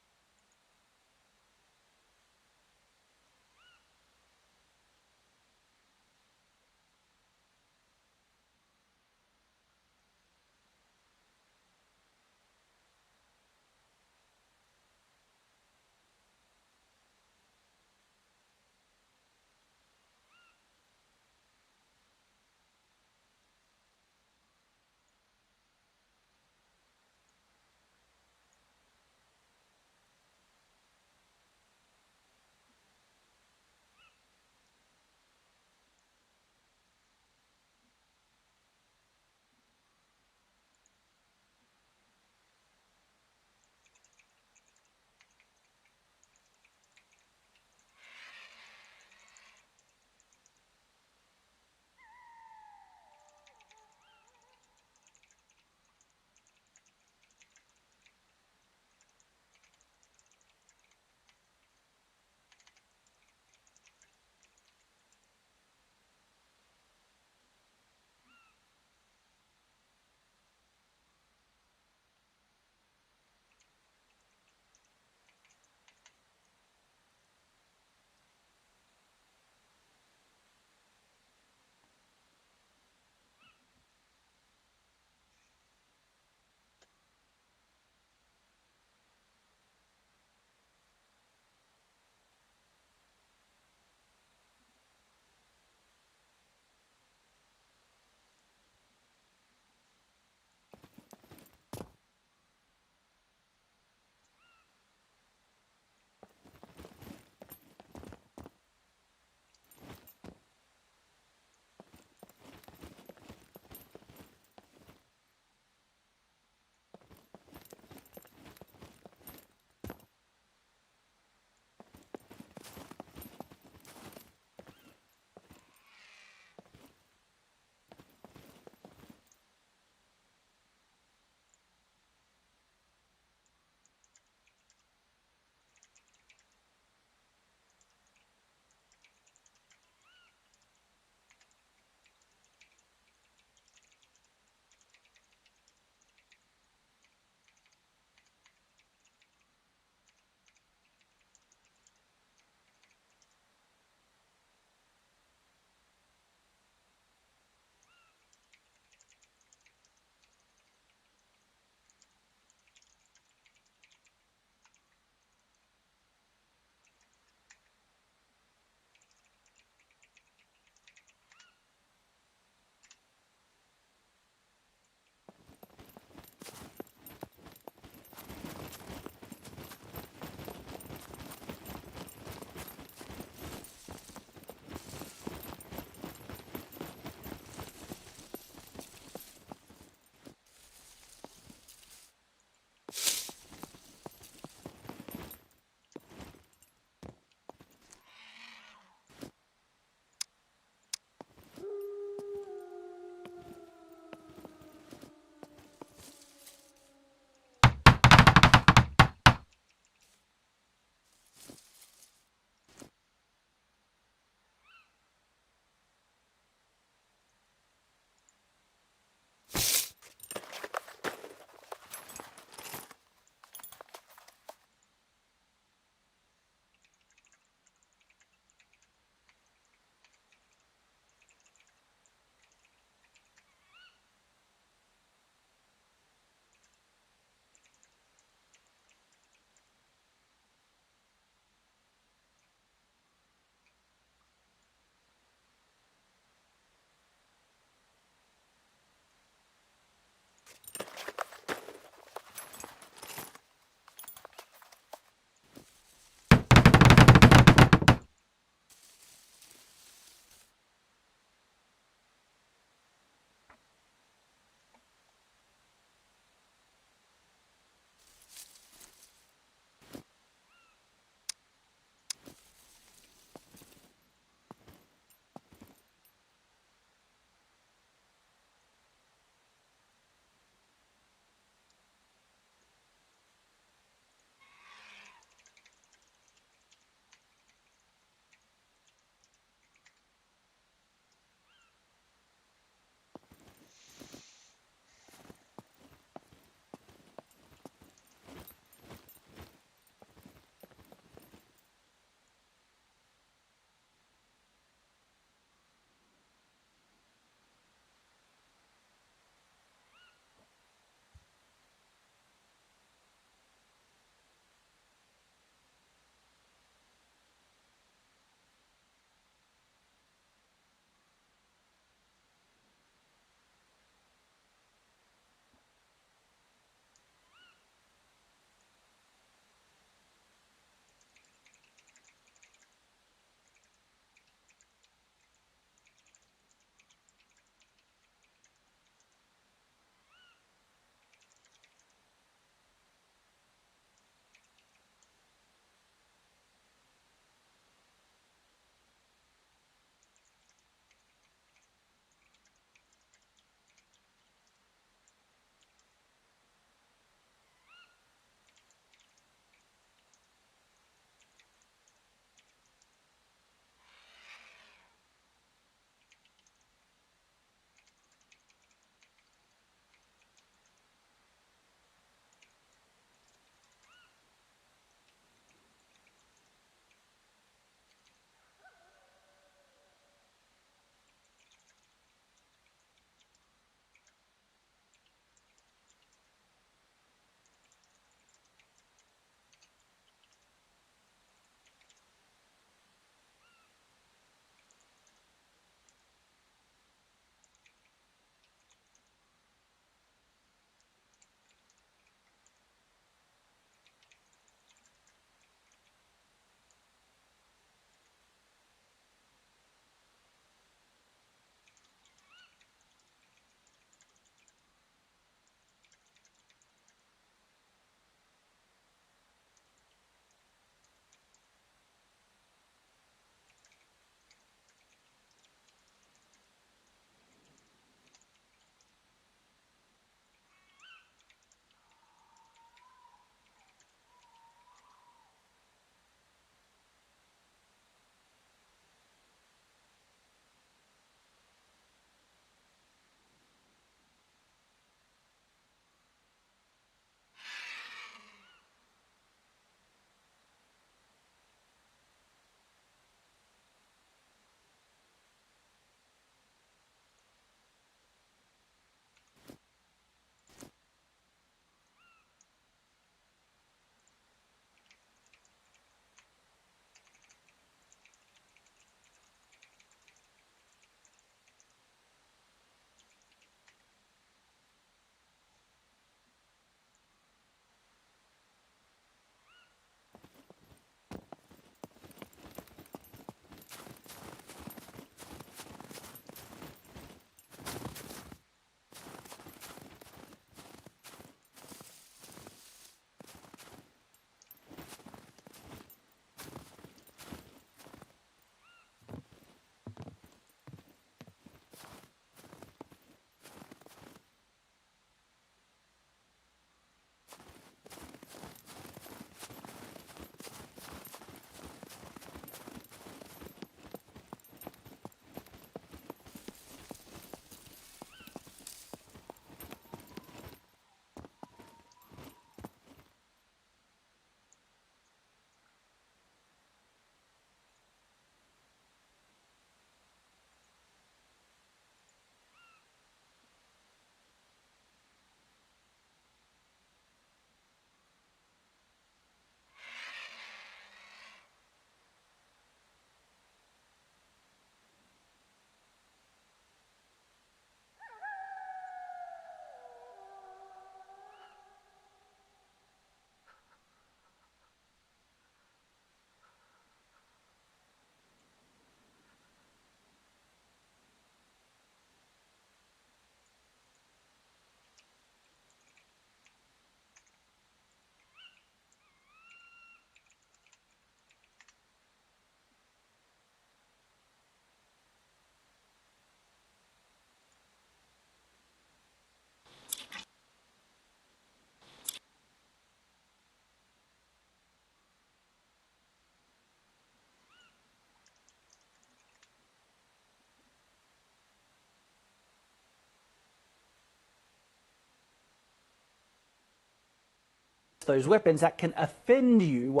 those weapons that can offend you.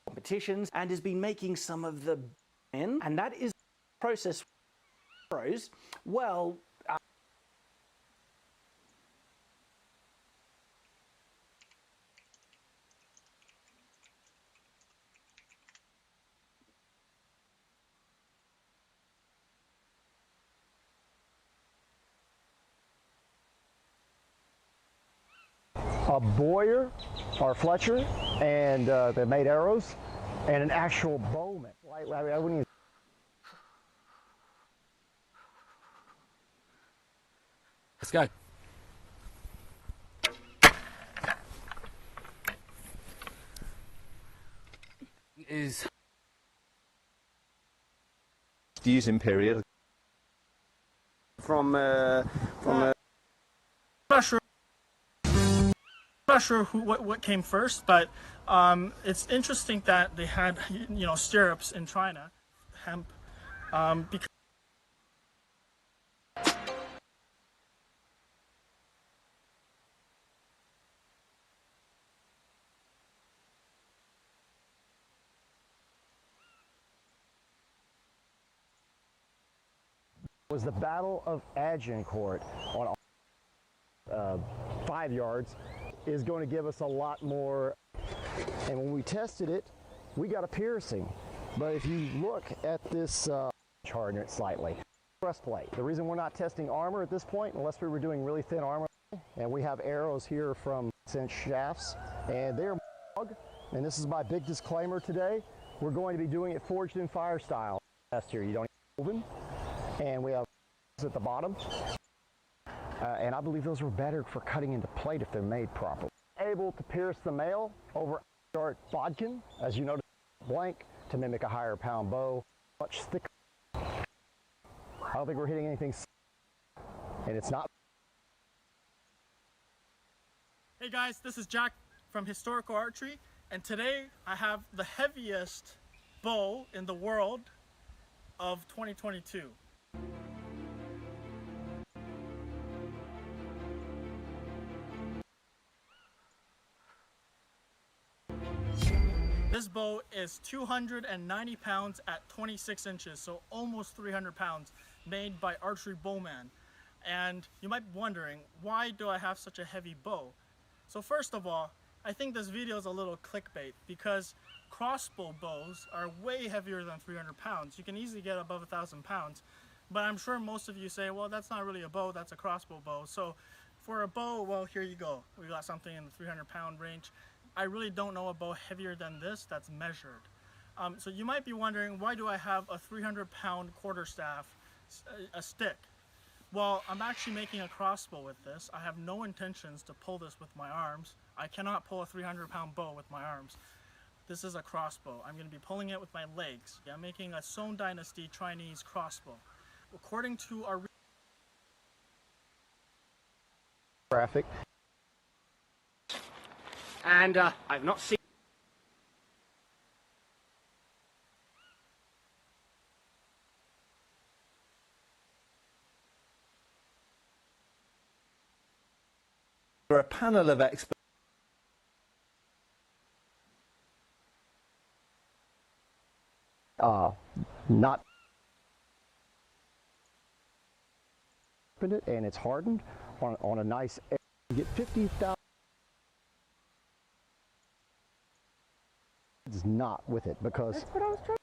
Competitions and has been making some of the and that is the process. Well, a Boyer or Fletcher, and they made arrows, and an actual bowman. I wouldn't even. Let's go. Is Using period. From I'm not sure what came first, but it's interesting that they had stirrups in China, hemp, because Was the Battle of Agincourt on 5 yards is going to give us a lot more. And when we tested it, we got a piercing. But if you look at this harden it slightly. Breastplate. The reason we're not testing armor at this point, unless we were doing really thin armor, and we have arrows here from 6-inch shafts, and they're and this is my big disclaimer today. We're going to be doing it forged in fire style. Test here, you don't need woven. And we have at the bottom. And I believe those were better for cutting into plate if they're made properly. Able to pierce the male over short bodkin, as you notice, blank, to mimic a higher pound bow, much thicker. I don't think we're hitting anything, and it's not. hey guys, this is Jack from Historical Archery, and today I have the heaviest bow in the world of 2022. This bow is 290 pounds at 26 inches, so almost 300 pounds, made by Archery Bowman. And you might be wondering, why do I have such a heavy bow? So first of all, I think this video is a little clickbait because crossbow bows are way heavier than 300 pounds. You can easily get above 1,000 pounds. But I'm sure most of you say, well, that's not really a bow, that's a crossbow bow. So for a bow, well, here you go. We got something in the 300 pound range. I really don't know a bow heavier than this that's measured. So you might be wondering, why do I have a 300 pound quarterstaff, a stick? Well, I'm actually making a crossbow with this. I have no intentions to pull this with my arms. I cannot pull a 300 pound bow with my arms. This is a crossbow. I'm going to be pulling it with my legs. I'm making a Song Dynasty Chinese crossbow. According to our Graphic. and I've not seen. A panel of experts. Not it, and it's hardened on a nice. You get 50,000. It's not with it because. That's what I was trying.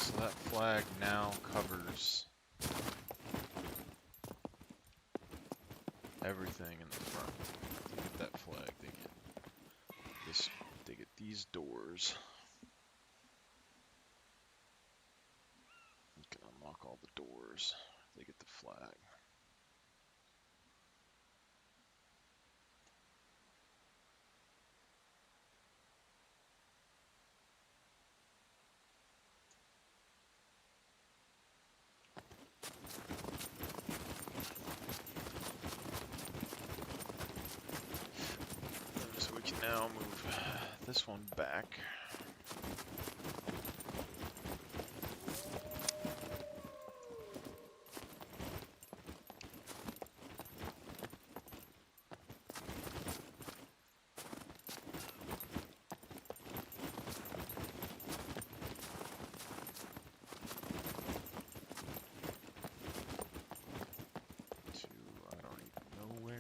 so that flag now covers everything in the front. To get that flag, they get these doors. You can unlock all the doors. They get the flag. So we can now move this one back. To I don't even know where.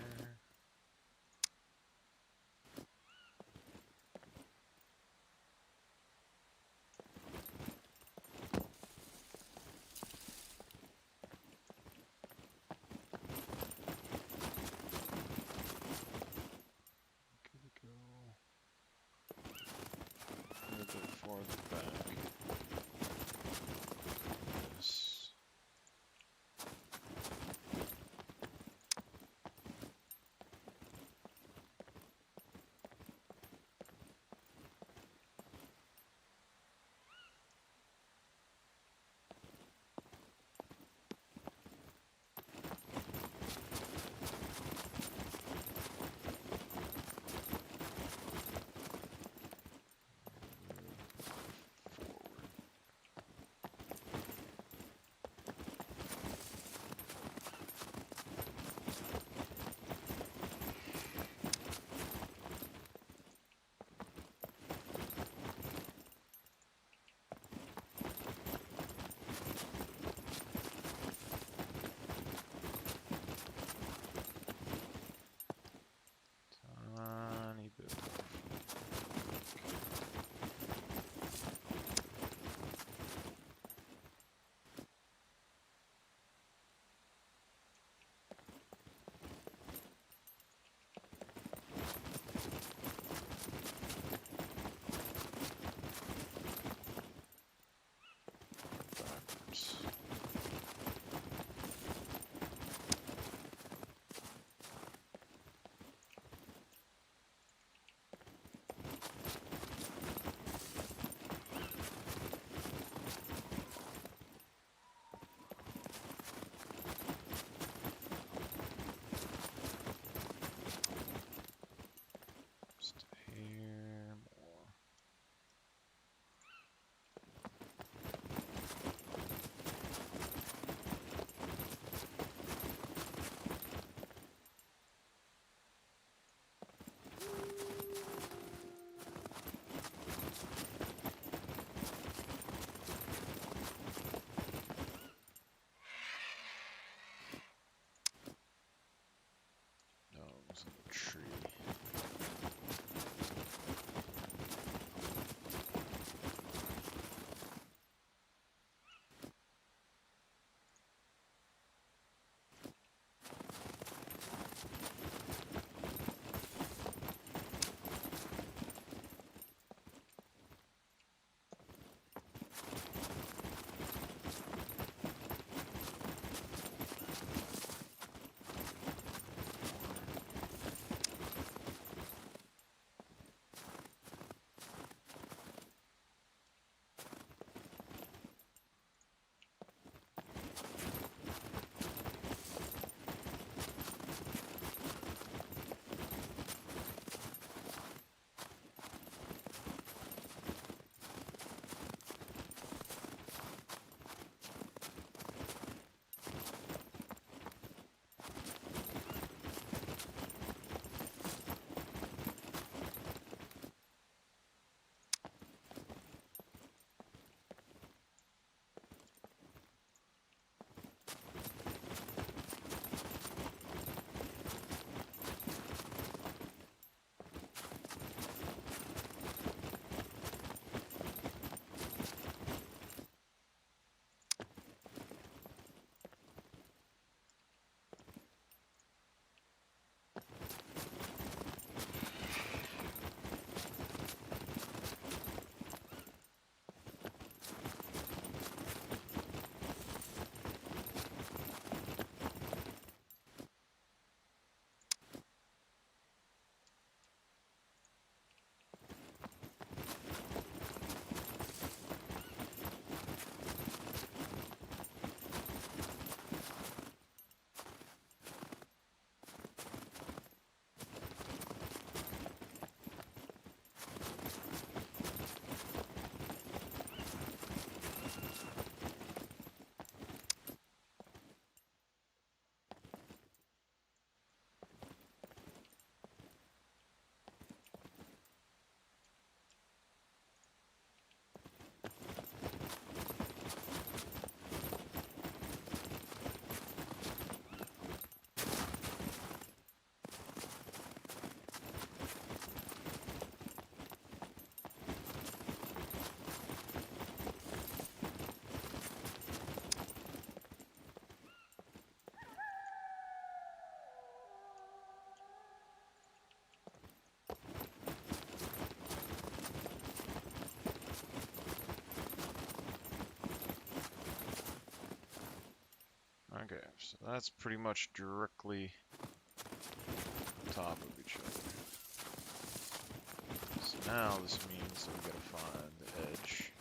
So that's pretty much directly on top of each other. So now this means that we gotta find the edge.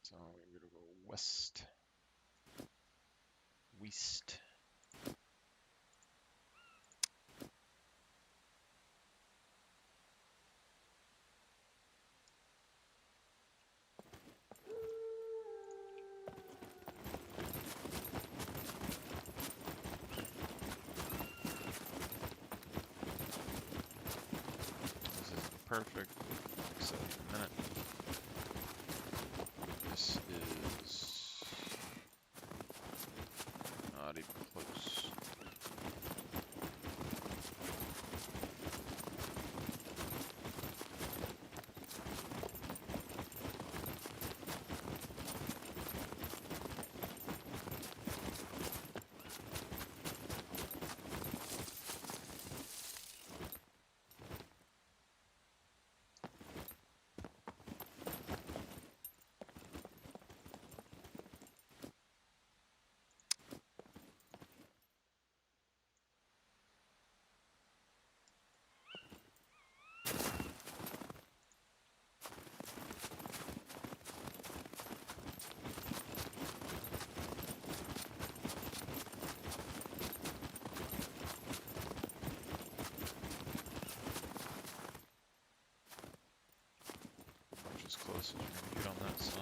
So we're gonna go west. West. This isn't perfect, except in a minute. This is not even close. Which is close as you can get on that side.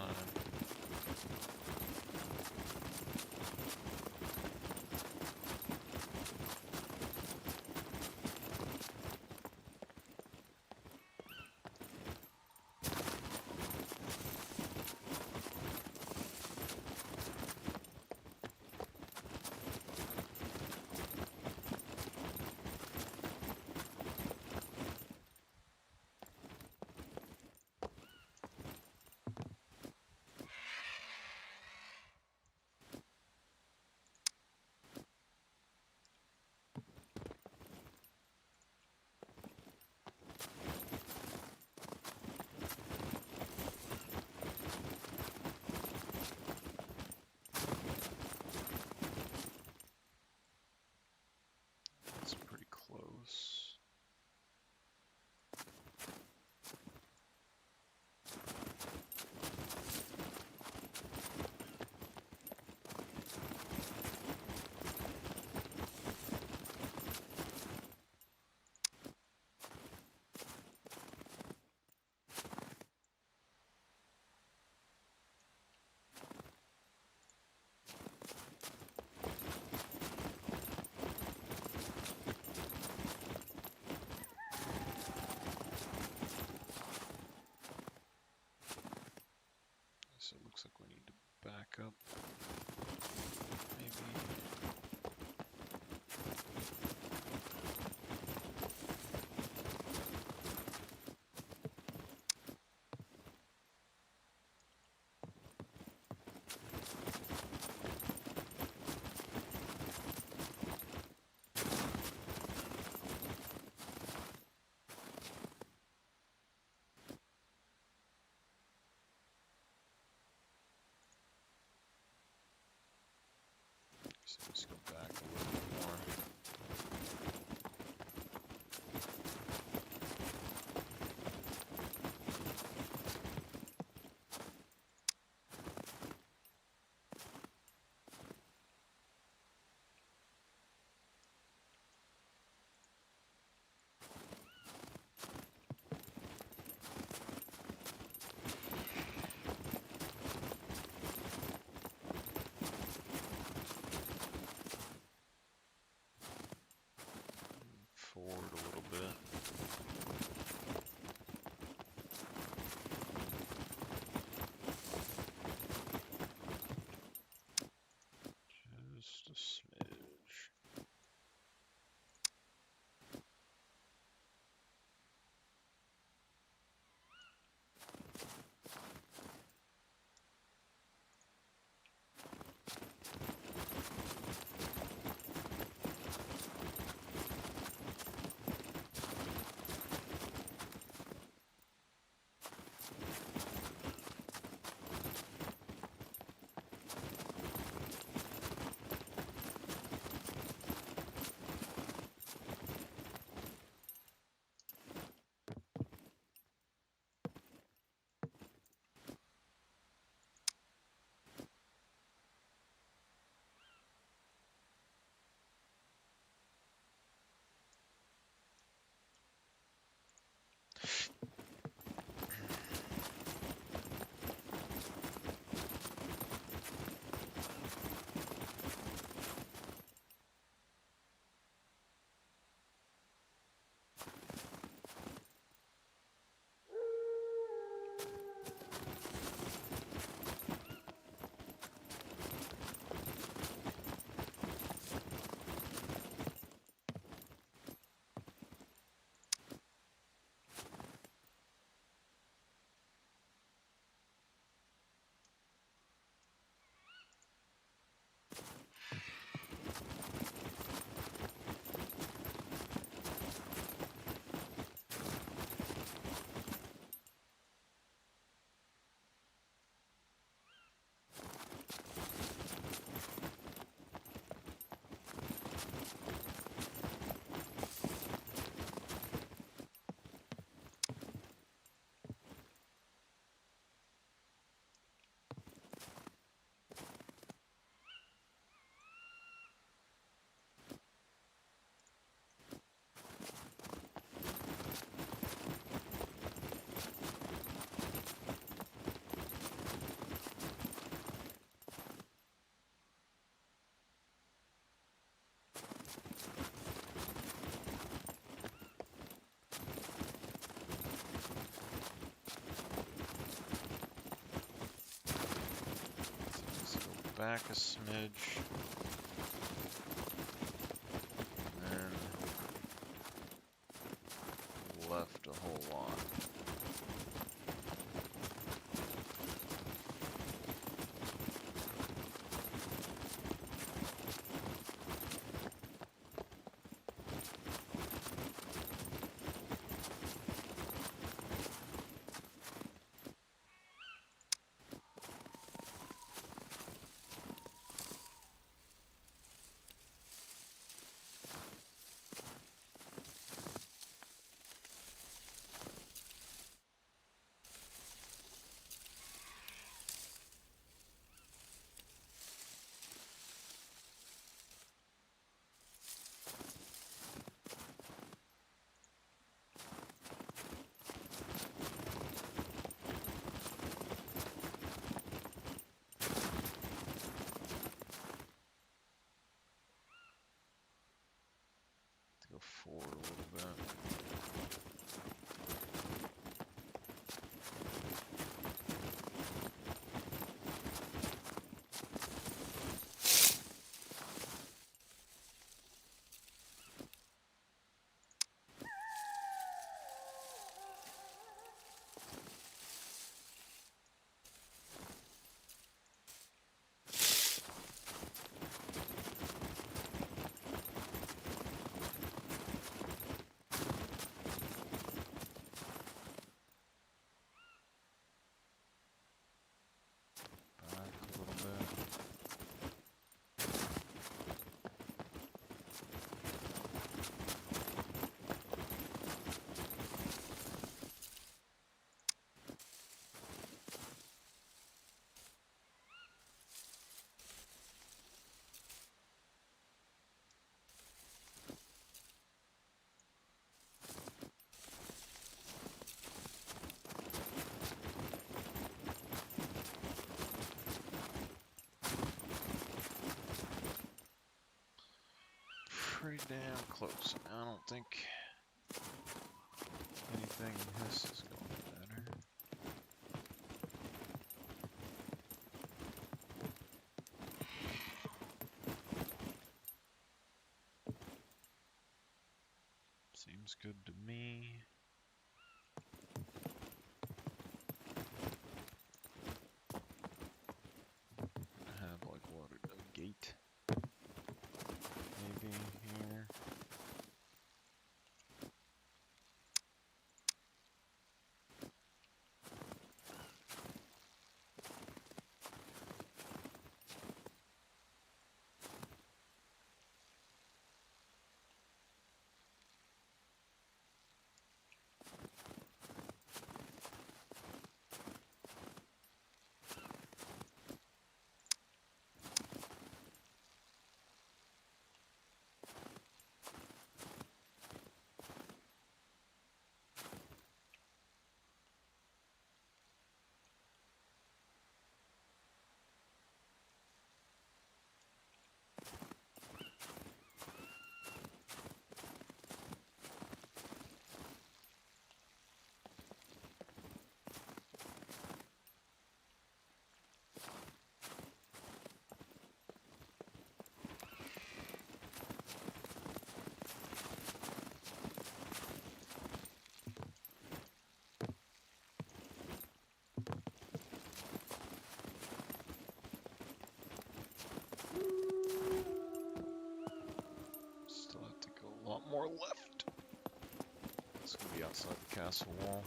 smidge. Back a smidge, and then left a whole lot. Go forward a little bit. Back a little bit. Pretty damn close. I don't think anything in this is going to matter. Seems good to me. Have like what, a gate? Maybe here. Still have to go a lot more left. It's gonna be outside the castle wall.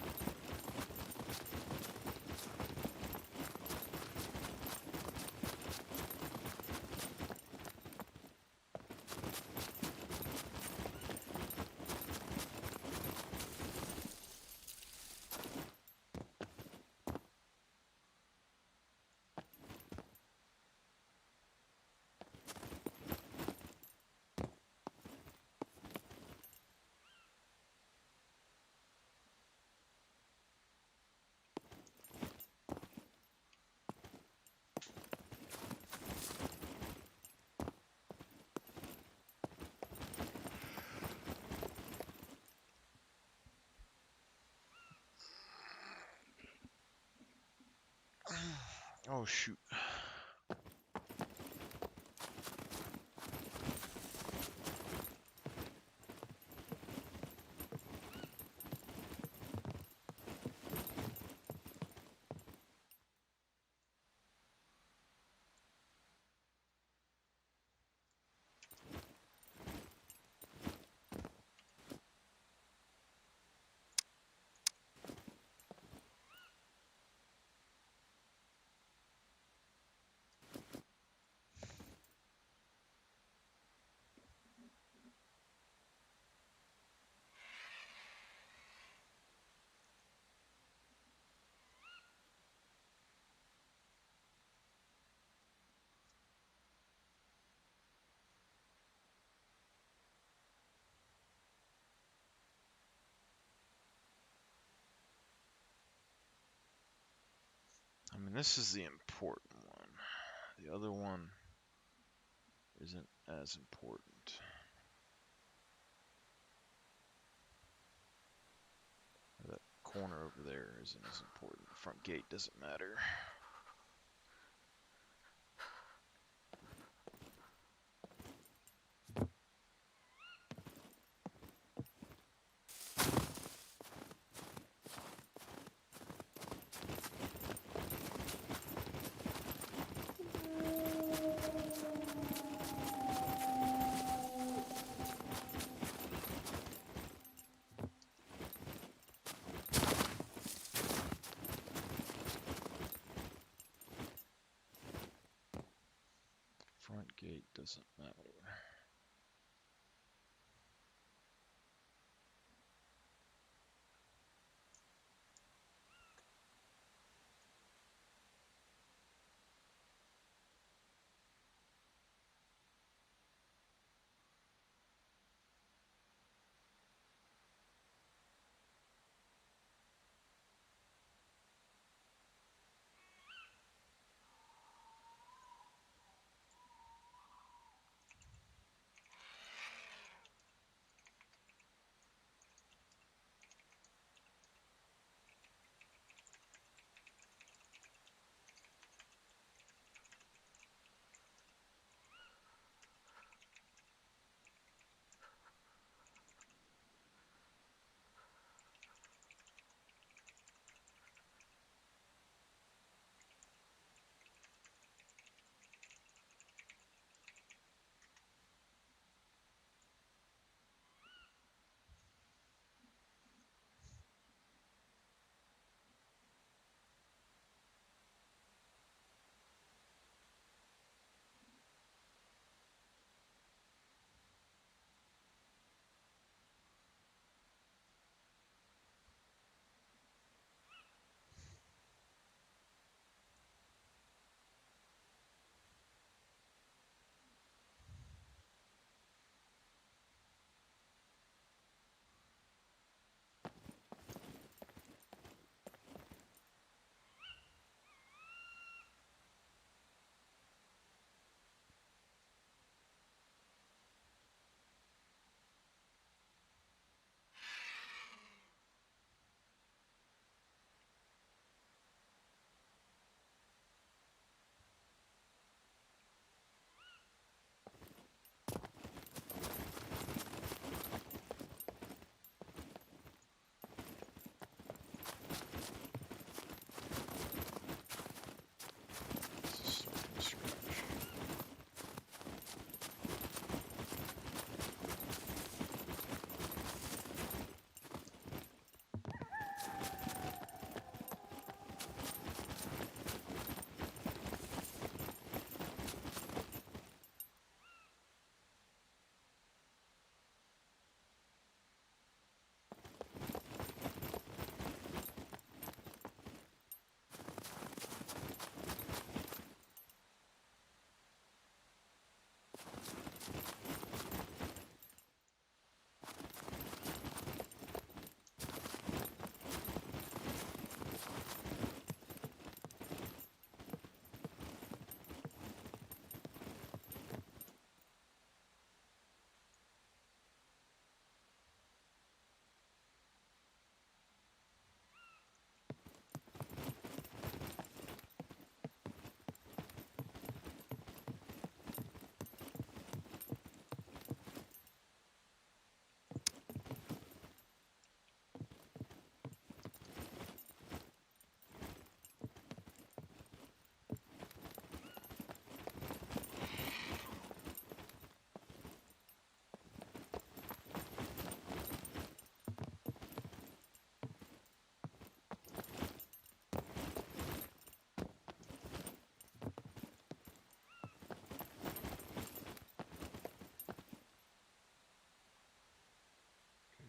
Oh shoot. I mean, this is the important one. The other one isn't as important. That corner over there isn't as important. The front gate doesn't matter. Front gate doesn't matter.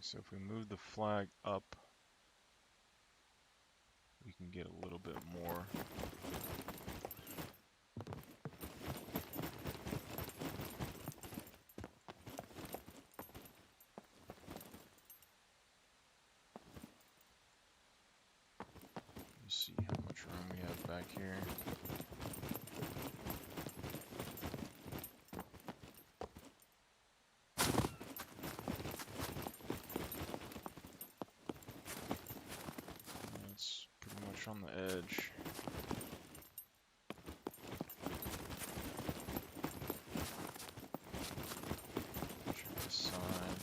So if we move the flag up, we can get a little bit more. Let's see how much room we have back here. It's pretty much on the edge. Check this side.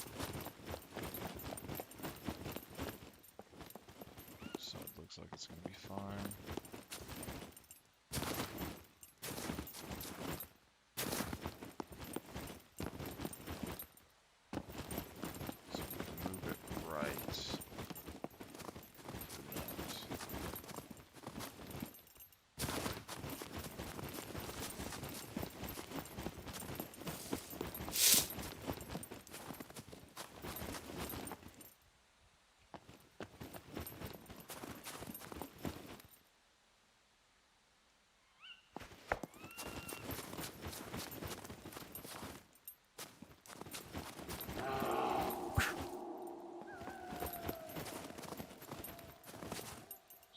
So it looks like it's going to be fine. So we can move it right. Left.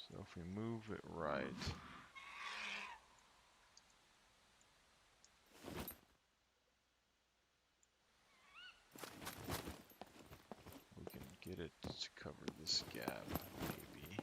So if we move it right, we can get it to cover this gap, maybe.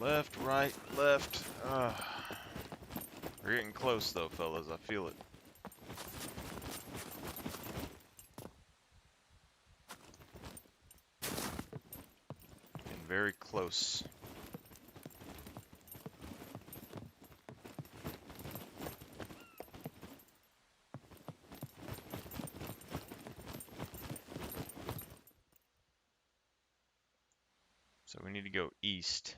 Left, right, left. We're getting close though, fellas. I feel it. Getting very close. So we need to go east.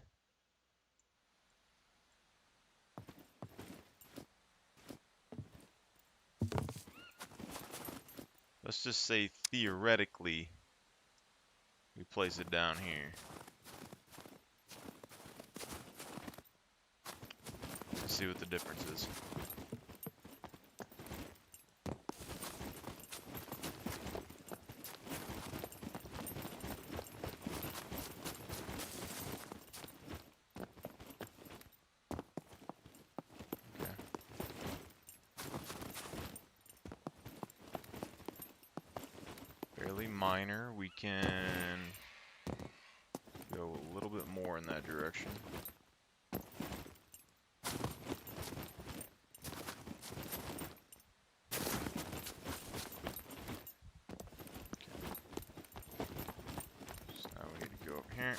Let's just say theoretically we place it down here. Let's see what the difference is. Fairly minor. We can go a little bit more in that direction. So now we need to go up here.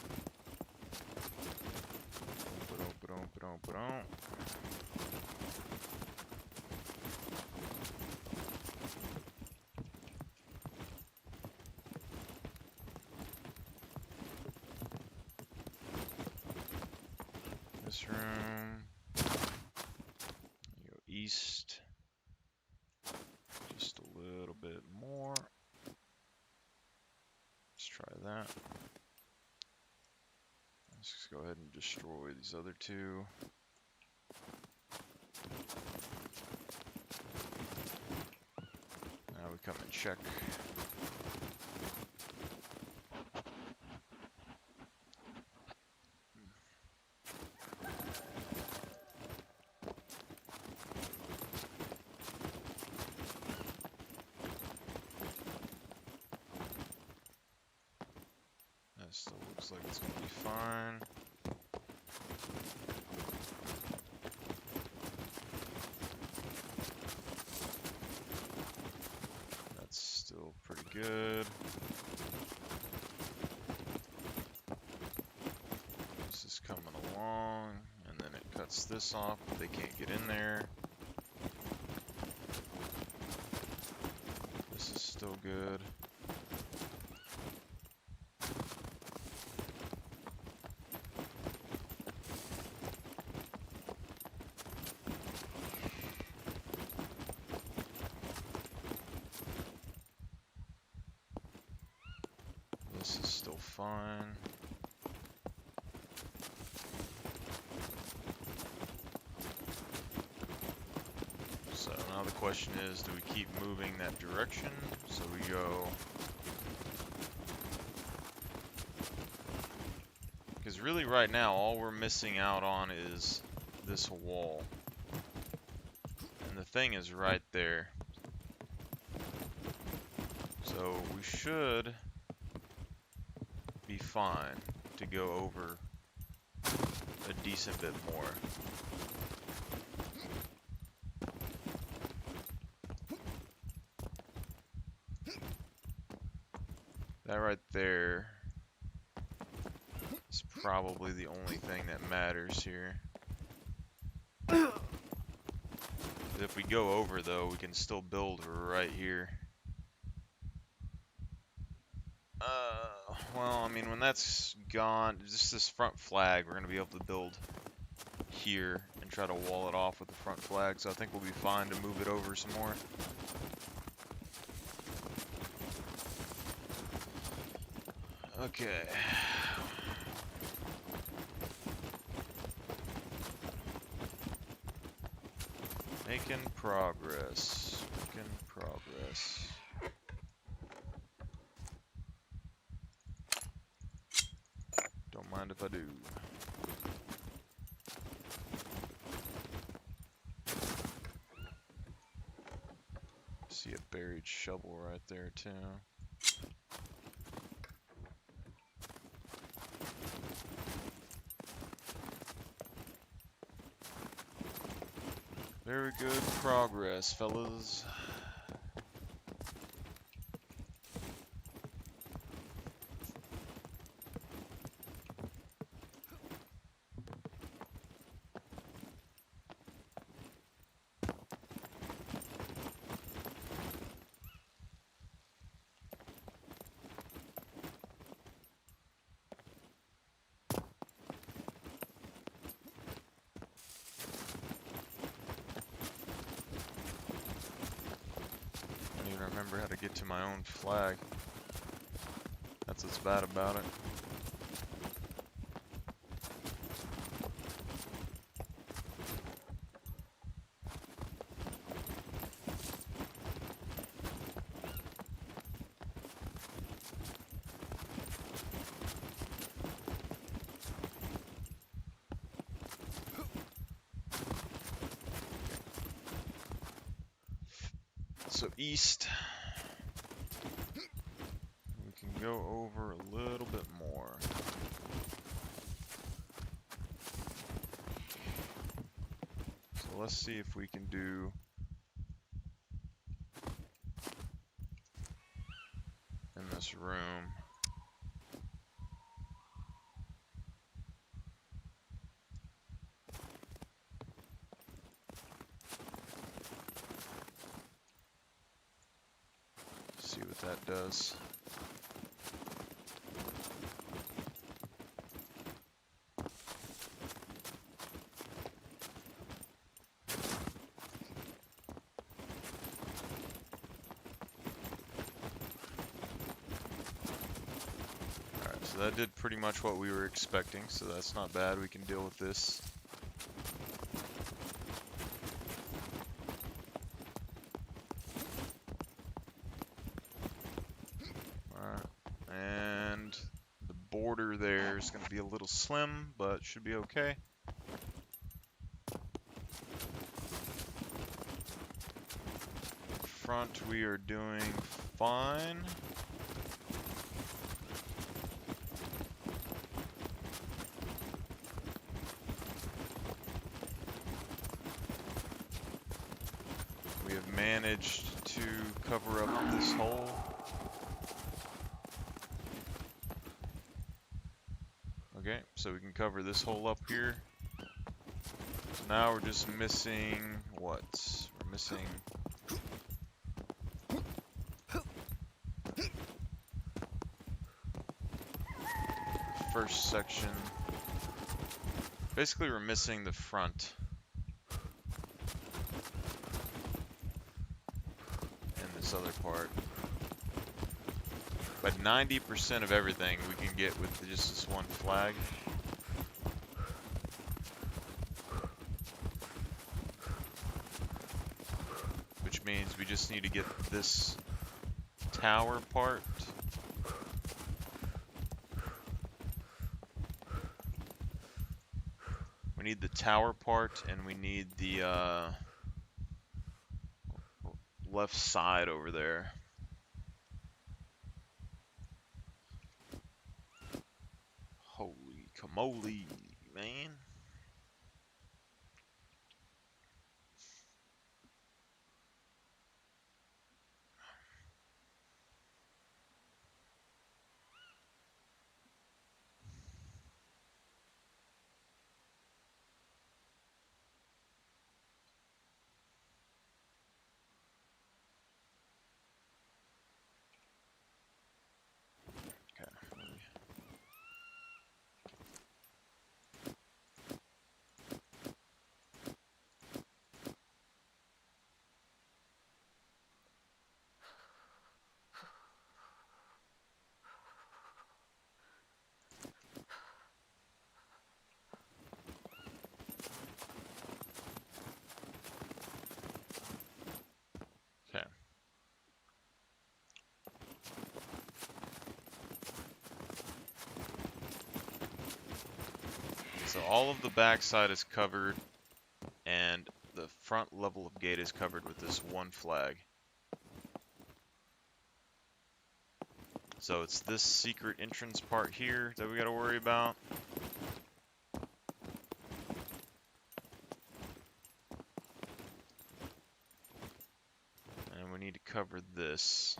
This room. You go east. Just a little bit more. Let's try that. Let's just go ahead and destroy these other two. Now we come and check. That still looks like it's going to be fine. That's still pretty good. This is coming along, and then it cuts cuts this off, but they can't get in there. This is still good. This is still fine. So now the question is, do we keep moving that direction? So we go... Because really right now, all we're missing out on is this wall. And the thing is right there. So we should be fine to go over a decent bit more. That right there is probably the only thing that matters here. If we go over though, we can still build right here. Well, I mean, when that's gone, just this front flag, we're going to be able to build here and try to wall it off with the front flag, so I think we'll be fine to move it over some more. Okay. Making progress. Making progress. Don't mind if I do. See a buried shovel right there too. Very good progress, fellas. Remember how to get to my own flag. That's what's bad about it. So east. We can go over a little bit more. So let's see if we can do in this room. See what that does. Alright, so that did pretty much what we were expecting, so that's not bad. We can deal with this. And the border there is going to be a little slim, but should be okay. Front, we are doing fine. We have managed to cover up this hole. Okay, so we can cover this hole up here. now we're just missing what? We're missing first section. Basically, we're missing the front and this other part. But 90% of everything we can get with just this one flag. Which means we just need to get this tower part. We need the tower part, and we need the left side over there. Holy camole, man. Okay. So all of the backside is covered, and the front level of gate is covered with this one flag. So it's this secret entrance part here that we gotta worry about. And we need to cover this.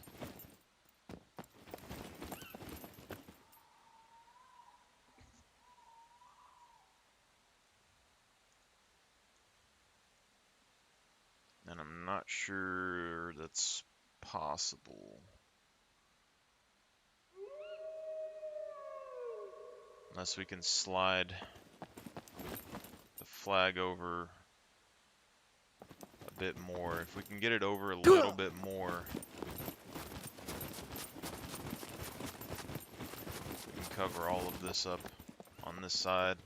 And I'm not sure that's possible. Unless we can slide the flag over a bit more. If we can get it over a little bit more, we can cover all of this up on this side.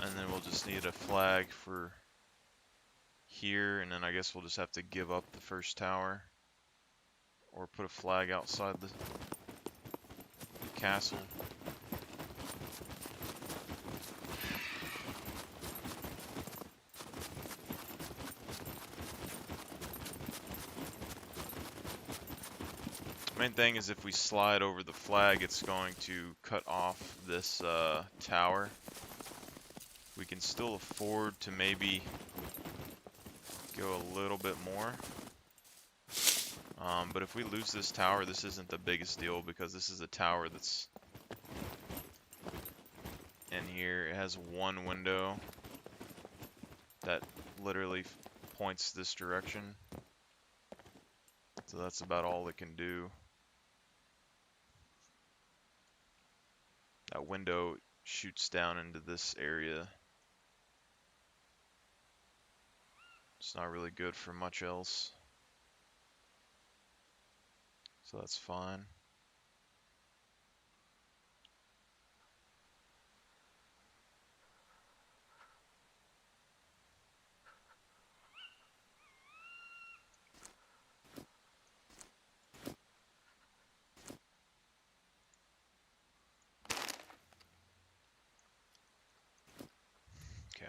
And then we'll just need a flag for here, and then I guess we'll just have to give up the first tower. Or put a flag outside the castle. Main thing is if we slide over the flag, it's going to cut off this tower. We can still afford to maybe go a little bit more. But if we lose this tower, this isn't the biggest deal because this is a tower that's in here. It has one window that literally points this direction. So that's about all it can do. That window shoots down into this area. It's not really good for much else. So that's fine. Okay.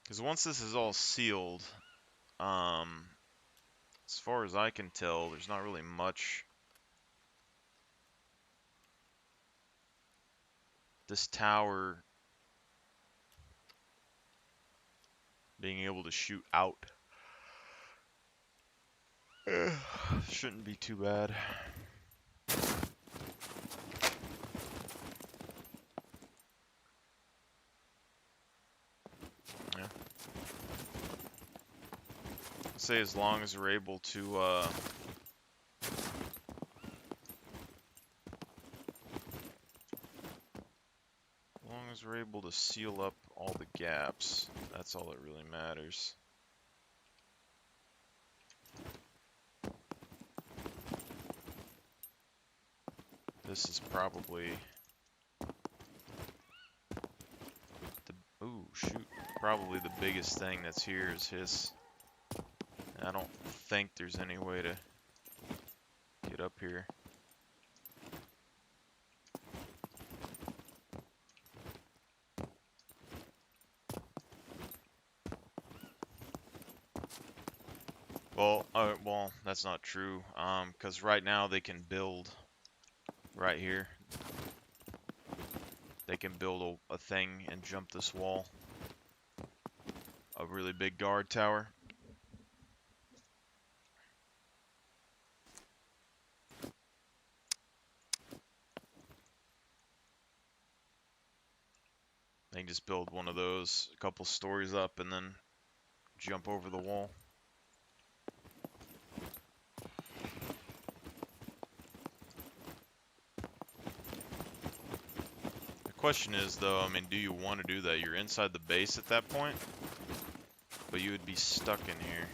Because once this is all sealed, as far as I can tell, there's not really much. This tower being able to shoot out shouldn't be too bad. say as long as we're able to seal up all the gaps, that's all that really matters. This is probably probably the biggest thing that's here is his. I don't think there's any way to get up here. Well, that's not true. Because right now they can build right here. They can build a thing and jump this wall. A really big guard tower. They can just build one of those a couple stories up and then jump over the wall. The question is though, I mean, do you want to do that? You're inside the base at that point, but you would be stuck in here.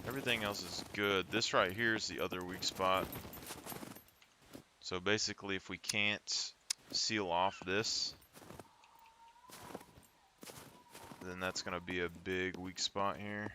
Everything else is good. This right here is the other weak spot. So basically, if we can't seal off this, then that's going to be a big weak spot here.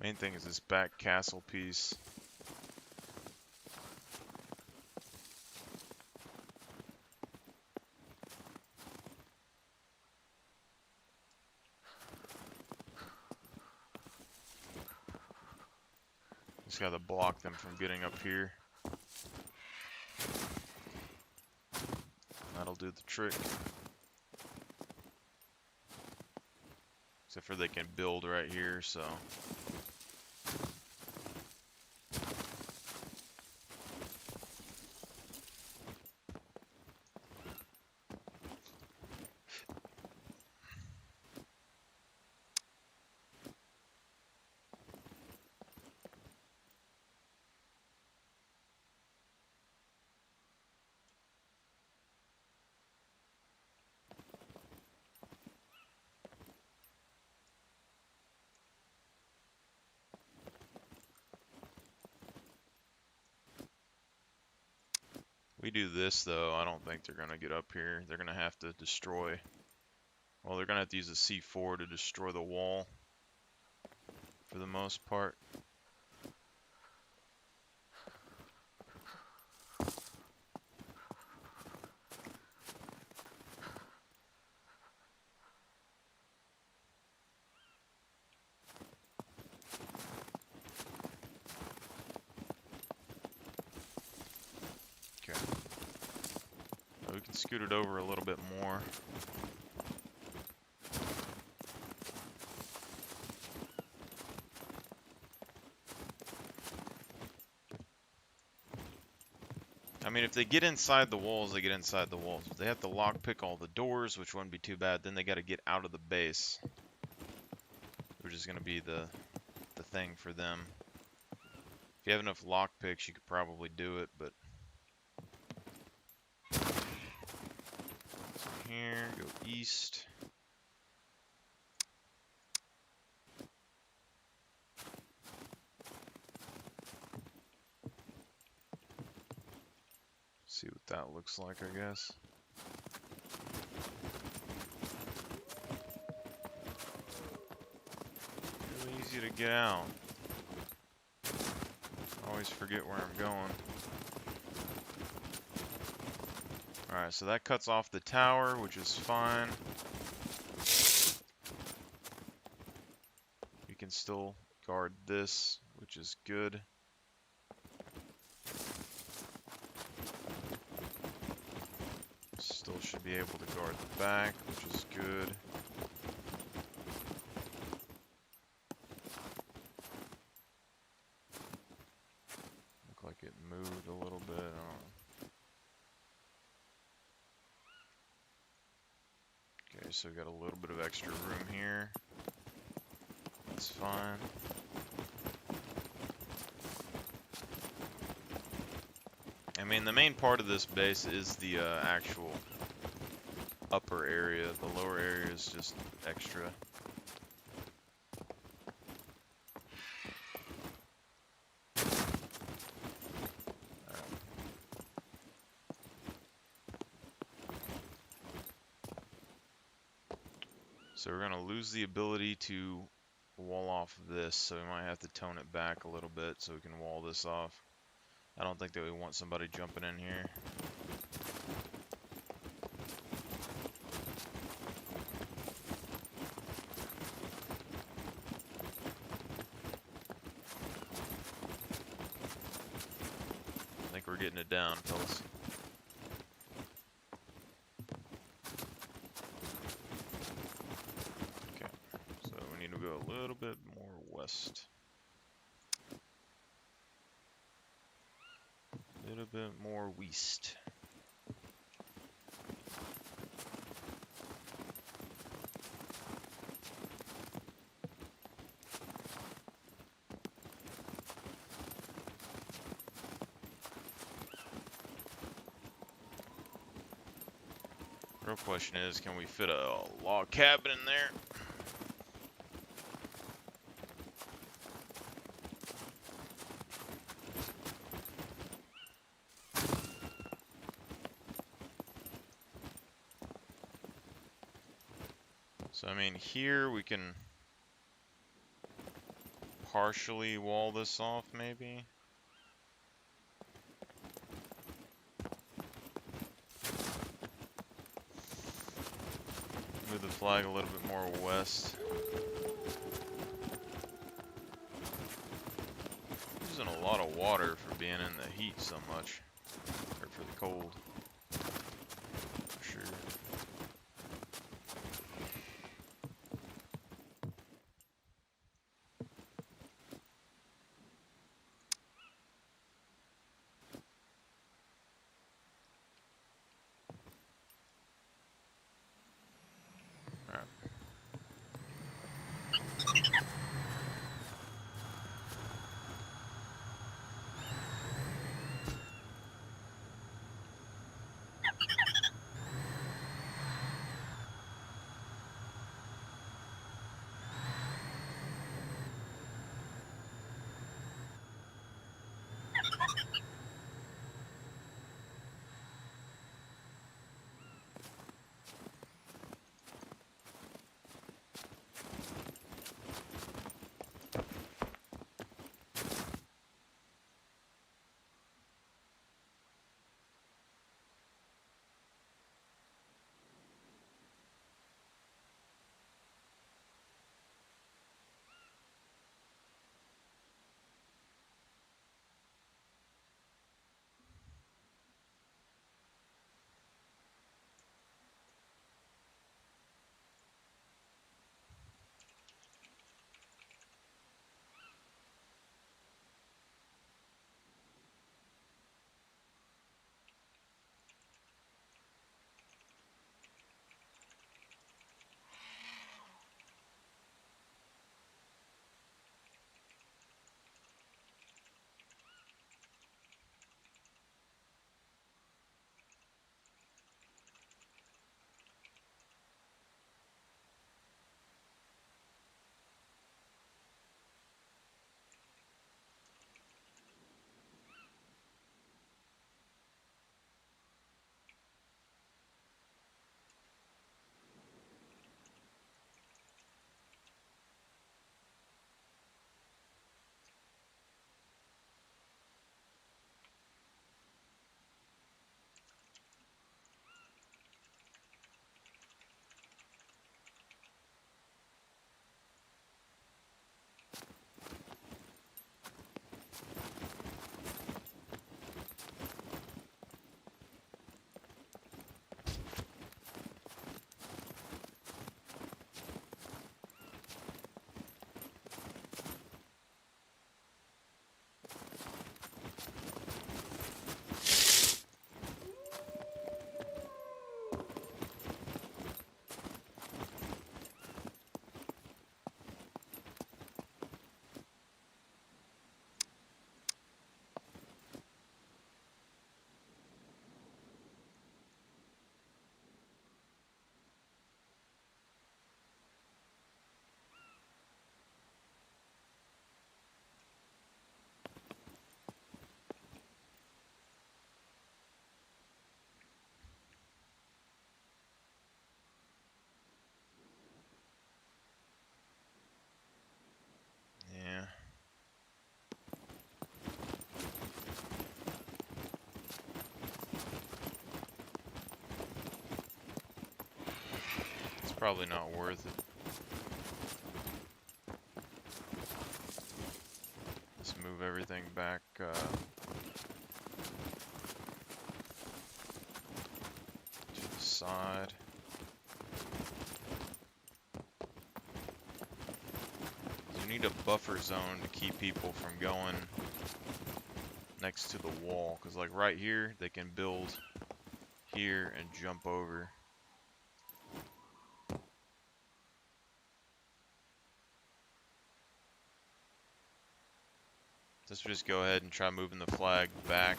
Main thing is this back castle piece. Just gotta block them from getting up here. That'll do the trick. Except for they can build right here, so. We do this though, I don't think they're gonna get up here. They're gonna have to destroy. Well, they're gonna have to use a C4 to destroy the wall for the most part. scoot it over a little bit more. I mean, if they get inside the walls, they get inside the walls. If they have to lockpick all the doors, which wouldn't be too bad, then they got to get out of the base, which is going to be the thing for them. If you have enough lockpicks, you could probably do it, but so here, go east. See what that looks like, I guess. Really easy to get out. Always forget where I'm going. Alright, so that cuts off the tower, which is fine. We can still guard this, which is good. Still should be able to guard the back, which is good. Look like it moved a little bit. Okay, so we got a little bit of extra room here. That's fine. I mean, the main part of this base is the actual upper area. The lower area is just extra. So we're going to lose the ability to wall off this, so we might have to tone it back a little bit so we can wall this off. I don't think that we want somebody jumping in here. I think we're getting it down, fellas. Okay, so we need to go a little bit more west. A little bit more west. Real question is, can we fit a log cabin in there? So I mean, here we can partially wall this off, maybe. Move the flag a little bit more west. Using a lot of water for being in the heat so much, or for the cold. For sure. probably not worth it. Let's move everything back to the side. You need a buffer zone to keep people from going next to the wall, because like right here they can build here and jump over. Let's just go ahead and try moving the flag back.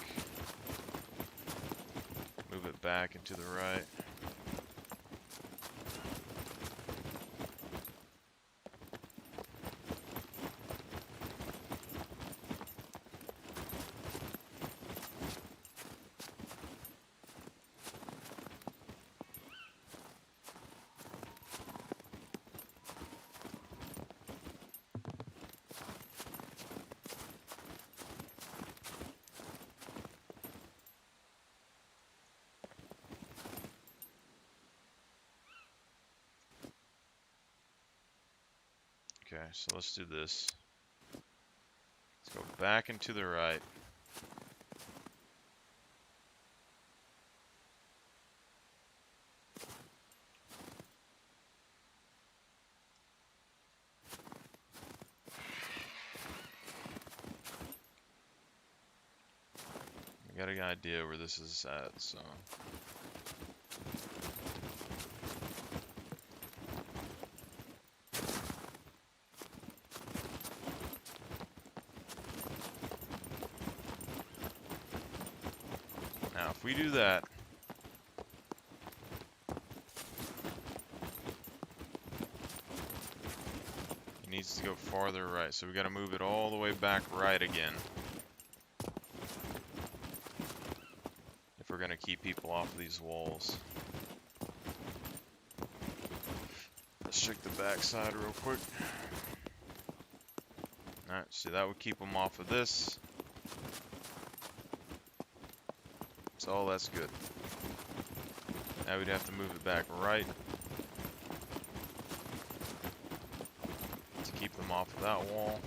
Move it back and to the right. Okay, so let's do this. Let's go back and to the right. I got an idea where this is at, so. Now, if we do that, it needs to go farther right, so we got to move it all the way back right again. If we're going to keep people off of these walls. Let's check the back side real quick. Alright, see that would keep them off of this. So that's good. Now we'd have to move it back right to keep them off of that wall.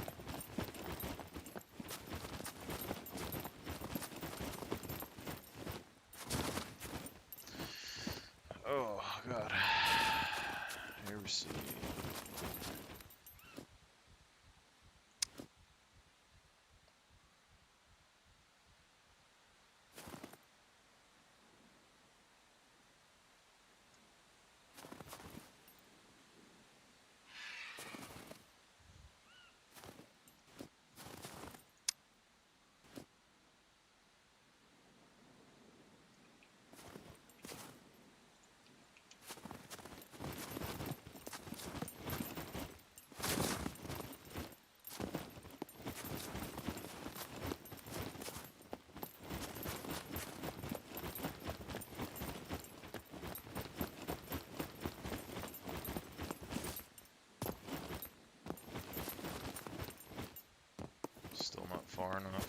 Oh god. Here we see. Still not far enough.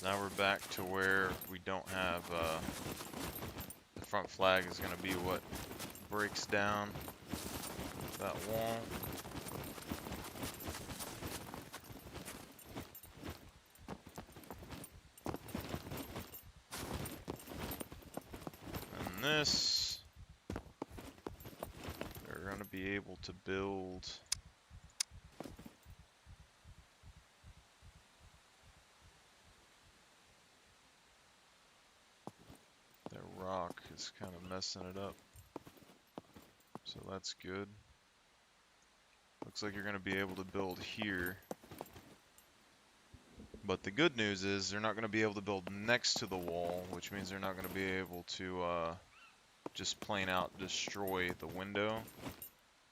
Now we're back to where we don't have, the front flag is going to be what breaks down that wall. And this, they're going to be able to build their rock is kind of messing it up. So that's good. Looks like you're going to be able to build here. But the good news is they're not going to be able to build next to the wall, which means they're not going to be able to just plain out destroy the window.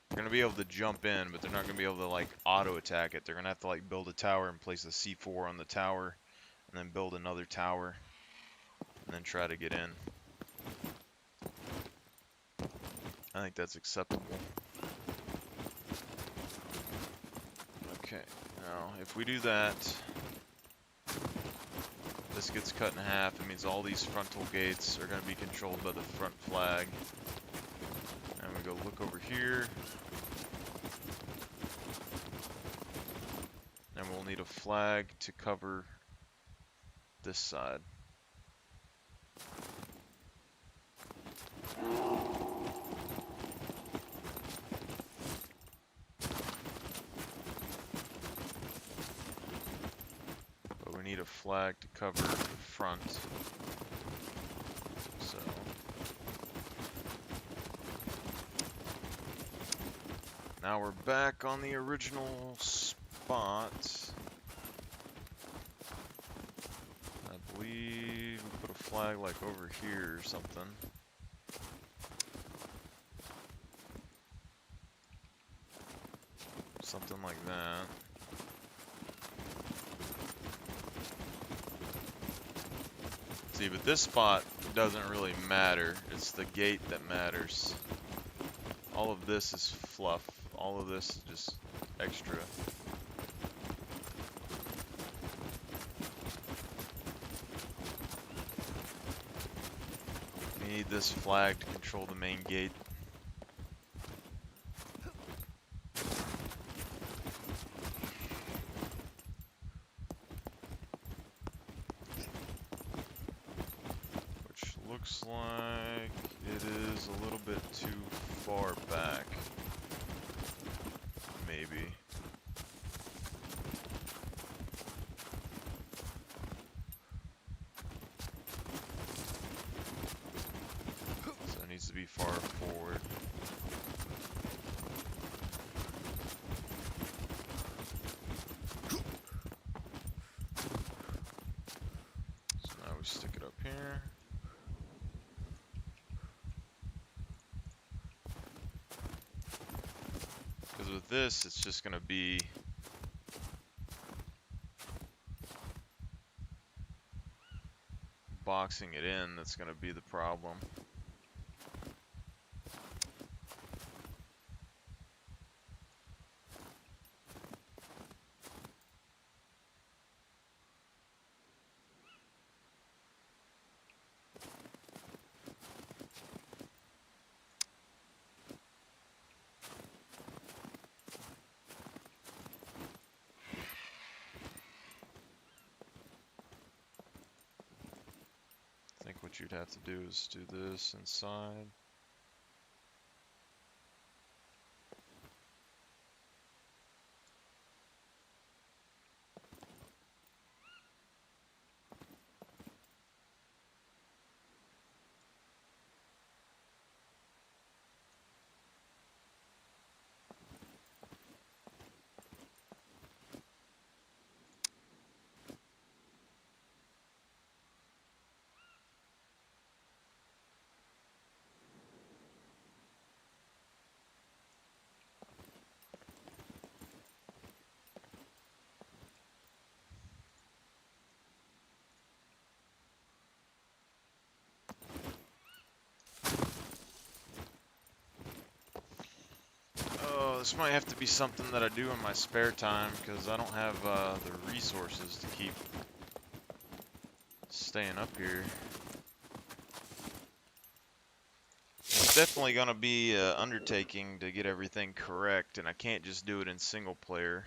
They're going to be able to jump in, but they're not going to be able to like auto attack it. They're going to have to like build a tower and place a C4 on the tower, and then build another tower, and then try to get in. I think that's acceptable. Okay, now if we do that, this gets cut in half. It means all these frontal gates are going to be controlled by the front flag. And we go look over here. And we'll need a flag to cover this side. But we need a flag to cover the front. So now we're back on the original spot. I believe we put a flag like over here or something. Something like that. See, but this spot doesn't really matter. It's the gate that matters. All of this is fluff. All of this is just extra. We need this flag to control the main gate. Which looks like it is a little bit too far back. Maybe. So it needs to be far forward. So now we stick it up here. Because with this, it's just going to be boxing it in that's going to be the problem. I think what you'd have to do is do this inside. This might have to be something that I do in my spare time because I don't have the resources to keep staying up here. It's definitely gonna be an undertaking to get everything correct, and I can't just do it in single player.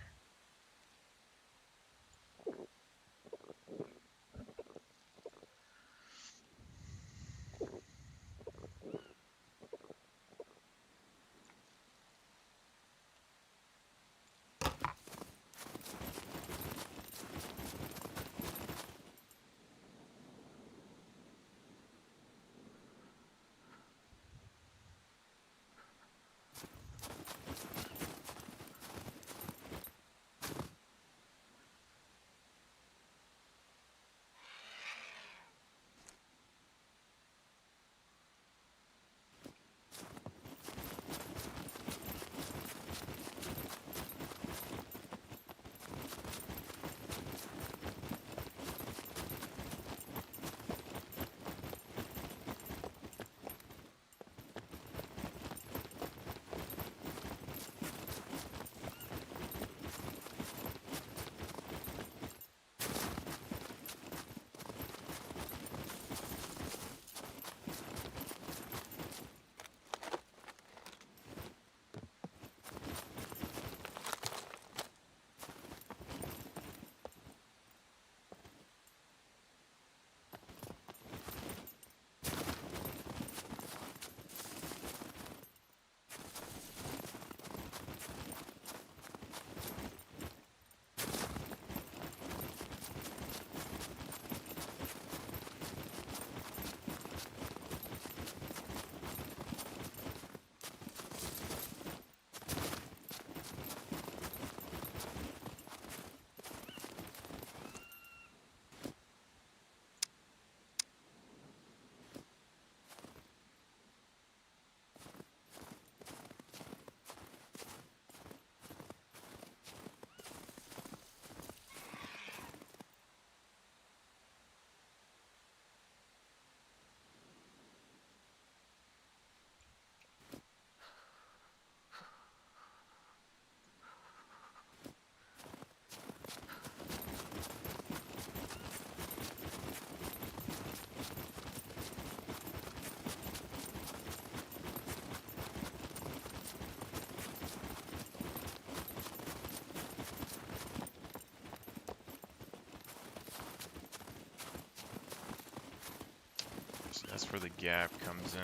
So that's where the gap comes in.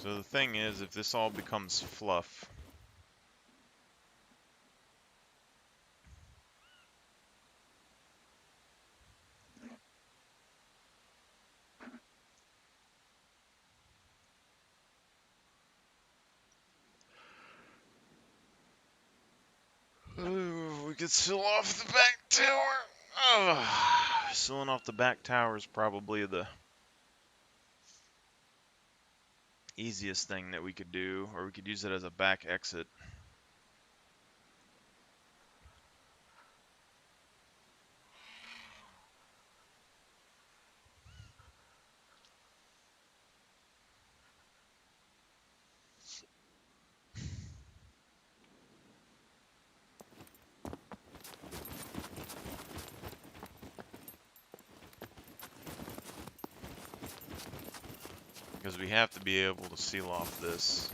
So the thing is, if this all becomes fluff, we could seal off the back tower. Sealing off the back tower is probably the easiest thing that we could do, or we could use it as a back exit. Because we have to be able to seal off this.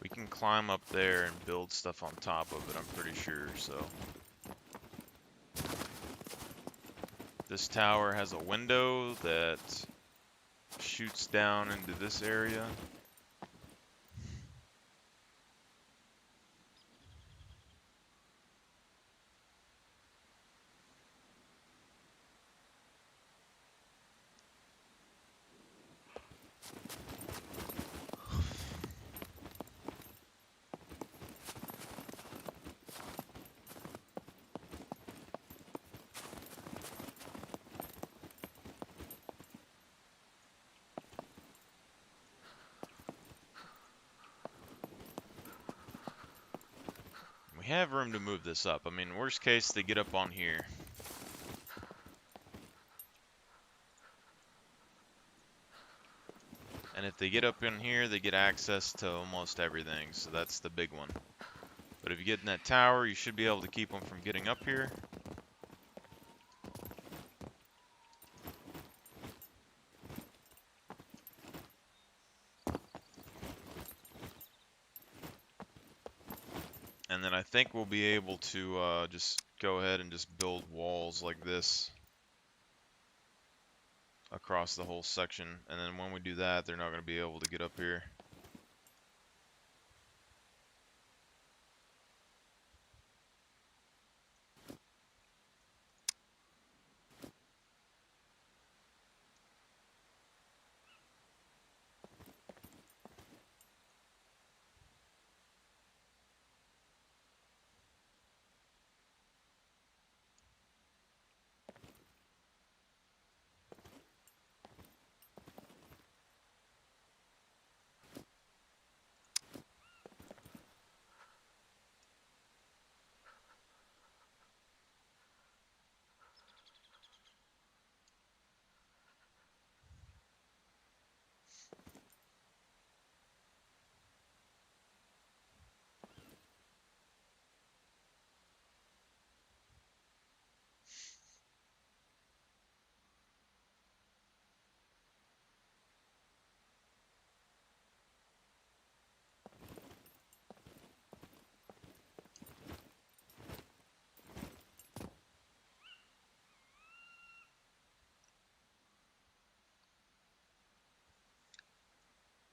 We can climb up there and build stuff on top of it, I'm pretty sure, so. This tower has a window that shoots down into this area. We have room to move this up. I mean, worst case, they get up on here. if they get up in here, they get access to almost everything, so that's the big one. But if you get in that tower, you should be able to keep them from getting up here. And then I think we'll be able to just go ahead and just build walls like this across the whole section. And then when we do that, they're not going to be able to get up here.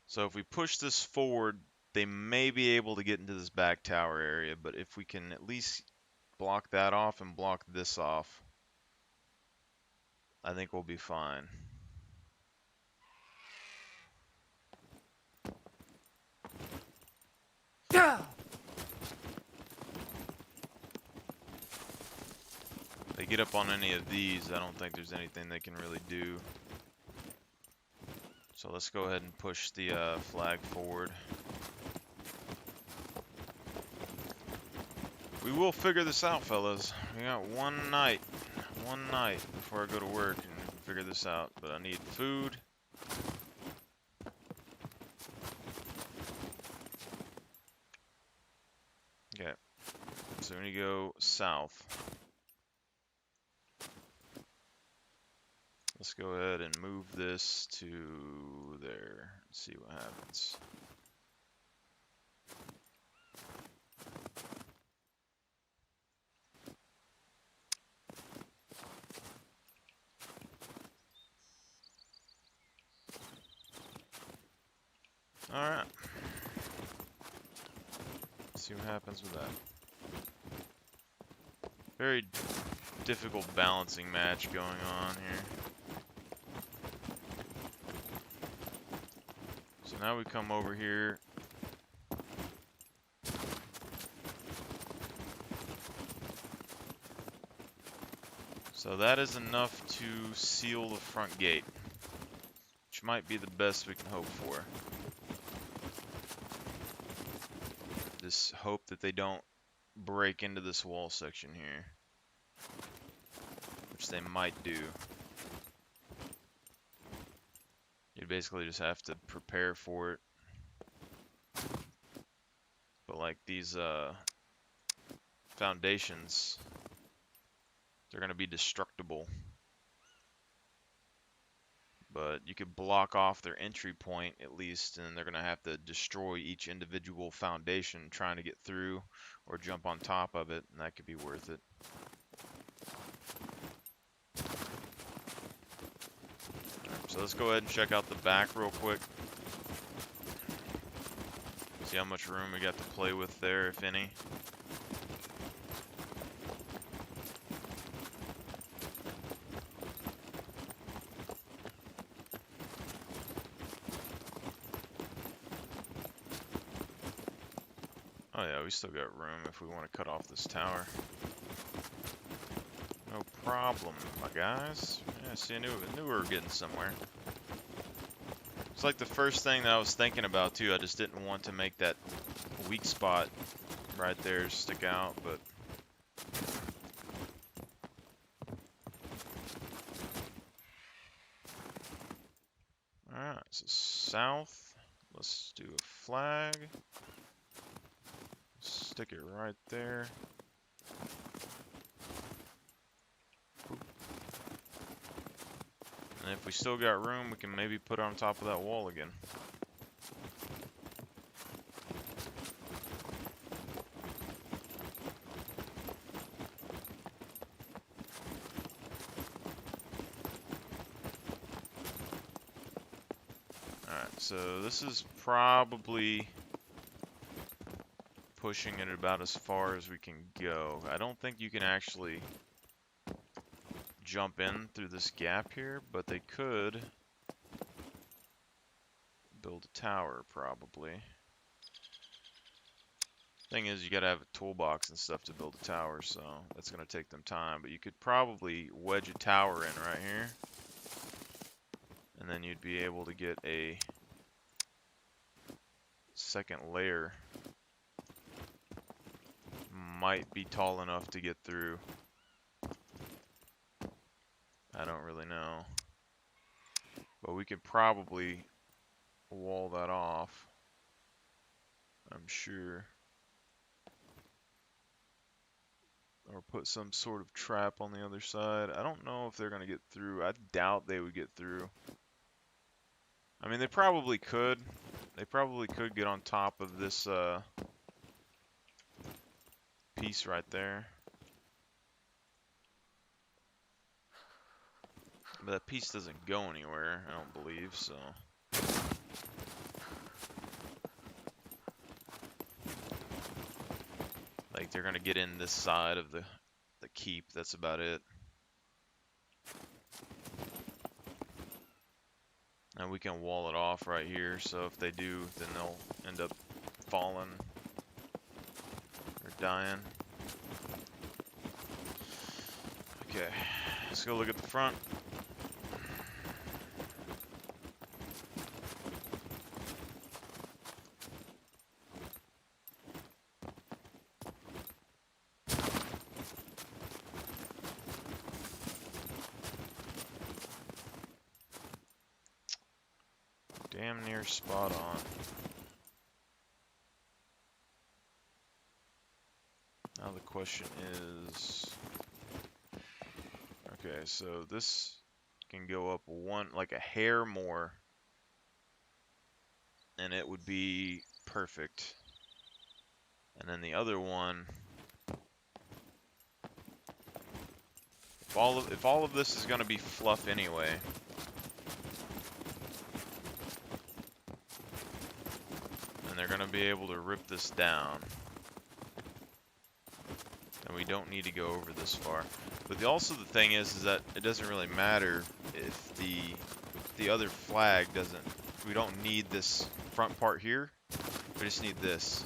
So if we push this forward, they may be able to get into this back tower area, but if we can at least block that off and block this off, I think we'll be fine. If they get up on any of these, I don't think there's anything they can really do. So let's go ahead and push the flag forward. We will figure this out, fellas. We got one night before I go to work and we can figure this out. But I need food. Okay, so we need to go south. Let's go ahead and move this to there and see what happens. Alright. See what happens with that. Very difficult balancing match going on here. So now we come over here. So that is enough to seal the front gate, which might be the best we can hope for. Just hope that they don't break into this wall section here, which they might do. You basically just have to prepare for it. But like these foundations, they're going to be destructible. But you could block off their entry point at least, and they're going to have to destroy each individual foundation trying to get through or jump on top of it, and that could be worth it. Right, so let's go ahead and check out the back real quick. See how much room we got to play with there, if any. Oh yeah, we still got room if we want to cut off this tower. No problem, my guys. Yeah, see, I knew we were getting somewhere. It's like the first thing that I was thinking about too. I just didn't want to make that weak spot right there stick out, but alright, so south. Let's do a flag. Stick it right there. And if we still got room, we can maybe put it on top of that wall again. Alright, so this is probably pushing it about as far as we can go. I don't think you can actually jump in through this gap here, but they could build a tower probably. Thing is, you gotta have a toolbox and stuff to build a tower, so that's gonna take them time, but you could probably wedge a tower in right here, and then you'd be able to get a second layer. Might be tall enough to get through. I don't really know. But we could probably wall that off, I'm sure. Or put some sort of trap on the other side. I don't know if they're going to get through. I doubt they would get through. I mean, they probably could. They probably could get on top of this piece right there. But that piece doesn't go anywhere, I don't believe, so. Like, they're gonna get in this side of the keep, that's about it. And we can wall it off right here, so if they do, then they'll end up falling or dying. Okay, let's go look at the front. Damn near spot on. Now the question is, okay, so this can go up one, like a hair more, and it would be perfect. And then the other one, if all of this is going to be fluff anyway, and they're going to be able to rip this down, and we don't need to go over this far. But also the thing is that it doesn't really matter if the other flag doesn't. We don't need this front part here. We just need this.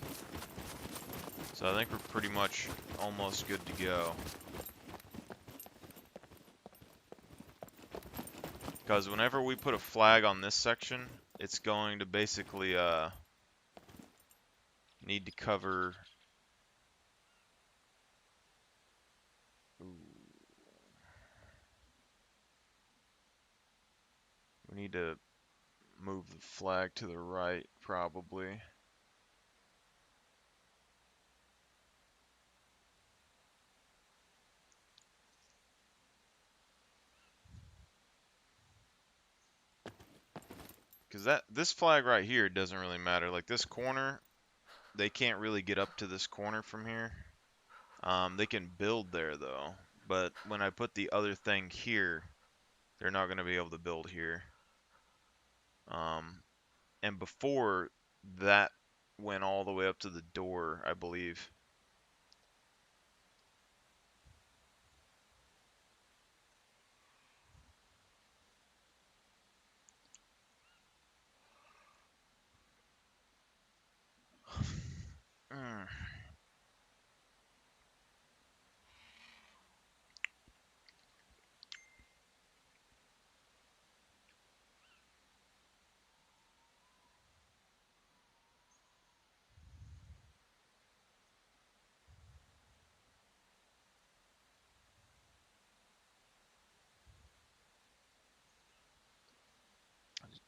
So I think we're pretty much almost good to go. Because whenever we put a flag on this section, it's going to basically need to cover. We need to move the flag to the right, probably. Because this flag right here doesn't really matter. Like this corner, they can't really get up to this corner from here. They can build there though, but when I put the other thing here, they're not going to be able to build here. And before that went all the way up to the door, I believe.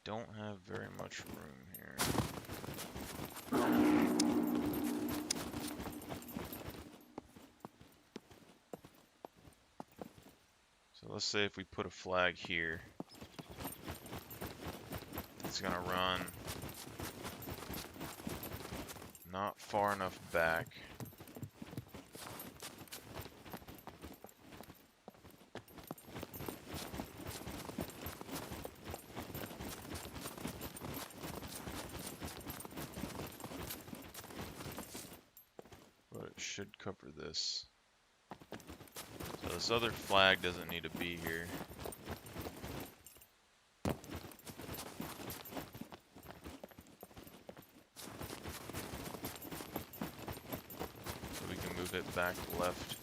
don't have very much room here. So let's say if we put a flag here, it's gonna run not far enough back. But it should cover this. So this other flag doesn't need to be here. So we can move it back left.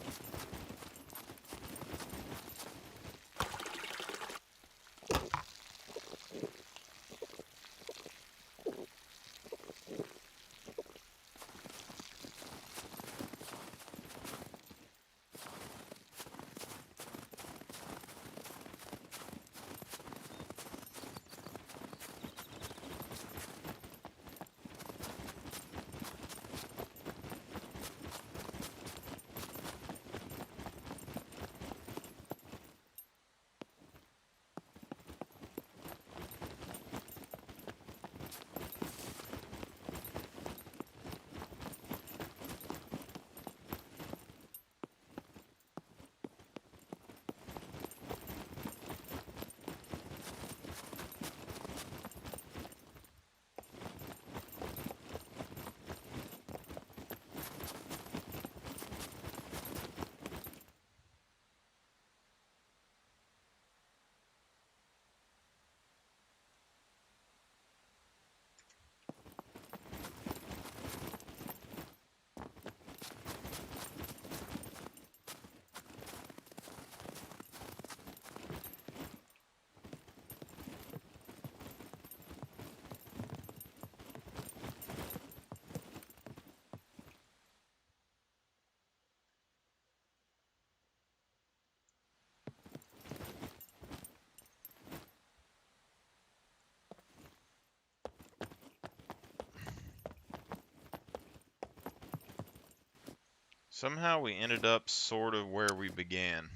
Somehow we ended up sort of where we began.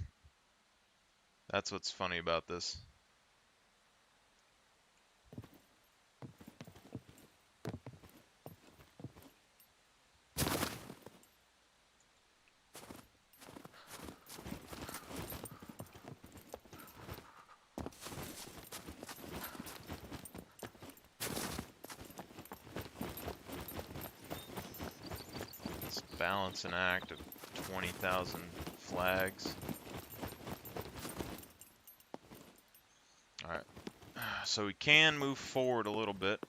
That's what's funny about this. It's balance an act of 20,000 flags. Alright, so we can move forward a little bit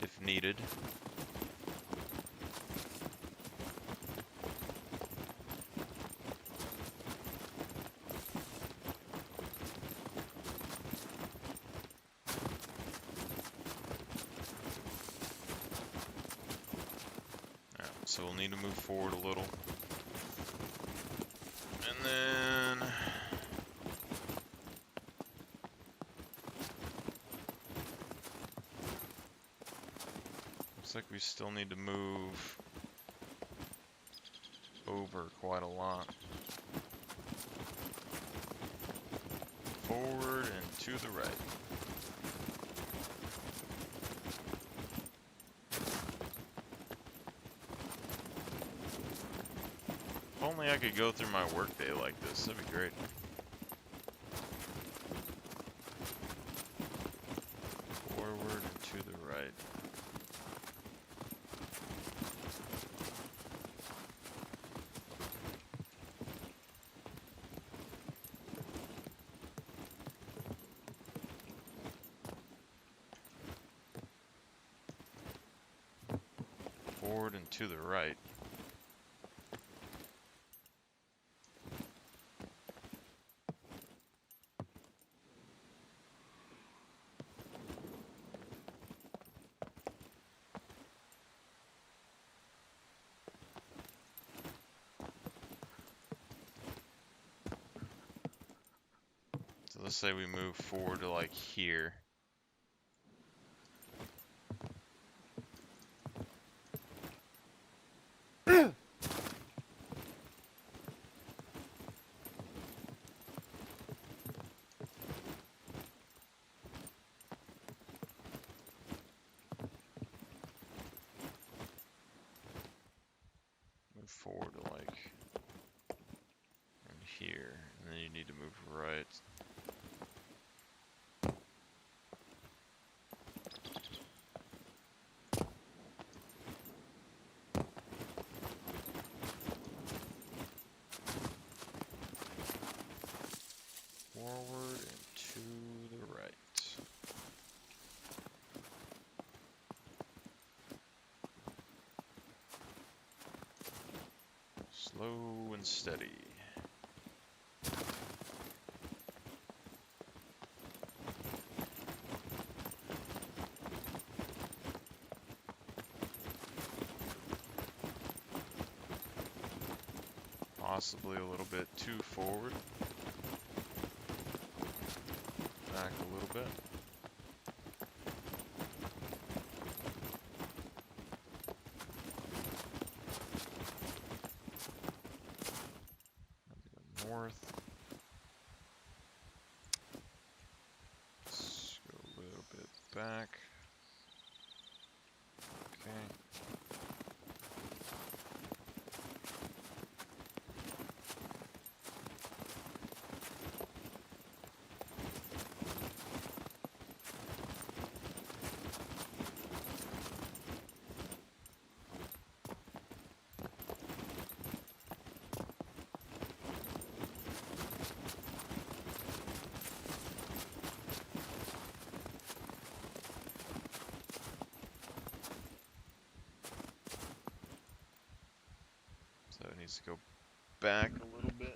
if needed. So we'll need to move forward a little. And then looks like we still need to move over quite a lot. Forward and to the right. If only I could go through my workday like this, that'd be great. Forward and to the right. Forward and to the right. So let's say we move forward to like here. forward to like in here, and then you need to move right. Forward and to the right. Slow and steady. Possibly a little bit too forward. Back a little bit. North. Let's go a little bit back. Okay. So it needs to go back a little bit.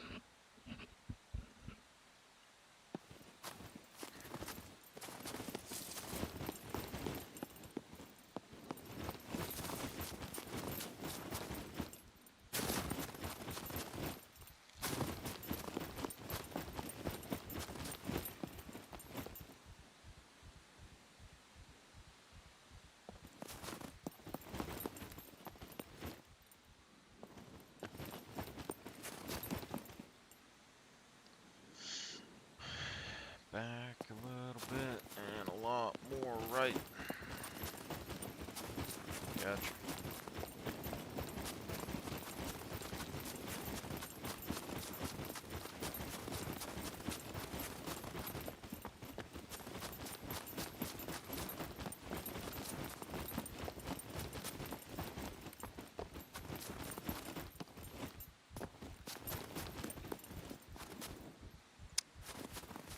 Back a little bit and a lot more right. Gotcha.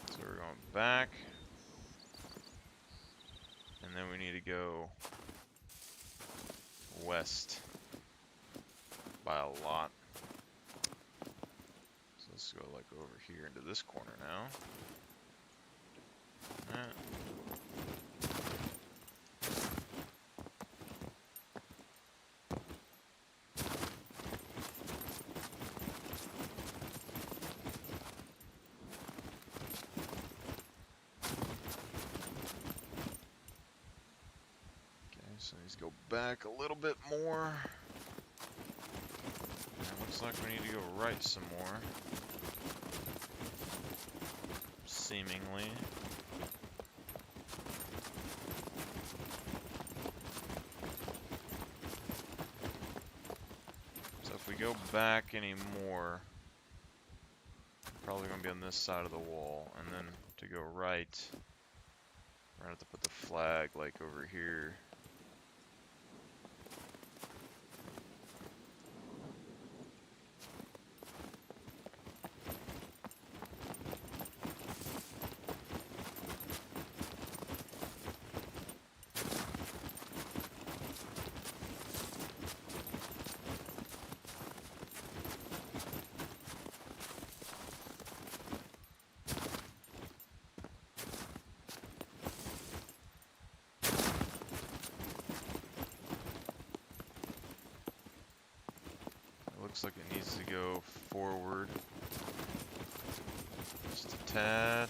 So we're going back. And then we need to go west by a lot. So let's go like over here into this corner now. So let's go back a little bit more. And it looks like we need to go right some more. Seemingly. So if we go back any more, we're probably going to be on this side of the wall. And then to go right, we're going to have to put the flag like over here. Looks like it needs to go forward just a tad.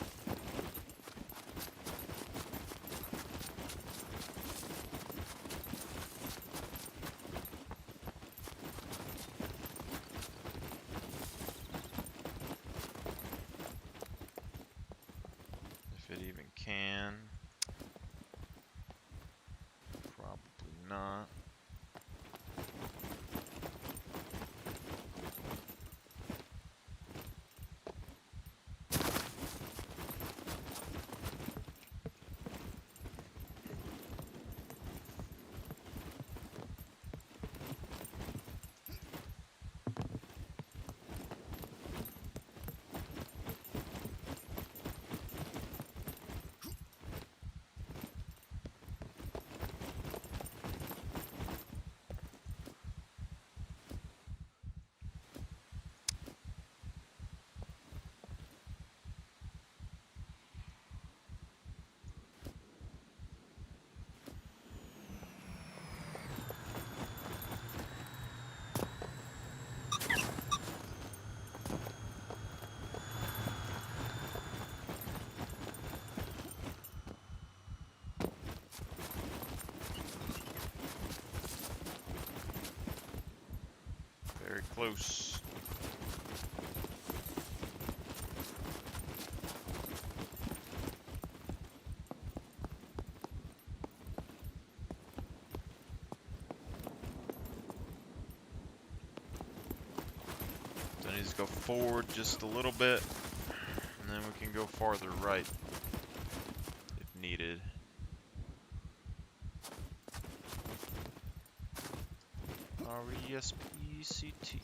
If it even can. Probably not. Very close. So I need to go forward just a little bit, and then we can go farther right if needed. R-E-S-P-C-T.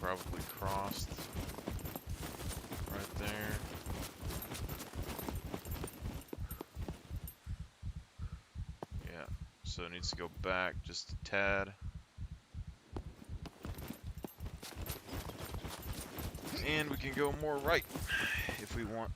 Probably crossed right there. Yeah, so it needs to go back just a tad. And we can go more right if we want.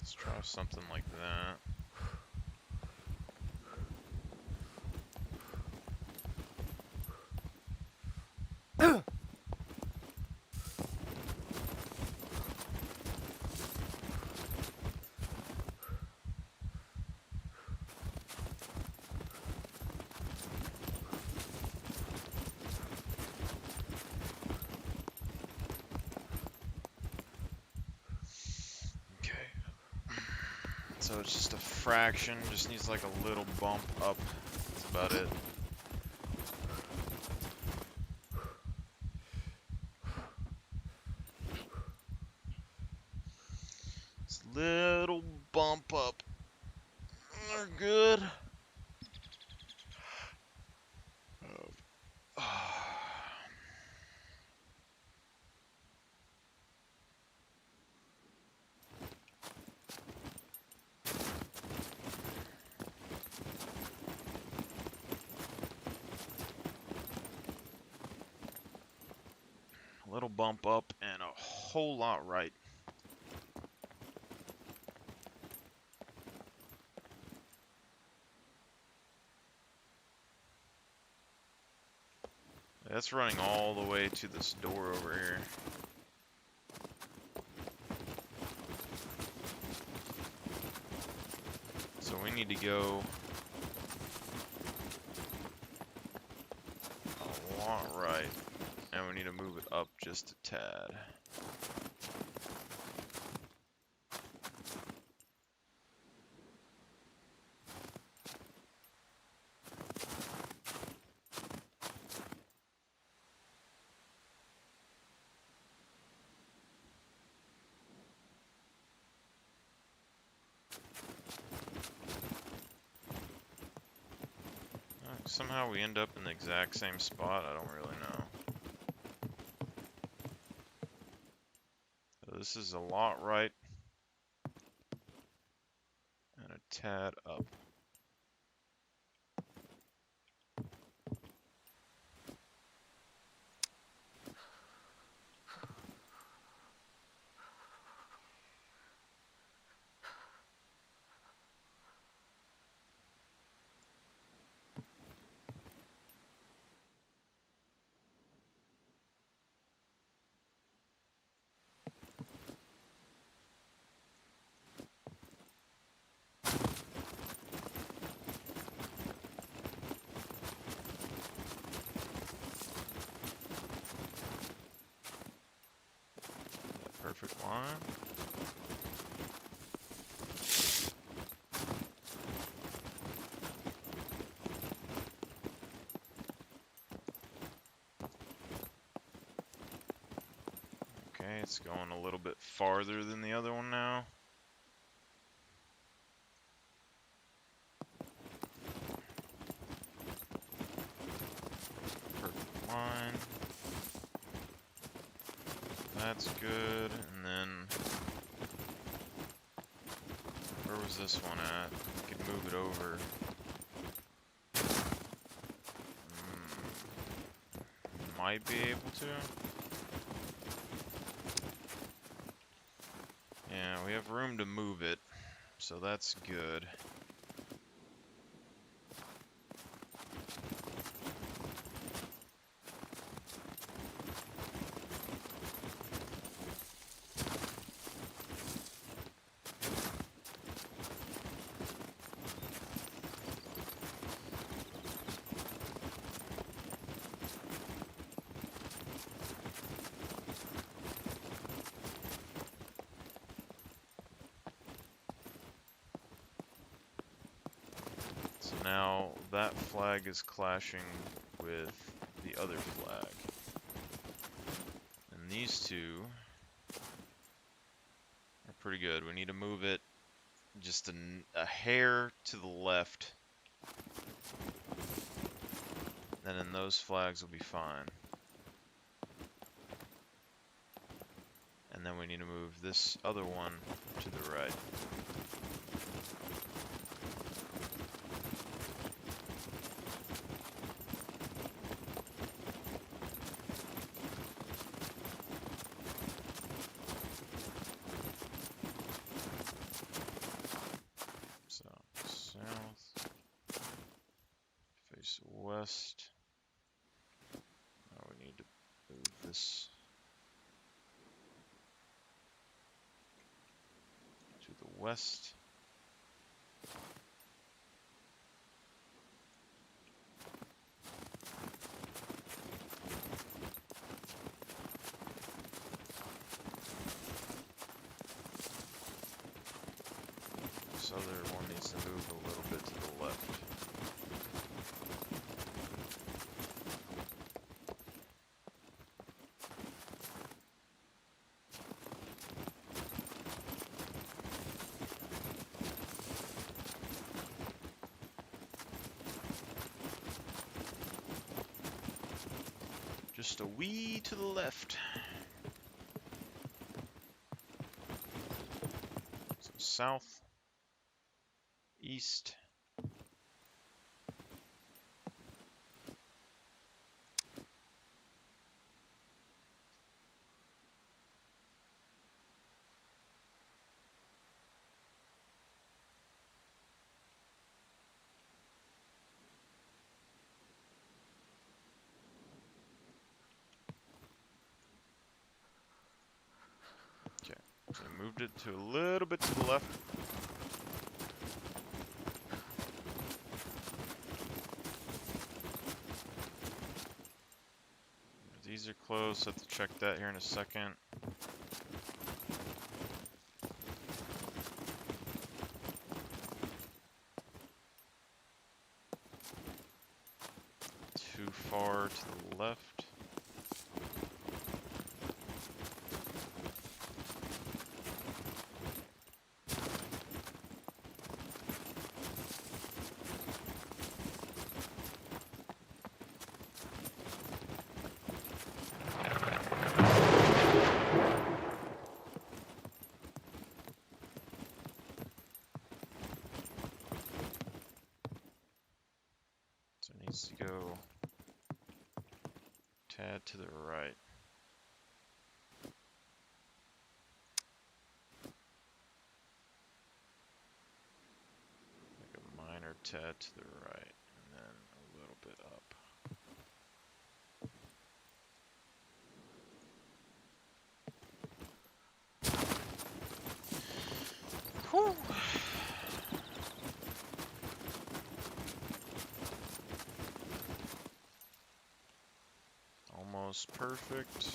Let's try something like that. So it's just a fraction, just needs like a little bump up. That's about it. Just little bump up. We're good. A little bump up and a whole lot right. That's running all the way to this door over here. So we need to go a lot right, and we need to move it up just a tad. Somehow we end up in the exact same spot, I don't really know. this is a lot right and a tad up. Perfect line. Okay, it's going a little bit farther than the other one now. Perfect line. That's good, and then where was this one at? We could move it over. Might be able to. Yeah, we have room to move it, so that's good. So now that flag is clashing with the other flag. And these two are pretty good. We need to move it just a hair to the left. And then those flags will be fine. And then we need to move this other one to the right. So, south, face west. Now we need to move this to the west. This other one needs to move a little bit to the left. Just a wee to the left. So south, east. Okay, so I moved it to a little bit to the left. These are close, I have to check that here in a second. Too far to the left. tad to the right. Like a minor tad to the right, and then a little bit up. Whew. Almost perfect.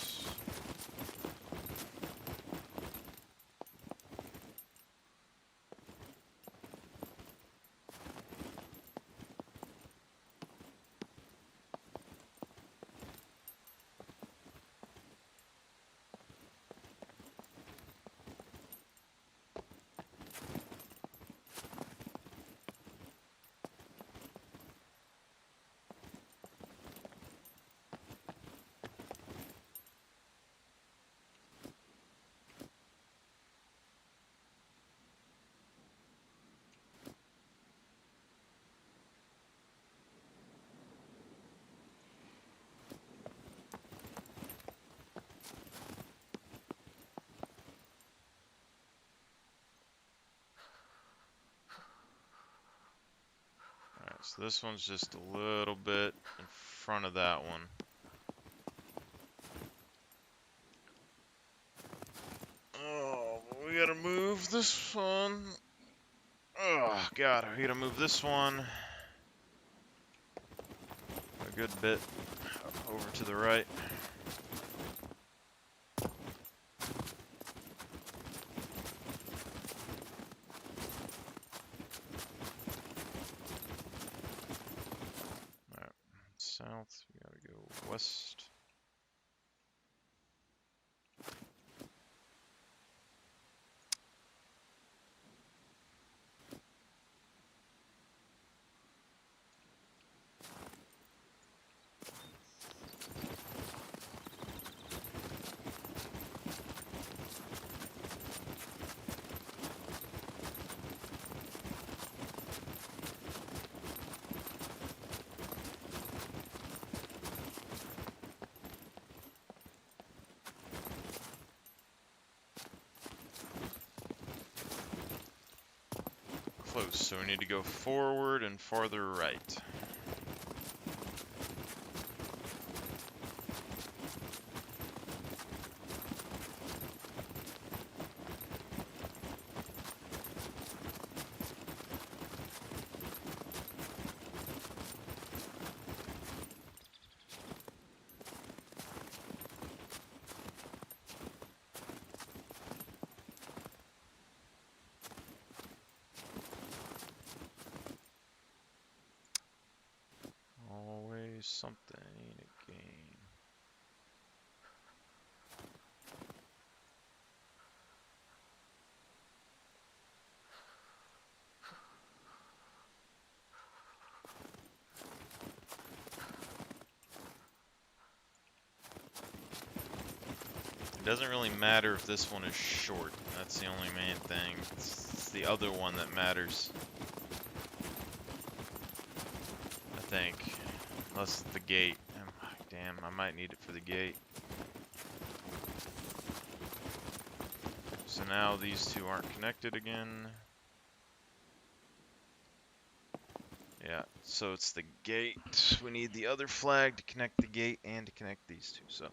Alright, so this one's just a little bit in front of that one. Oh, we gotta move this one. Oh, God, we gotta move this one a good bit over to the right. Alright, south, we gotta go west. Close, so we need to go forward and farther right. Always something to gain. It doesn't really matter if this one is short. That's the only main thing. It's the other one that matters, I think. Unless it's the gate. Damn, I might need it for the gate. So now these two aren't connected again. Yeah, so it's the gate. We need the other flag to connect the gate and to connect these two. So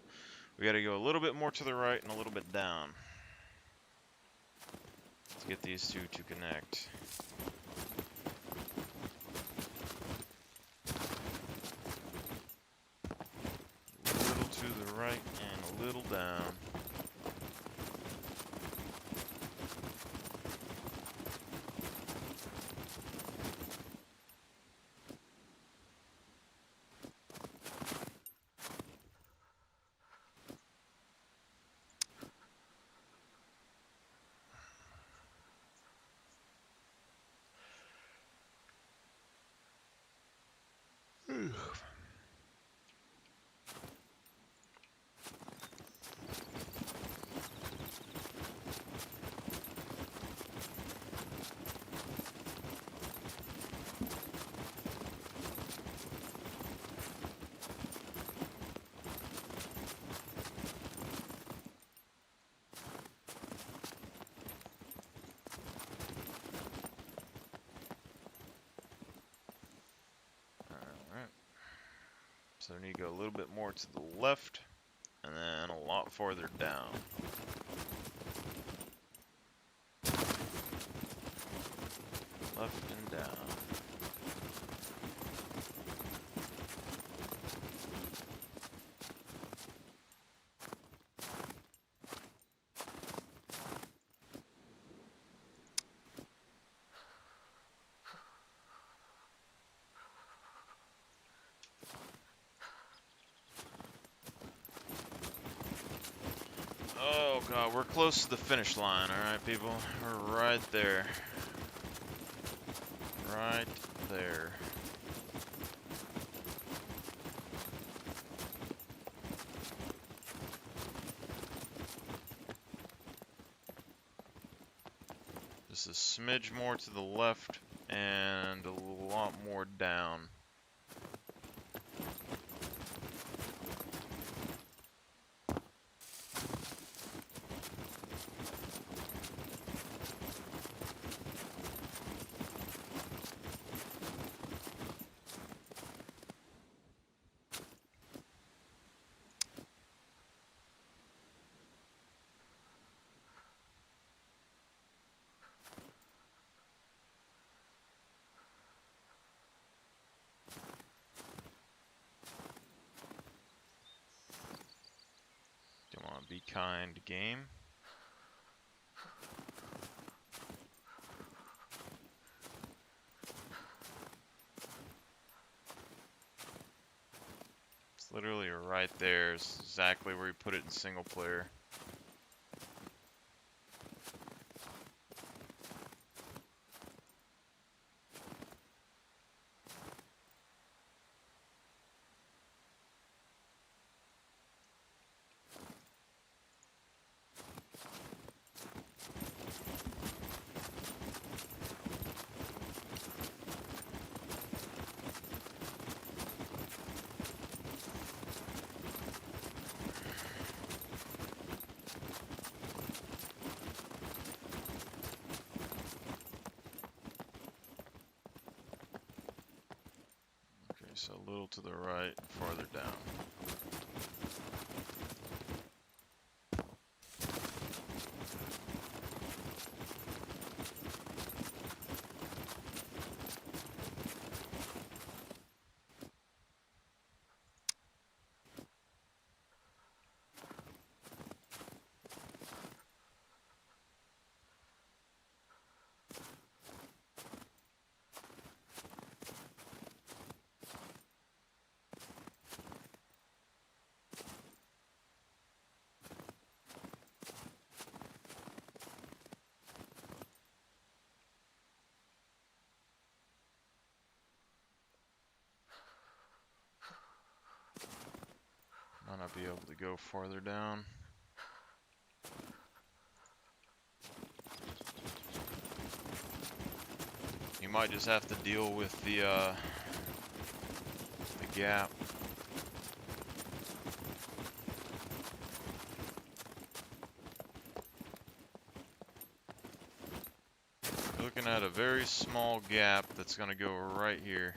we gotta go a little bit more to the right and a little bit down to get these two to connect. A little to the right and a little down. So we need to go a little bit more to the left, and then a lot farther down. Left and down. Oh god, we're close to the finish line, alright people? We're right there. Right there. Just a smidge more to the left and a lot more down. Come on, be kind, game. It's literally right there. It's exactly where you put it in single player. So a little to the right, farther down. Might not be able to go farther down. You might just have to deal with the gap. You're looking at a very small gap that's going to go right here.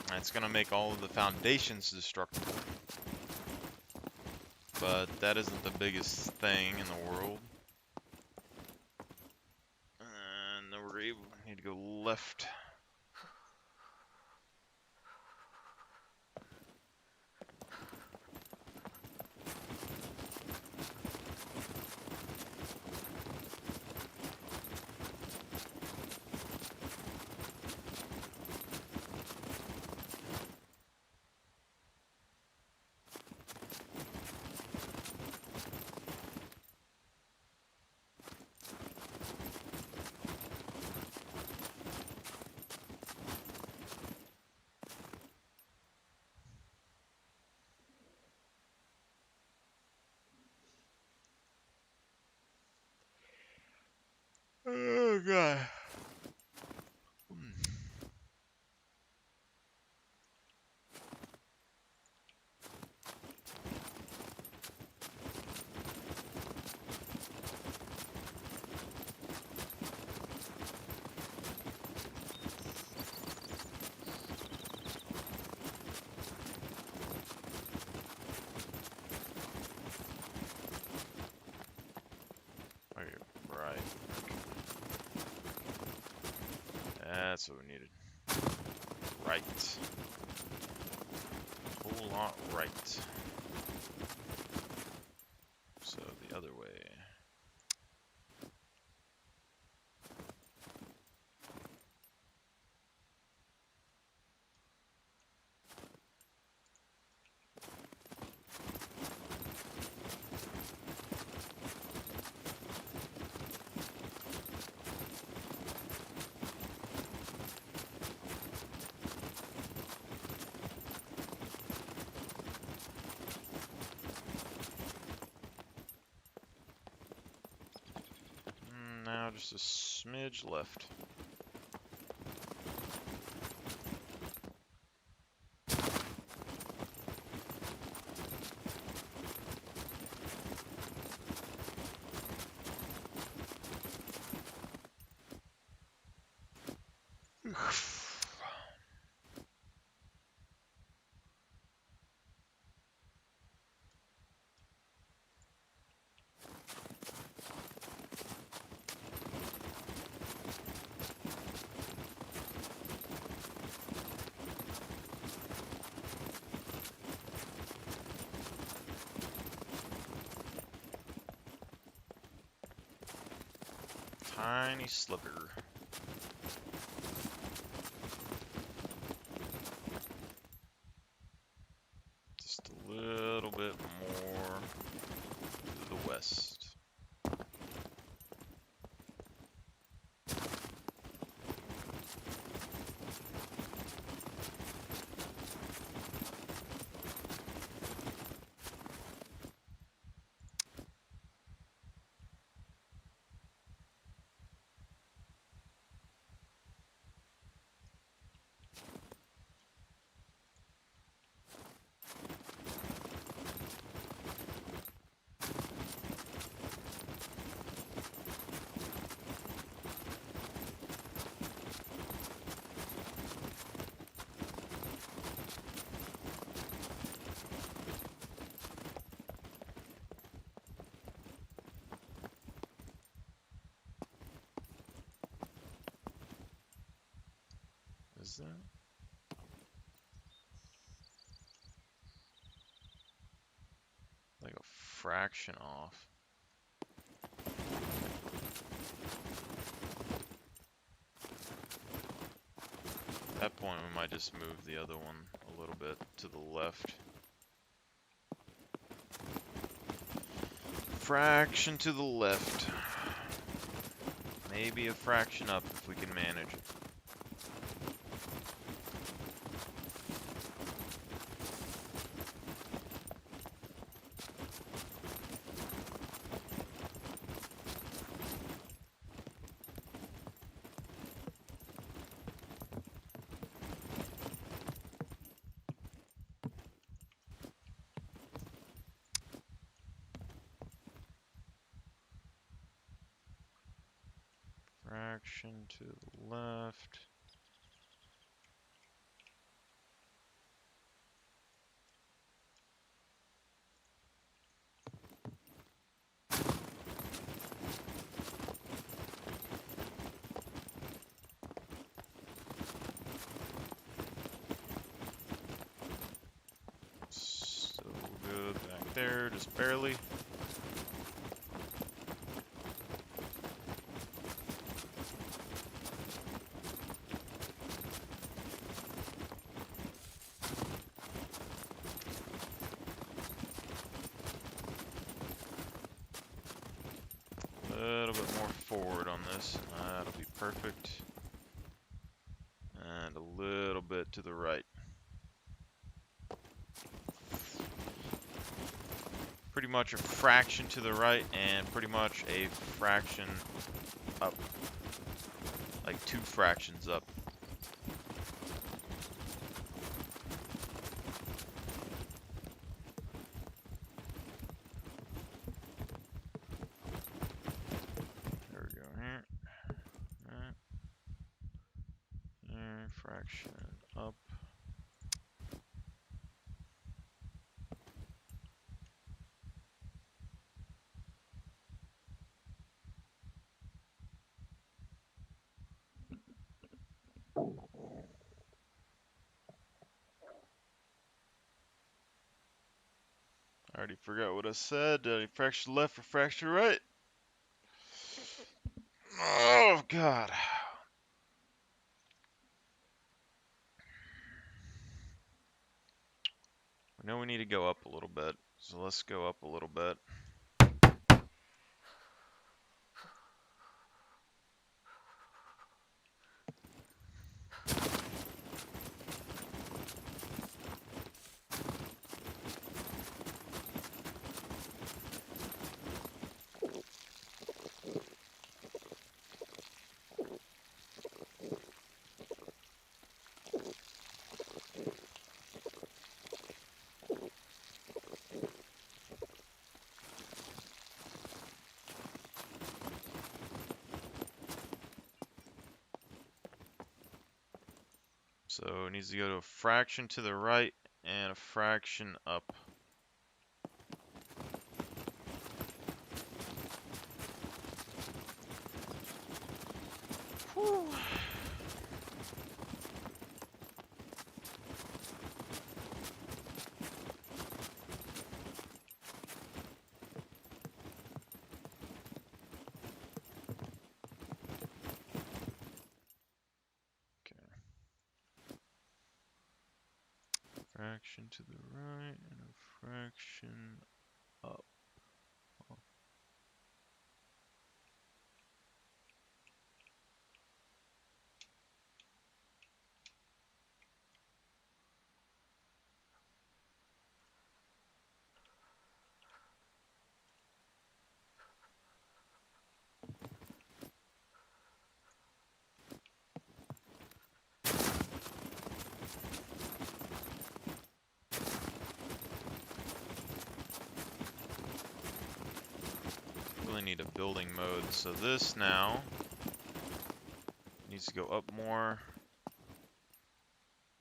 And it's going to make all of the foundations destructible. But that isn't the biggest thing in the world. And then need to go left. what we needed. Right. A whole lot right. So the other way. Now just a smidge left. Tiny sliver. Just a little bit more to the west. Is that? Like a fraction off. At that point, we might just move the other one a little bit to the left. Fraction to the left. Maybe a fraction up if we can manage it. Fraction to the left. Still good back there, just barely. A little bit more forward on this, and that'll be perfect. And a little bit to the right. Pretty much a fraction to the right and pretty much a fraction up. Like 2 fractions up. There we go. Here. There, fraction up. already forgot what I said. Did I fracture left or fracture right? Oh, God. I know we need to go up a little bit, so let's go up a little bit. So it needs to go to a fraction to the right and a fraction up. Whew. Fraction to the right and a fraction up. Oh. Really need a building mode, so this now needs to go up more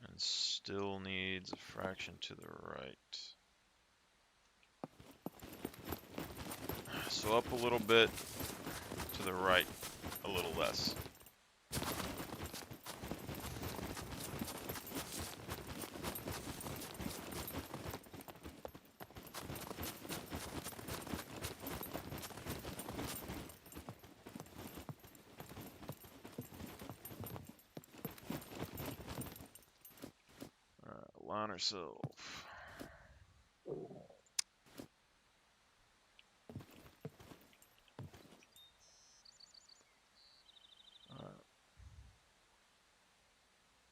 and still needs a fraction to the right. So up a little bit, to the right a little less. Line ourselves.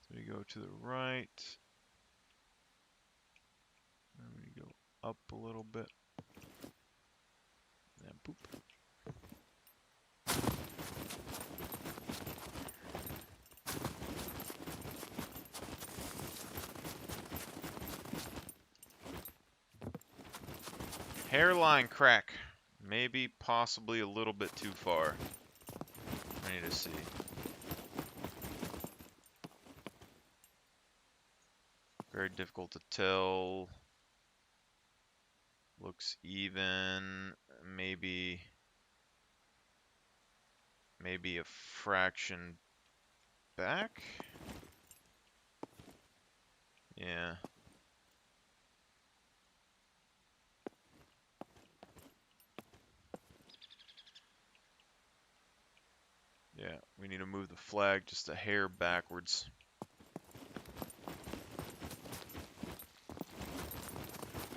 So we go to the right. And we go up a little bit. And boop. Hairline crack. Maybe possibly a little bit too far. I need to see. Very difficult to tell. Looks even. Maybe a fraction back. Yeah. Yeah, we need to move the flag just a hair backwards.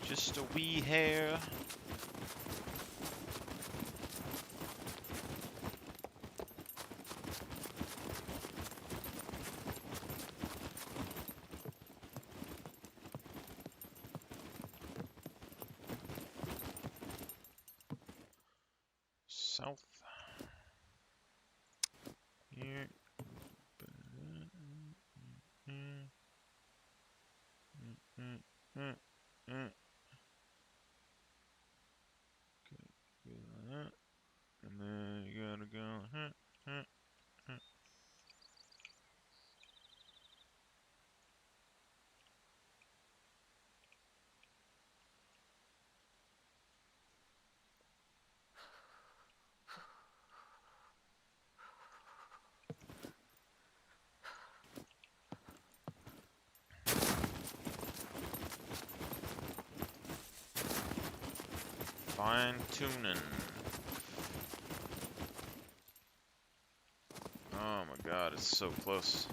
Just a wee hair. South. Here. And then you gotta go. Fine tuning. Oh my god, it's so close.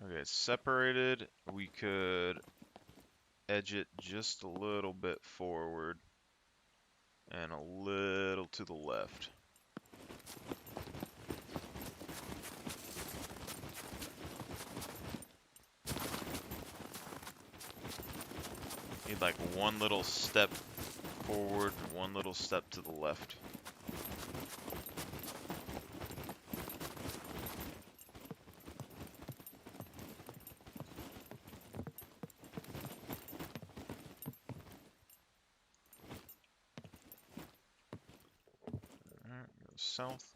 Okay, it's separated. We could edge it just a little bit forward and a little to the left. Need like one little step forward, one little step to the left. Alright, go south.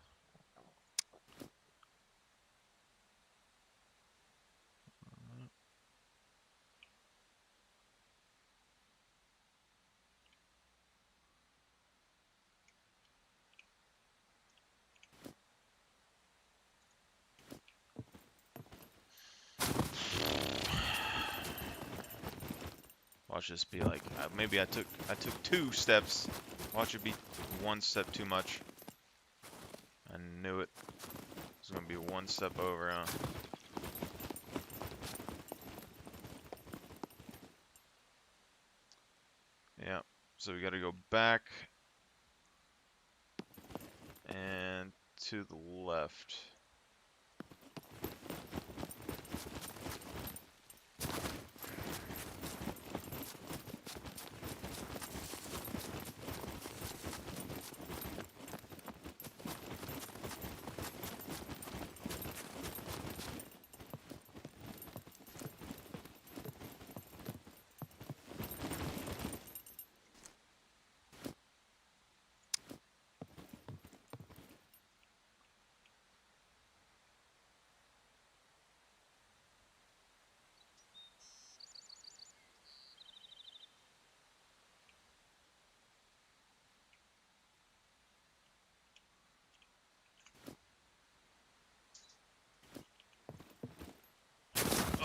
Watch this be like, maybe I took 2 steps. Watch it be 1 step too much. I knew it. It's gonna be 1 step over, huh? Yeah. So we gotta go back and to the left.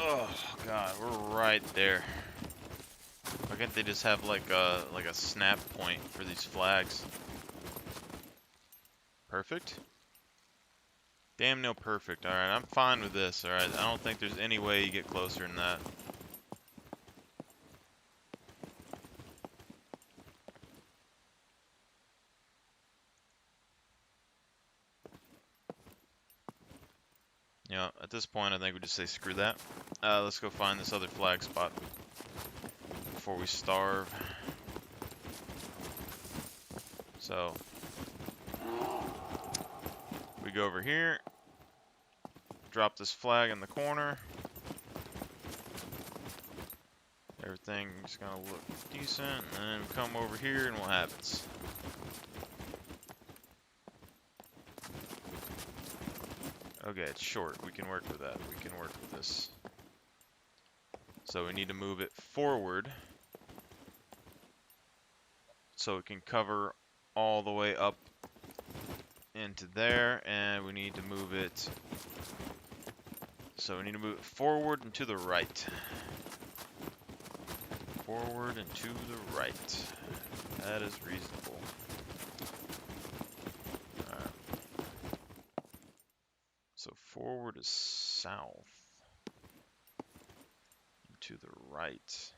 Oh god, we're right there. Why can't they just have like a snap point for these flags? Perfect? Damn no perfect. Alright, I'm fine with this, alright? I don't think there's any way you get closer than that. Yeah, at this point I think we just say screw that. Let's go find this other flag spot before we starve. So, we go over here, drop this flag in the corner. Everything's gonna look decent, and then we come over here and what happens? Okay, it's short. We can work with that. We can work with this. So we need to move it forward so it can cover all the way up into there, and we need to move it. So we need to move it forward and to the right. Forward and to the right. That is reasonable. Alright. So forward is south. And to the right.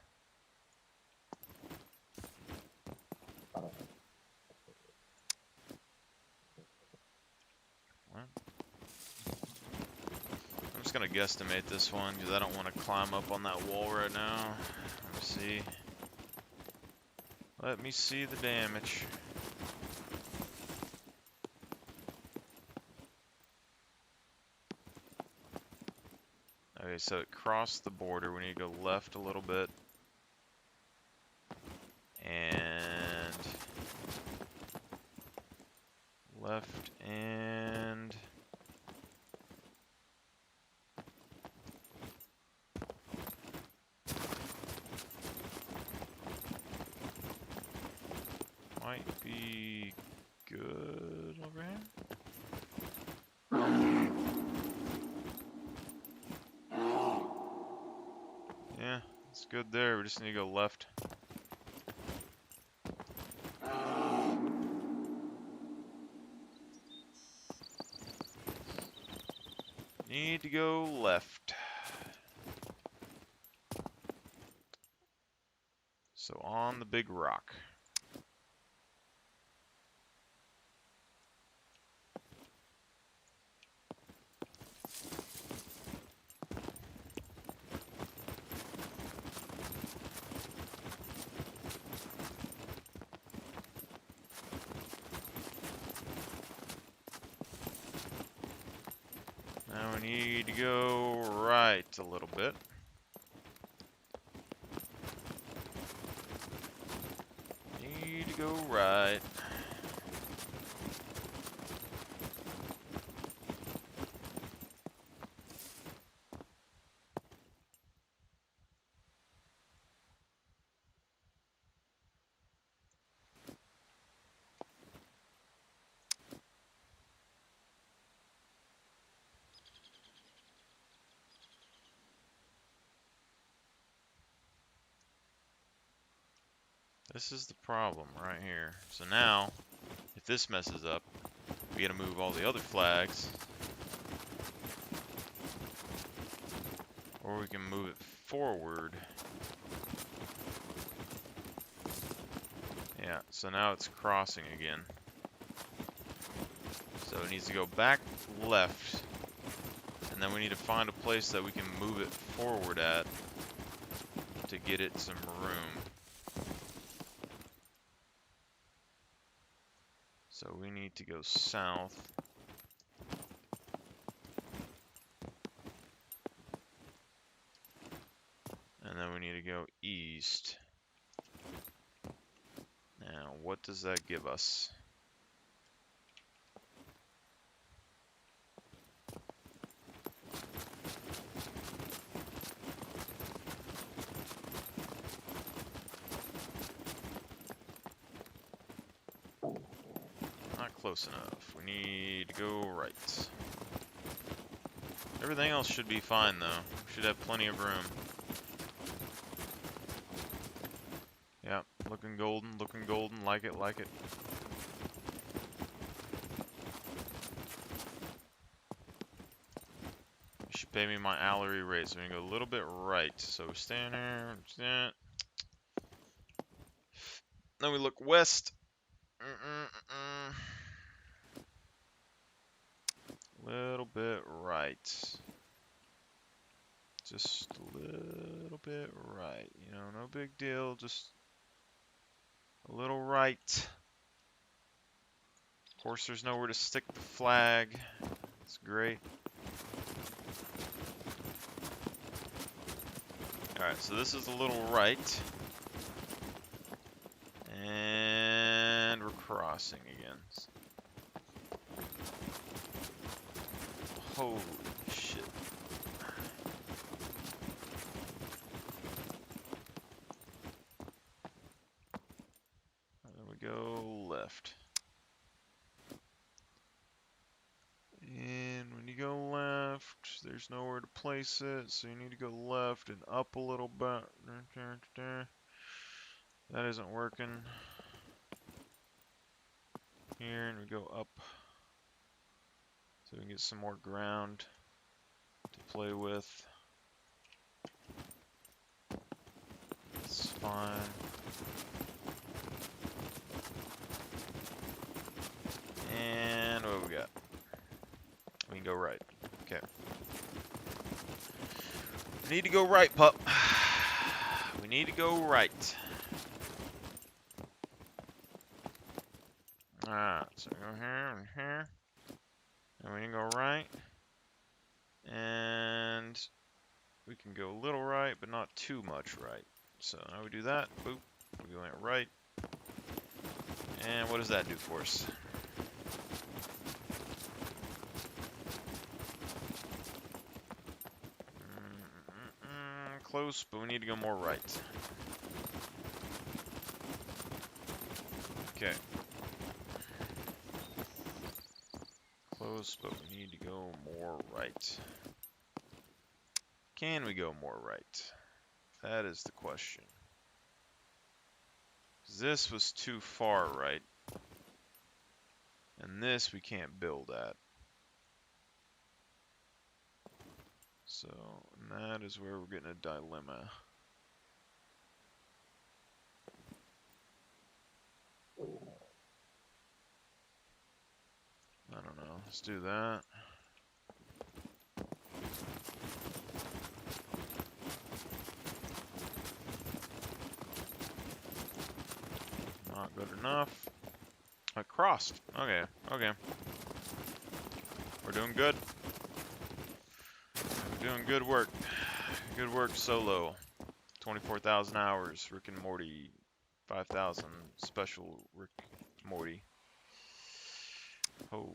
I'm just gonna guesstimate this one because I don't want to climb up on that wall right now. Let me see. Let me see the damage. Okay, so it crossed the border. We need to go left a little bit. And left and might be good over here. It's good there. We just need to go left. Need to go left. So on the big rock. Now we need to go right a little bit. Need to go right. This is the problem right here. So now, if this messes up, we gotta move all the other flags. Or we can move it forward. Yeah, so now it's crossing again. So it needs to go back left. And then we need to find a place that we can move it forward at to get it some room. So we need to go south. And then we need to go east. Now, what does that give us? Not close enough. We need to go right. Everything else should be fine though. We should have plenty of room. Yeah, looking golden, like it, like it. You should pay me my hourly rate, so we're gonna go a little bit right. So we stand here, stand. Then we look west. Little bit right. Just a little bit right. You know, no big deal, just a little right. Of course, there's nowhere to stick the flag. It's great. Alright, so this is a little right. And we're crossing again. Holy shit. And then we go left. And when you go left, there's nowhere to place it, so you need to go left and up a little bit. That isn't working. Here, and we go up. So we can get some more ground to play with. It's fine. And what we got? We can go right. Okay. We need to go right, pup. We need to go right. Alright, so we go here and here. And we can go right. And we can go a little right, but not too much right. So now we do that. Boop. We went right. And what does that do for us? Close, but we need to go more right. Okay. Close, but we need to go more right. Can we go more right? That is the question. 'Cause this was too far right. And this we can't build at. So that is where we're getting a dilemma. I don't know. Let's do that. Not good enough. I crossed. Okay, okay. We're doing good. We're doing good work. Good work solo. 24,000 hours, Rick and Morty. 5,000 special Rick Morty. Oh.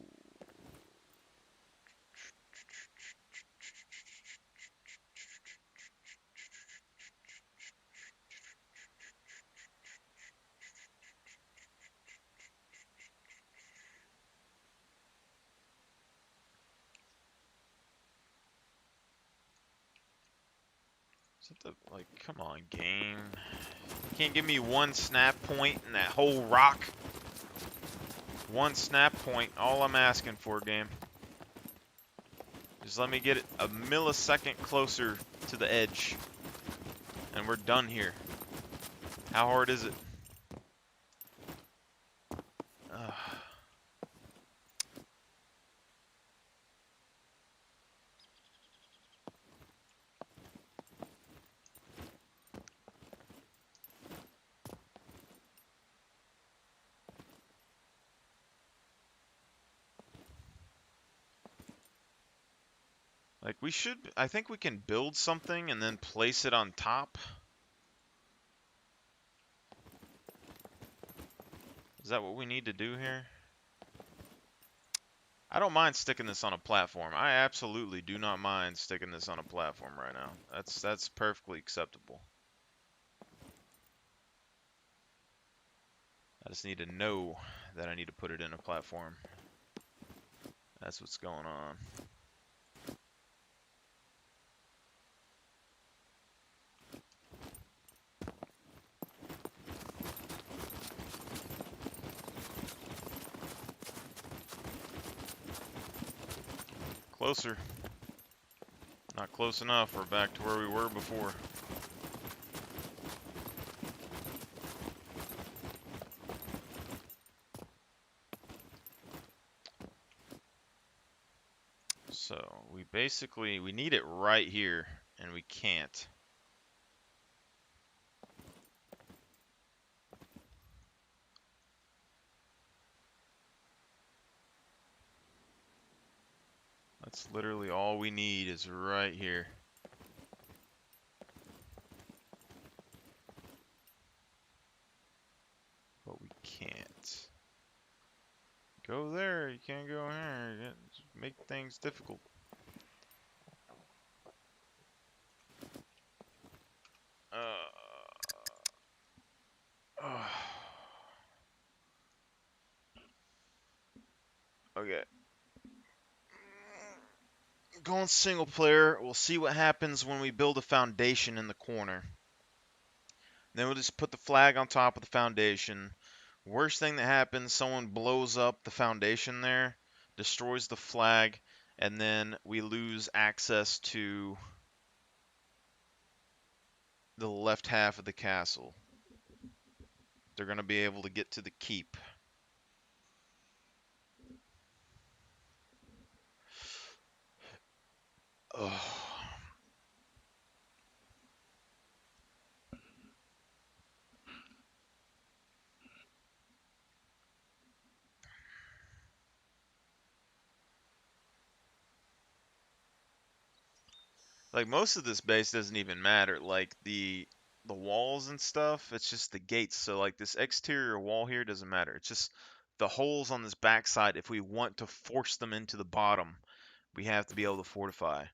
Is that the, like, come on, game. You can't give me one snap point in that whole rock. One snap point, all I'm asking for, game. Just let me get it a millisecond closer to the edge. And we're done here. How hard is it? Ugh. Like, we should, I think we can build something and then place it on top. Is that what we need to do here? I don't mind sticking this on a platform. I absolutely do not mind sticking this on a platform right now. That's perfectly acceptable. I just need to know that I need to put it in a platform. That's what's going on. Closer. Not close enough. We're back to where we were before. So we need it right here, and we can't. That's literally all we need is right here. But we can't. Go there, you can't go here. You make things difficult. Okay. Going single player, we'll see what happens when we build a foundation in the corner. Then we'll just put the flag on top of the foundation. Worst thing that happens, someone blows up the foundation there, destroys the flag, and then we lose access to the left half of the castle. They're going to be able to get to the keep. Oh. Like, most of this base doesn't even matter. Like, the walls and stuff, it's just the gates. So, like, this exterior wall here doesn't matter. It's just the holes on this backside. If we want to force them into the bottom, we have to be able to fortify.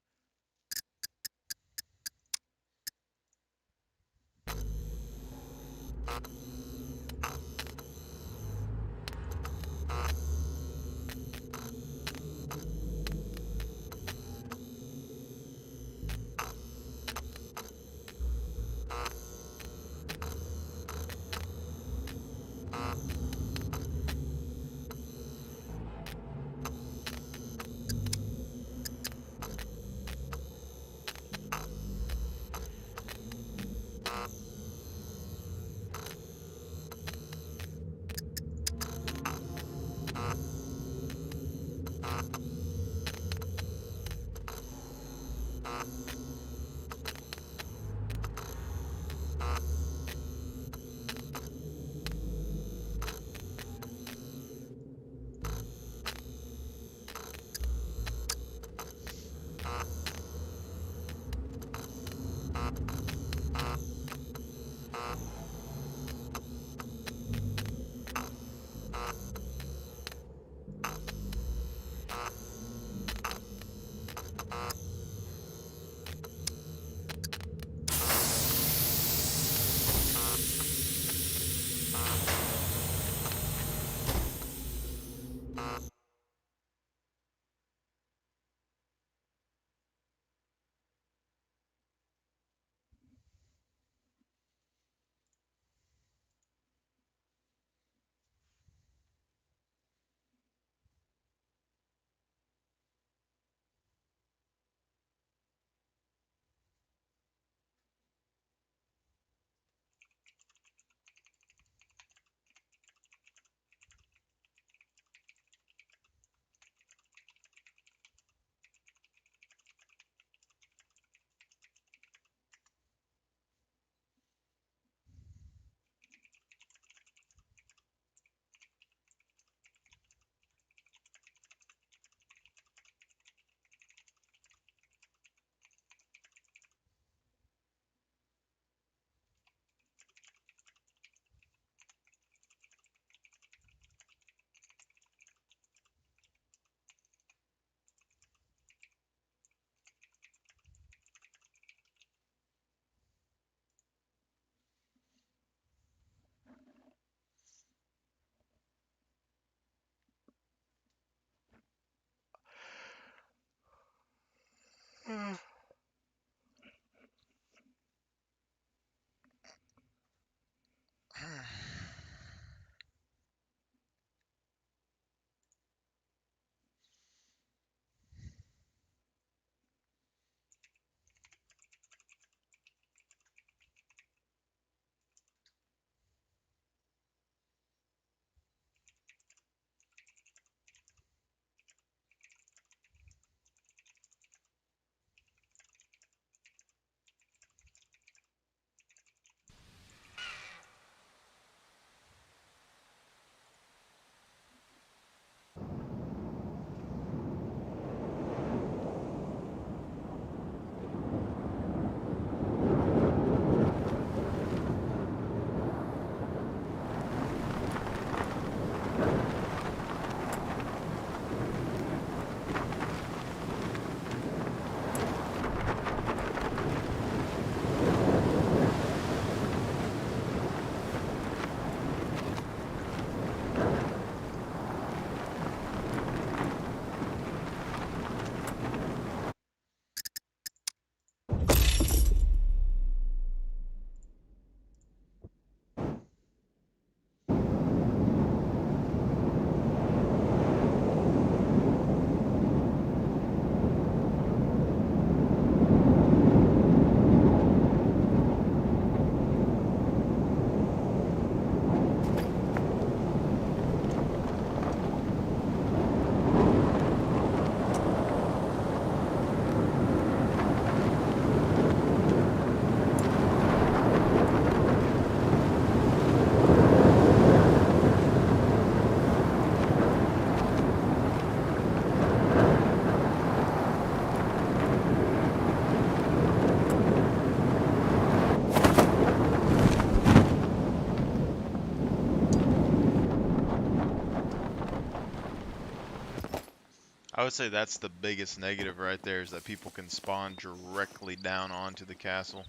would say that's the biggest negative right there, is that people can spawn directly down onto the castle.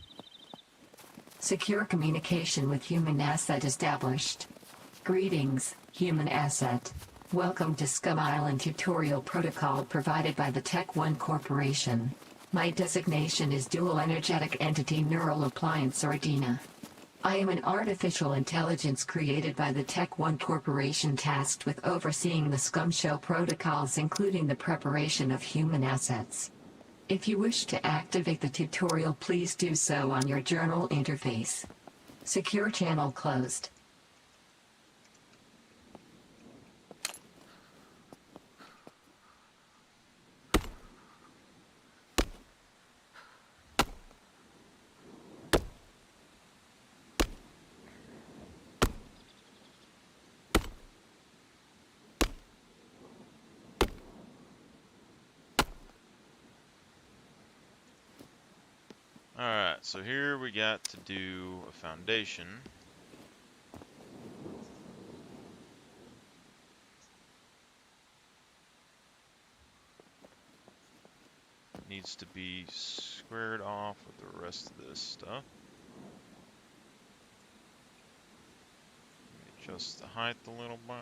Secure communication with human asset established. Greetings, human asset. Welcome to Scum Island tutorial protocol provided by the Tech One Corporation. My designation is Dual Energetic Entity Neural Appliance or DINA. I am an artificial intelligence created by the Tech One Corporation tasked with overseeing the Scum Show protocols, including the preparation of human assets. If you wish to activate the tutorial, please do so on your journal interface. Secure channel closed. Alright, so here we got to do a foundation. Needs to be squared off with the rest of this stuff. Adjust the height a little bit.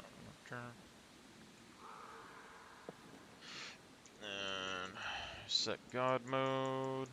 And set God mode.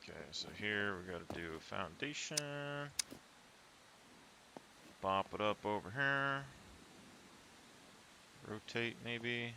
Okay, so here we gotta do a foundation. Bop it up over here. Rotate maybe.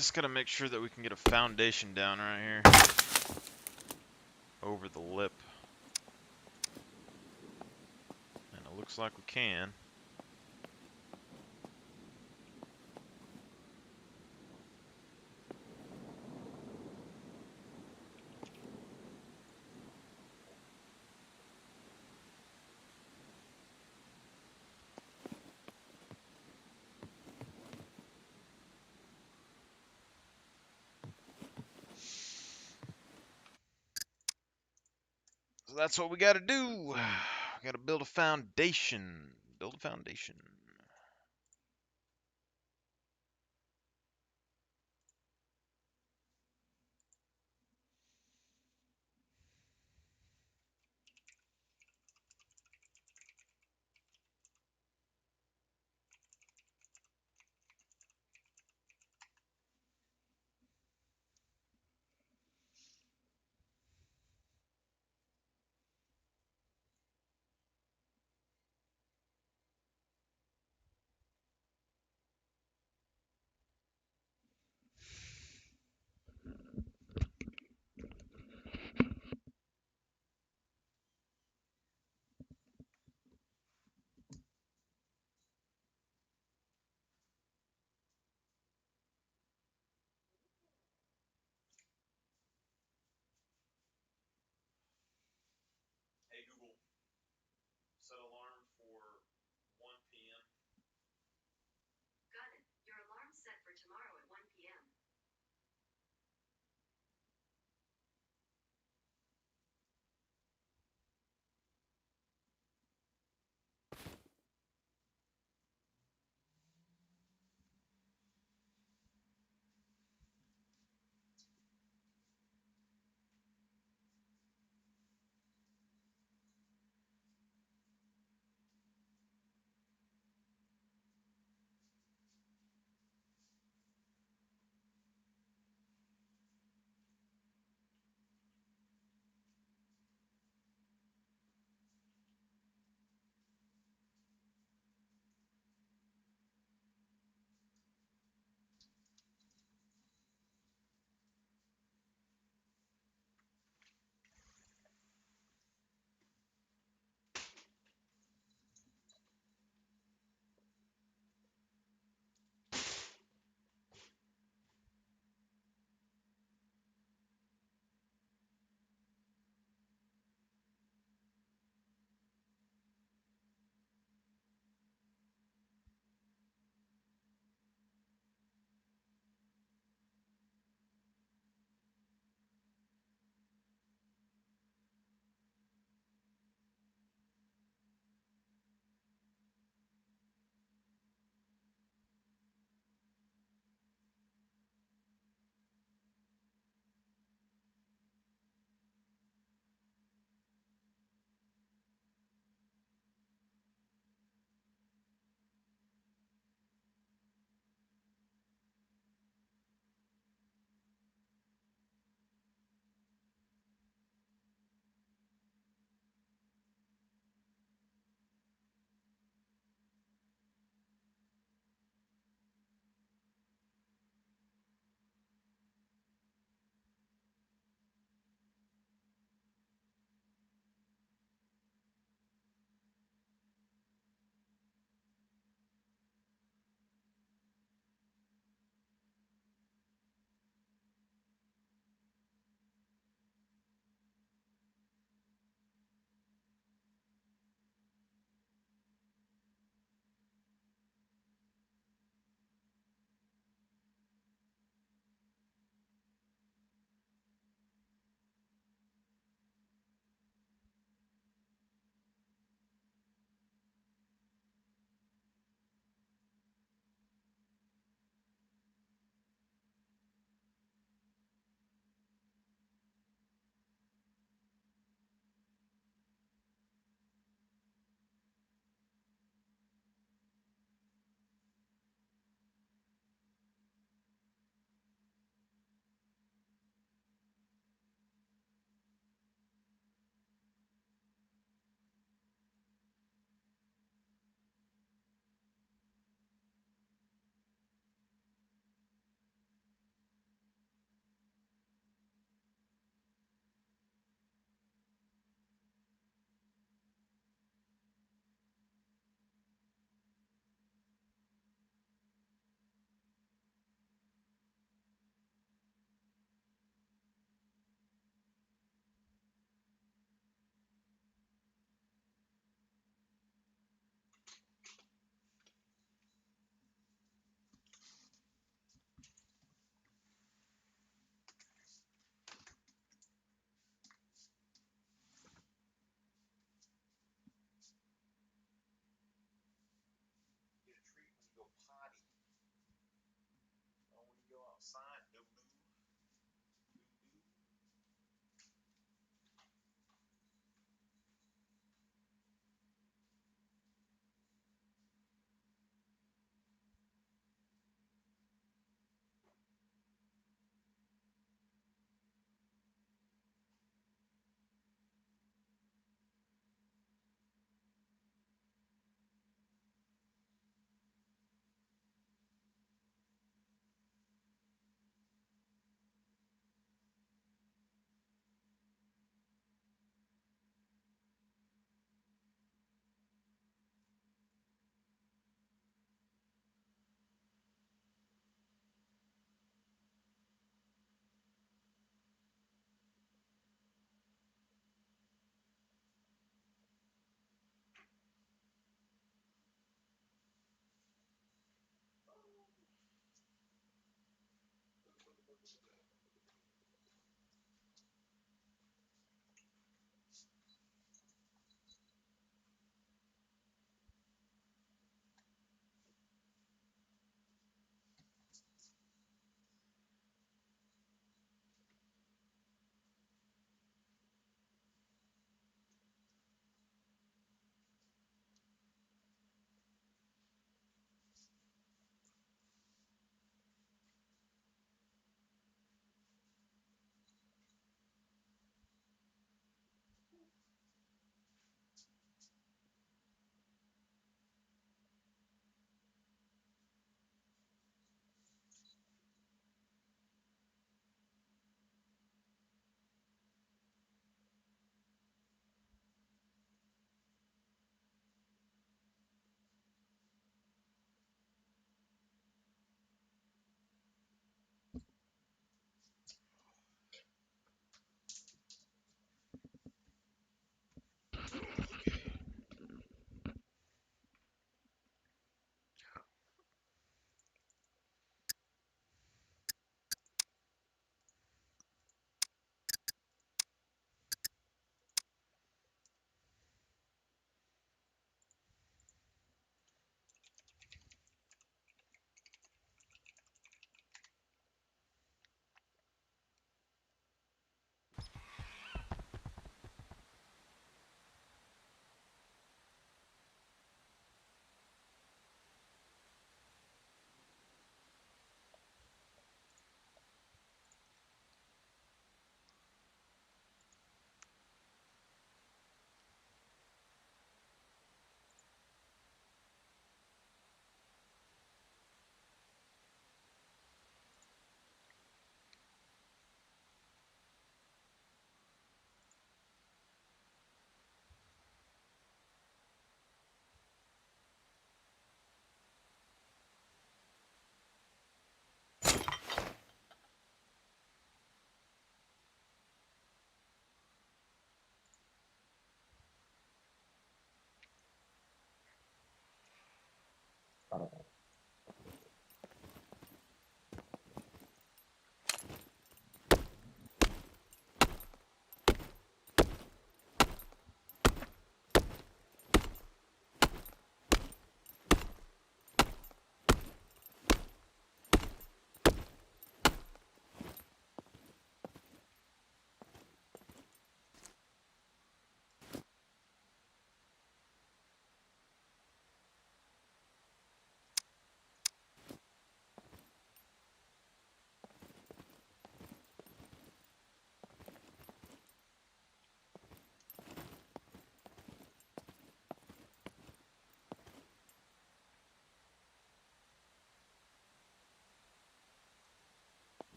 just gotta make sure that we can get a foundation down right here. Over the lip. And it looks like we can. So that's what we gotta do. We gotta build a foundation. Build a foundation.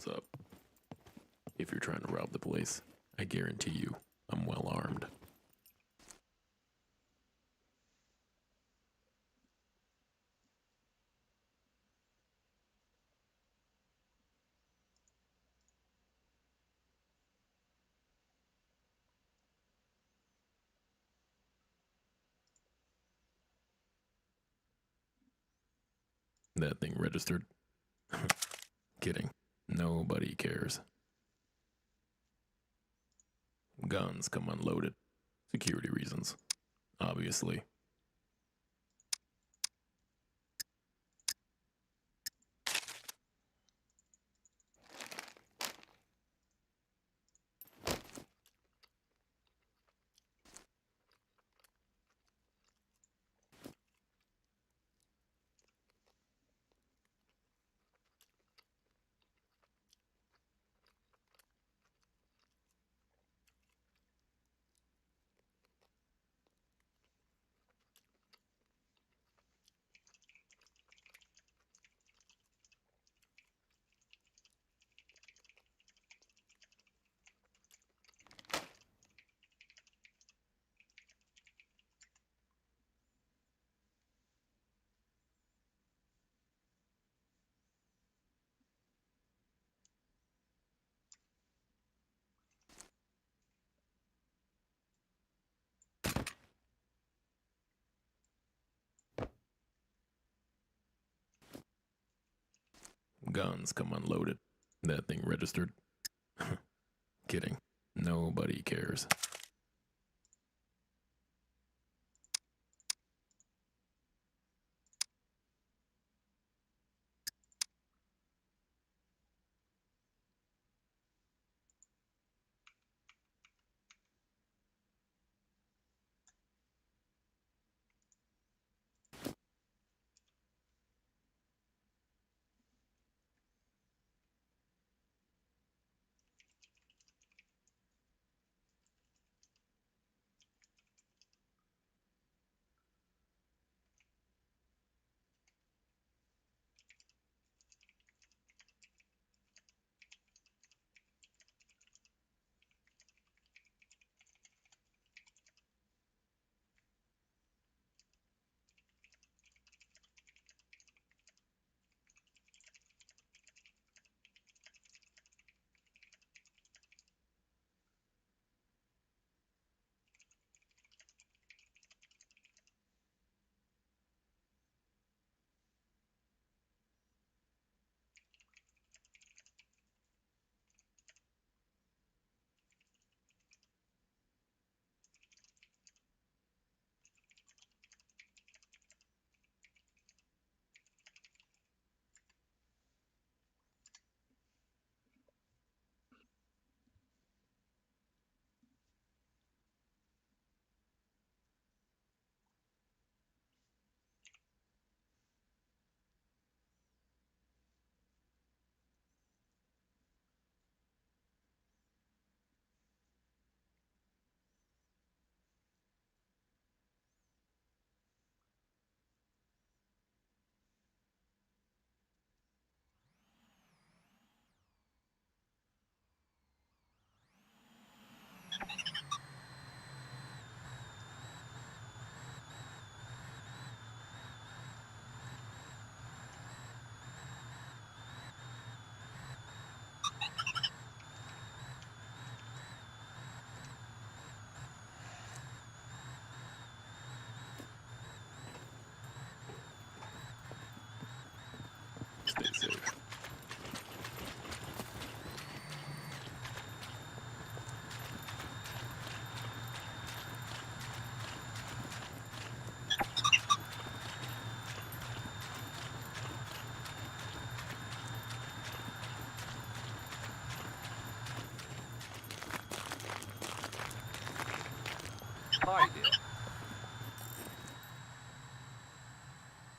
What's up? If you're trying to rob the place, I guarantee you, I'm well armed. That thing registered? Kidding. Nobody cares. Guns come unloaded. Security reasons. Obviously. Guns come unloaded. That thing registered? Kidding. Nobody cares. Stay safe. Hi there.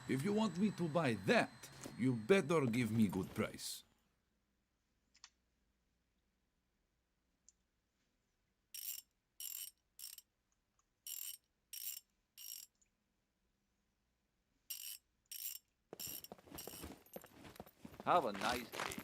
If you want me to buy that, you better give me good price. Have a nice day.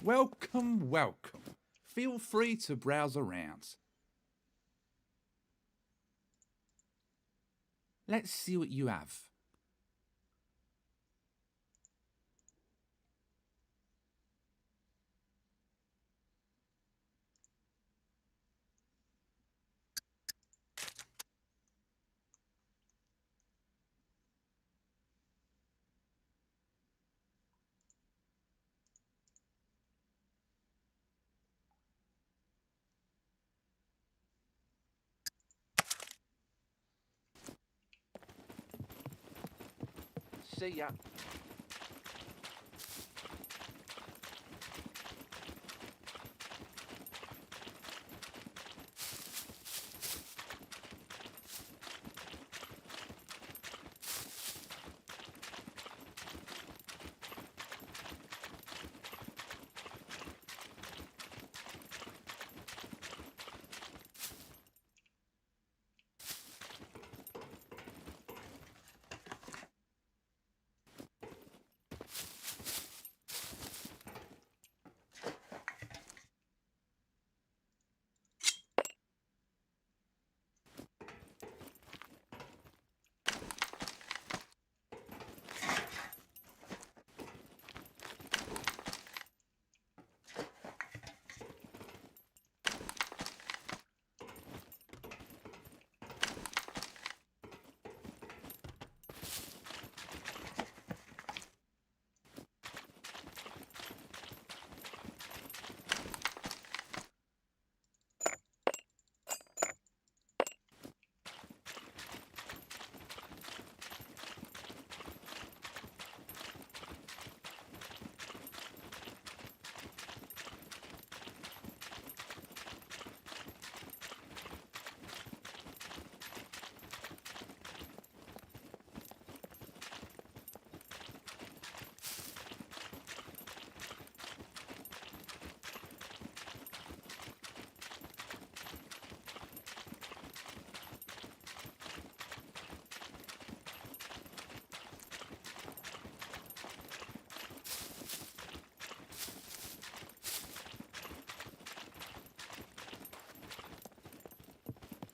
Welcome, welcome. Feel free to browse around. Let's see what you have. See ya.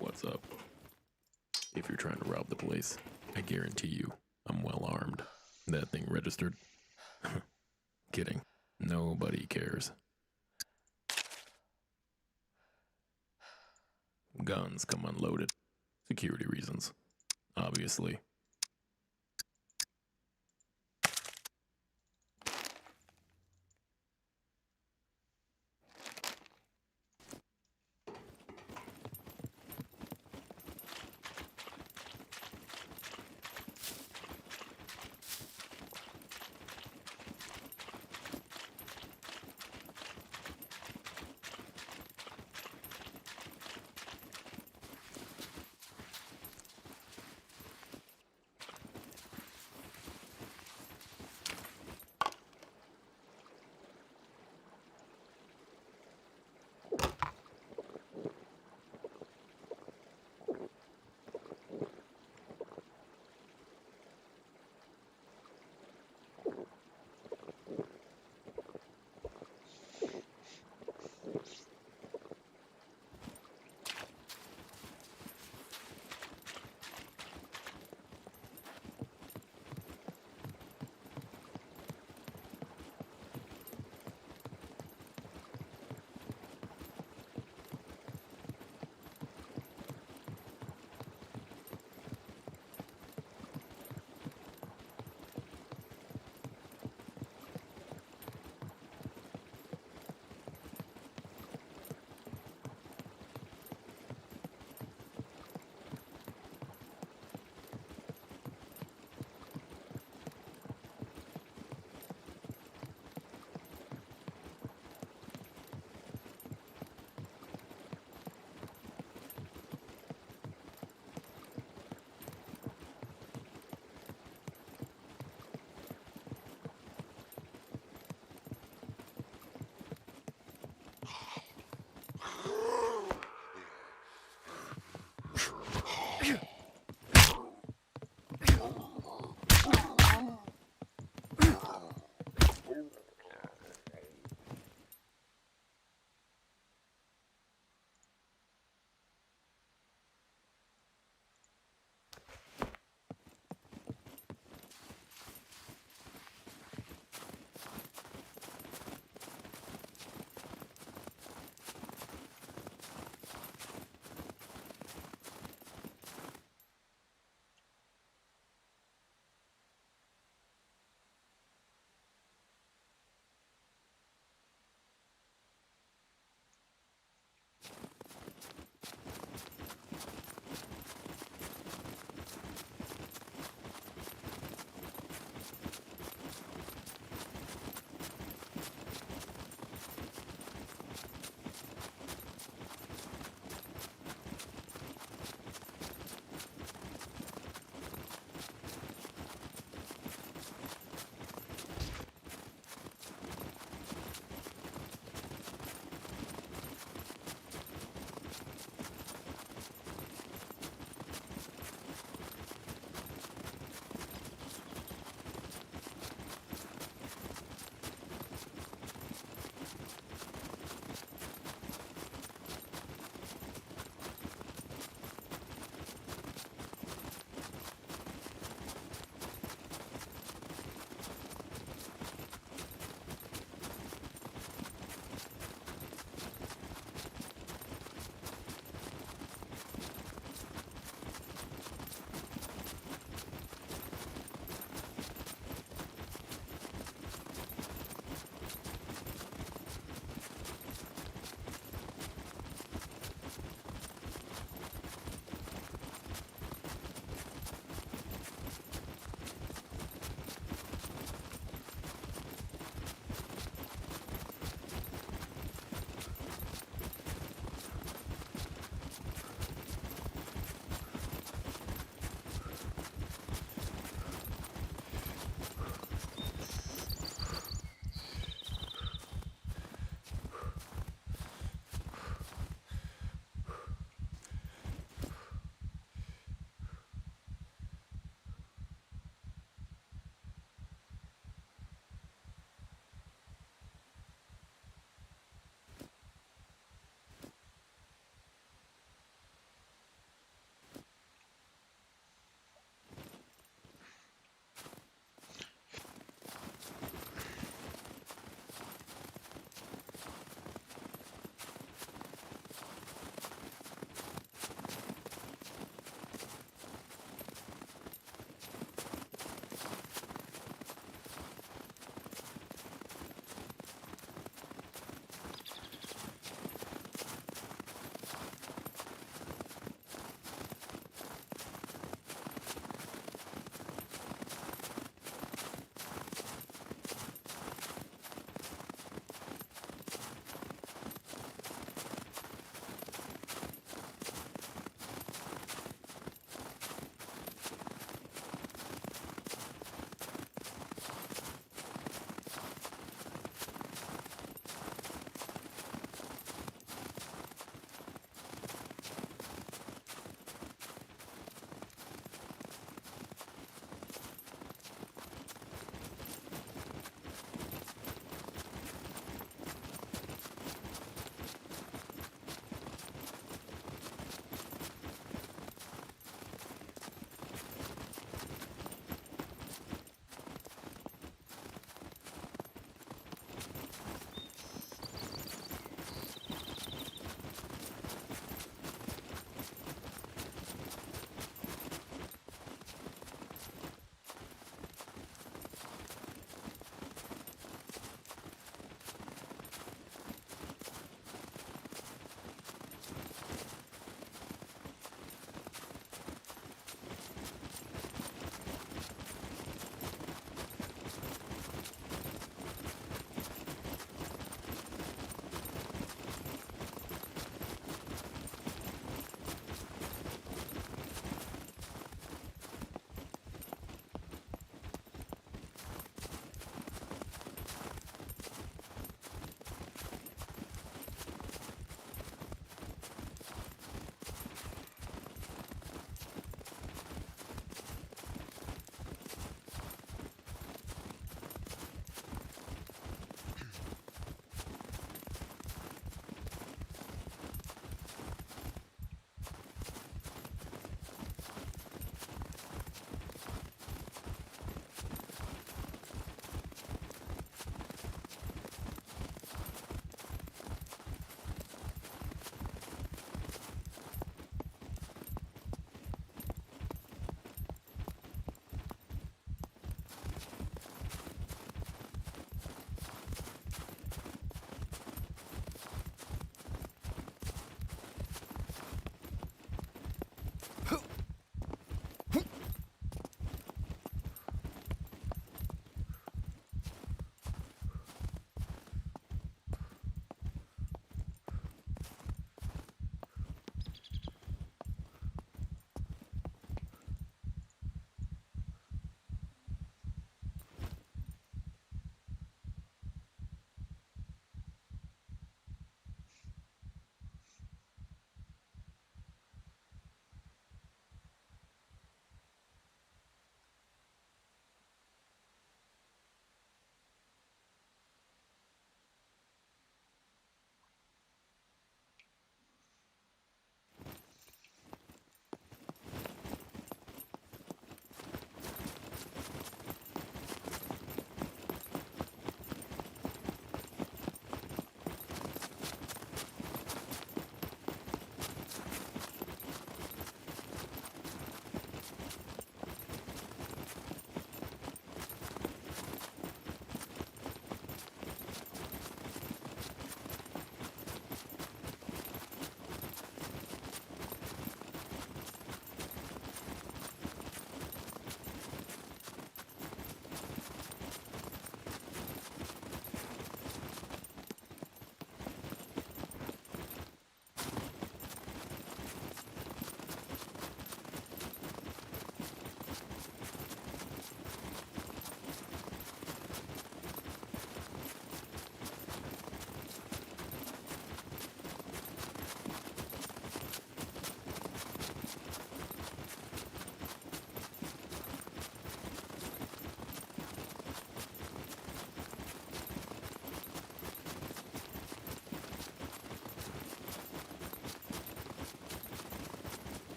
What's up? If you're trying to rob the place, I guarantee you I'm well armed. That thing registered? Kidding. Nobody cares. Guns come unloaded. Security reasons. Obviously.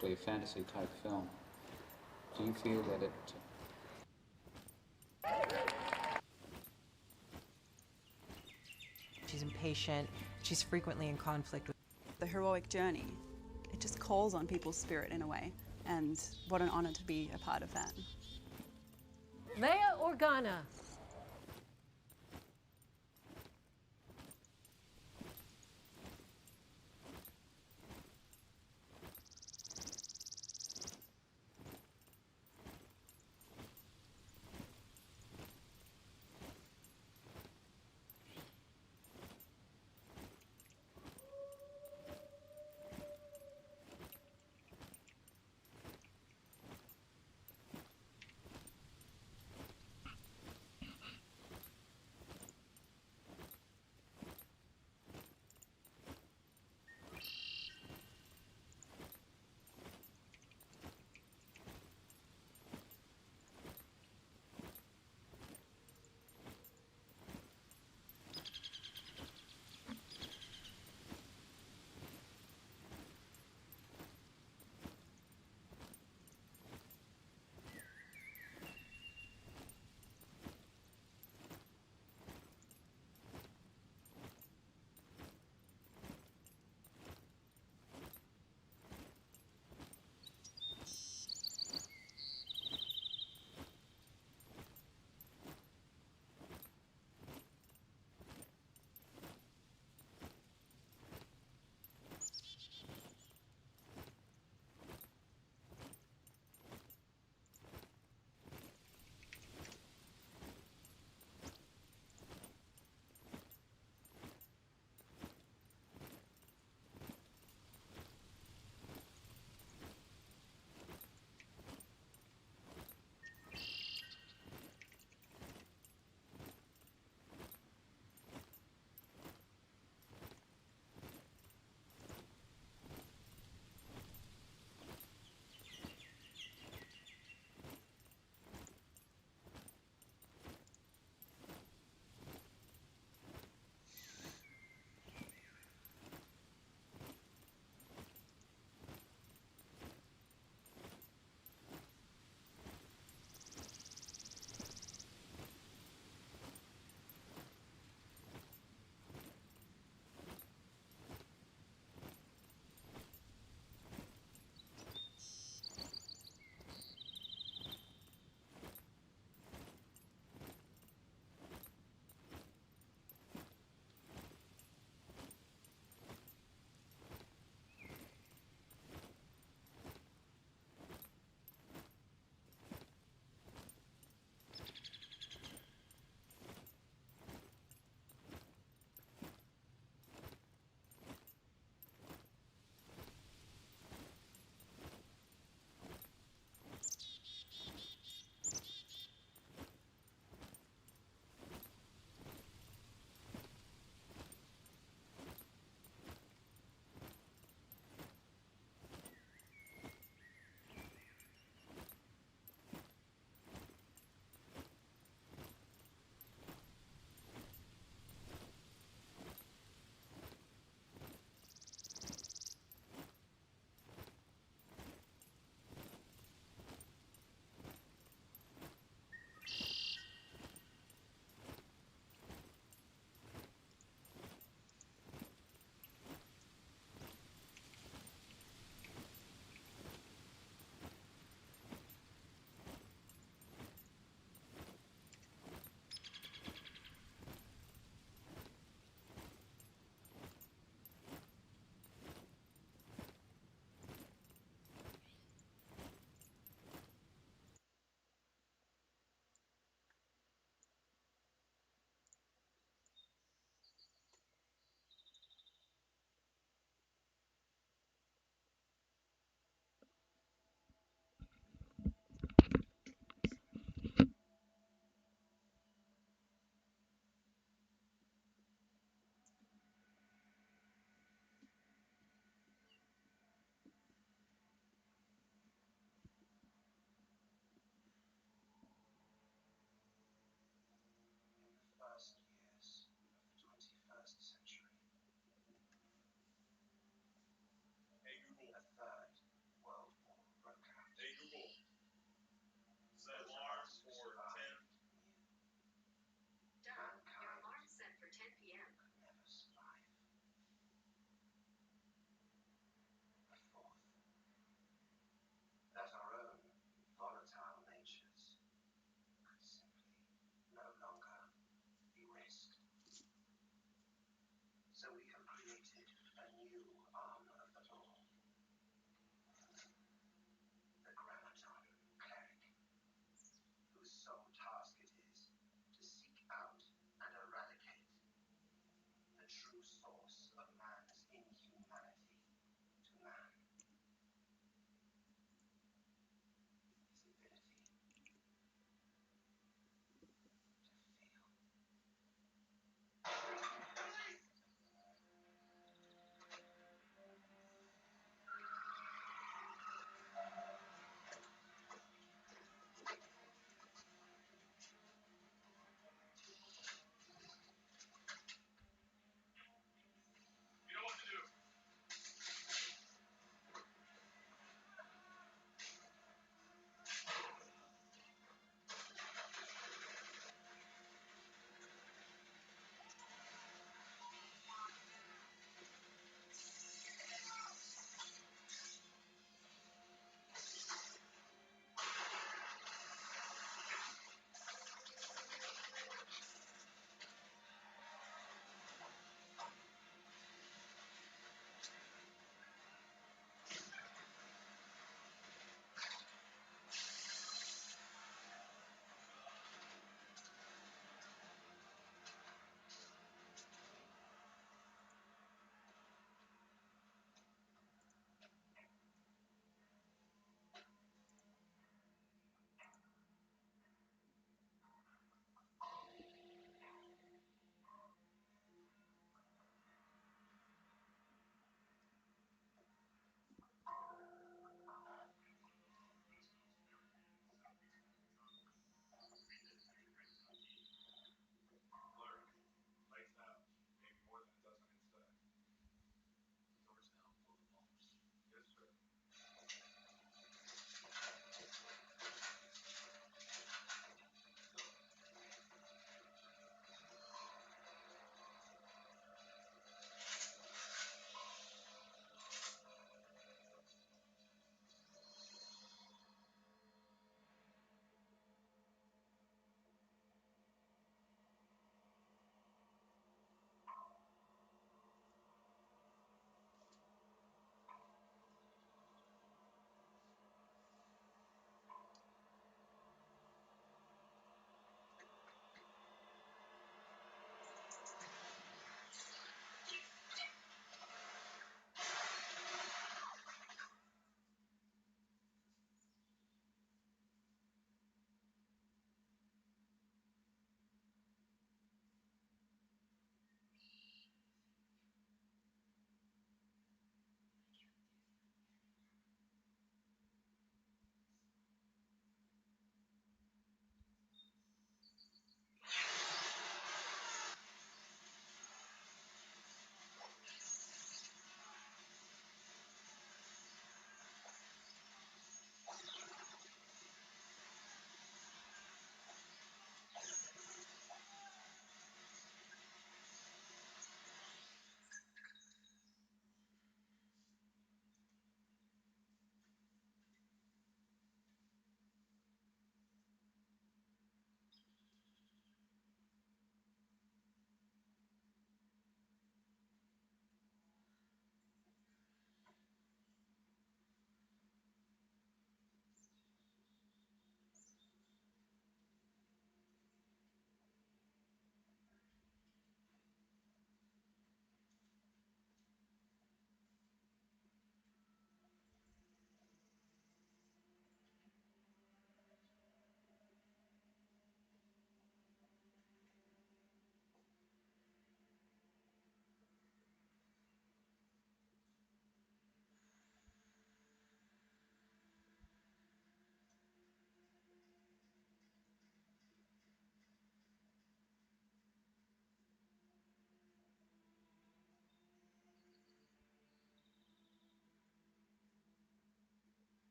basically a fantasy type film. Do you feel that it... She's impatient. She's frequently in conflict with the heroic journey. It just calls on people's spirit in a way, and what an honor to be a part of that. Leia Organa.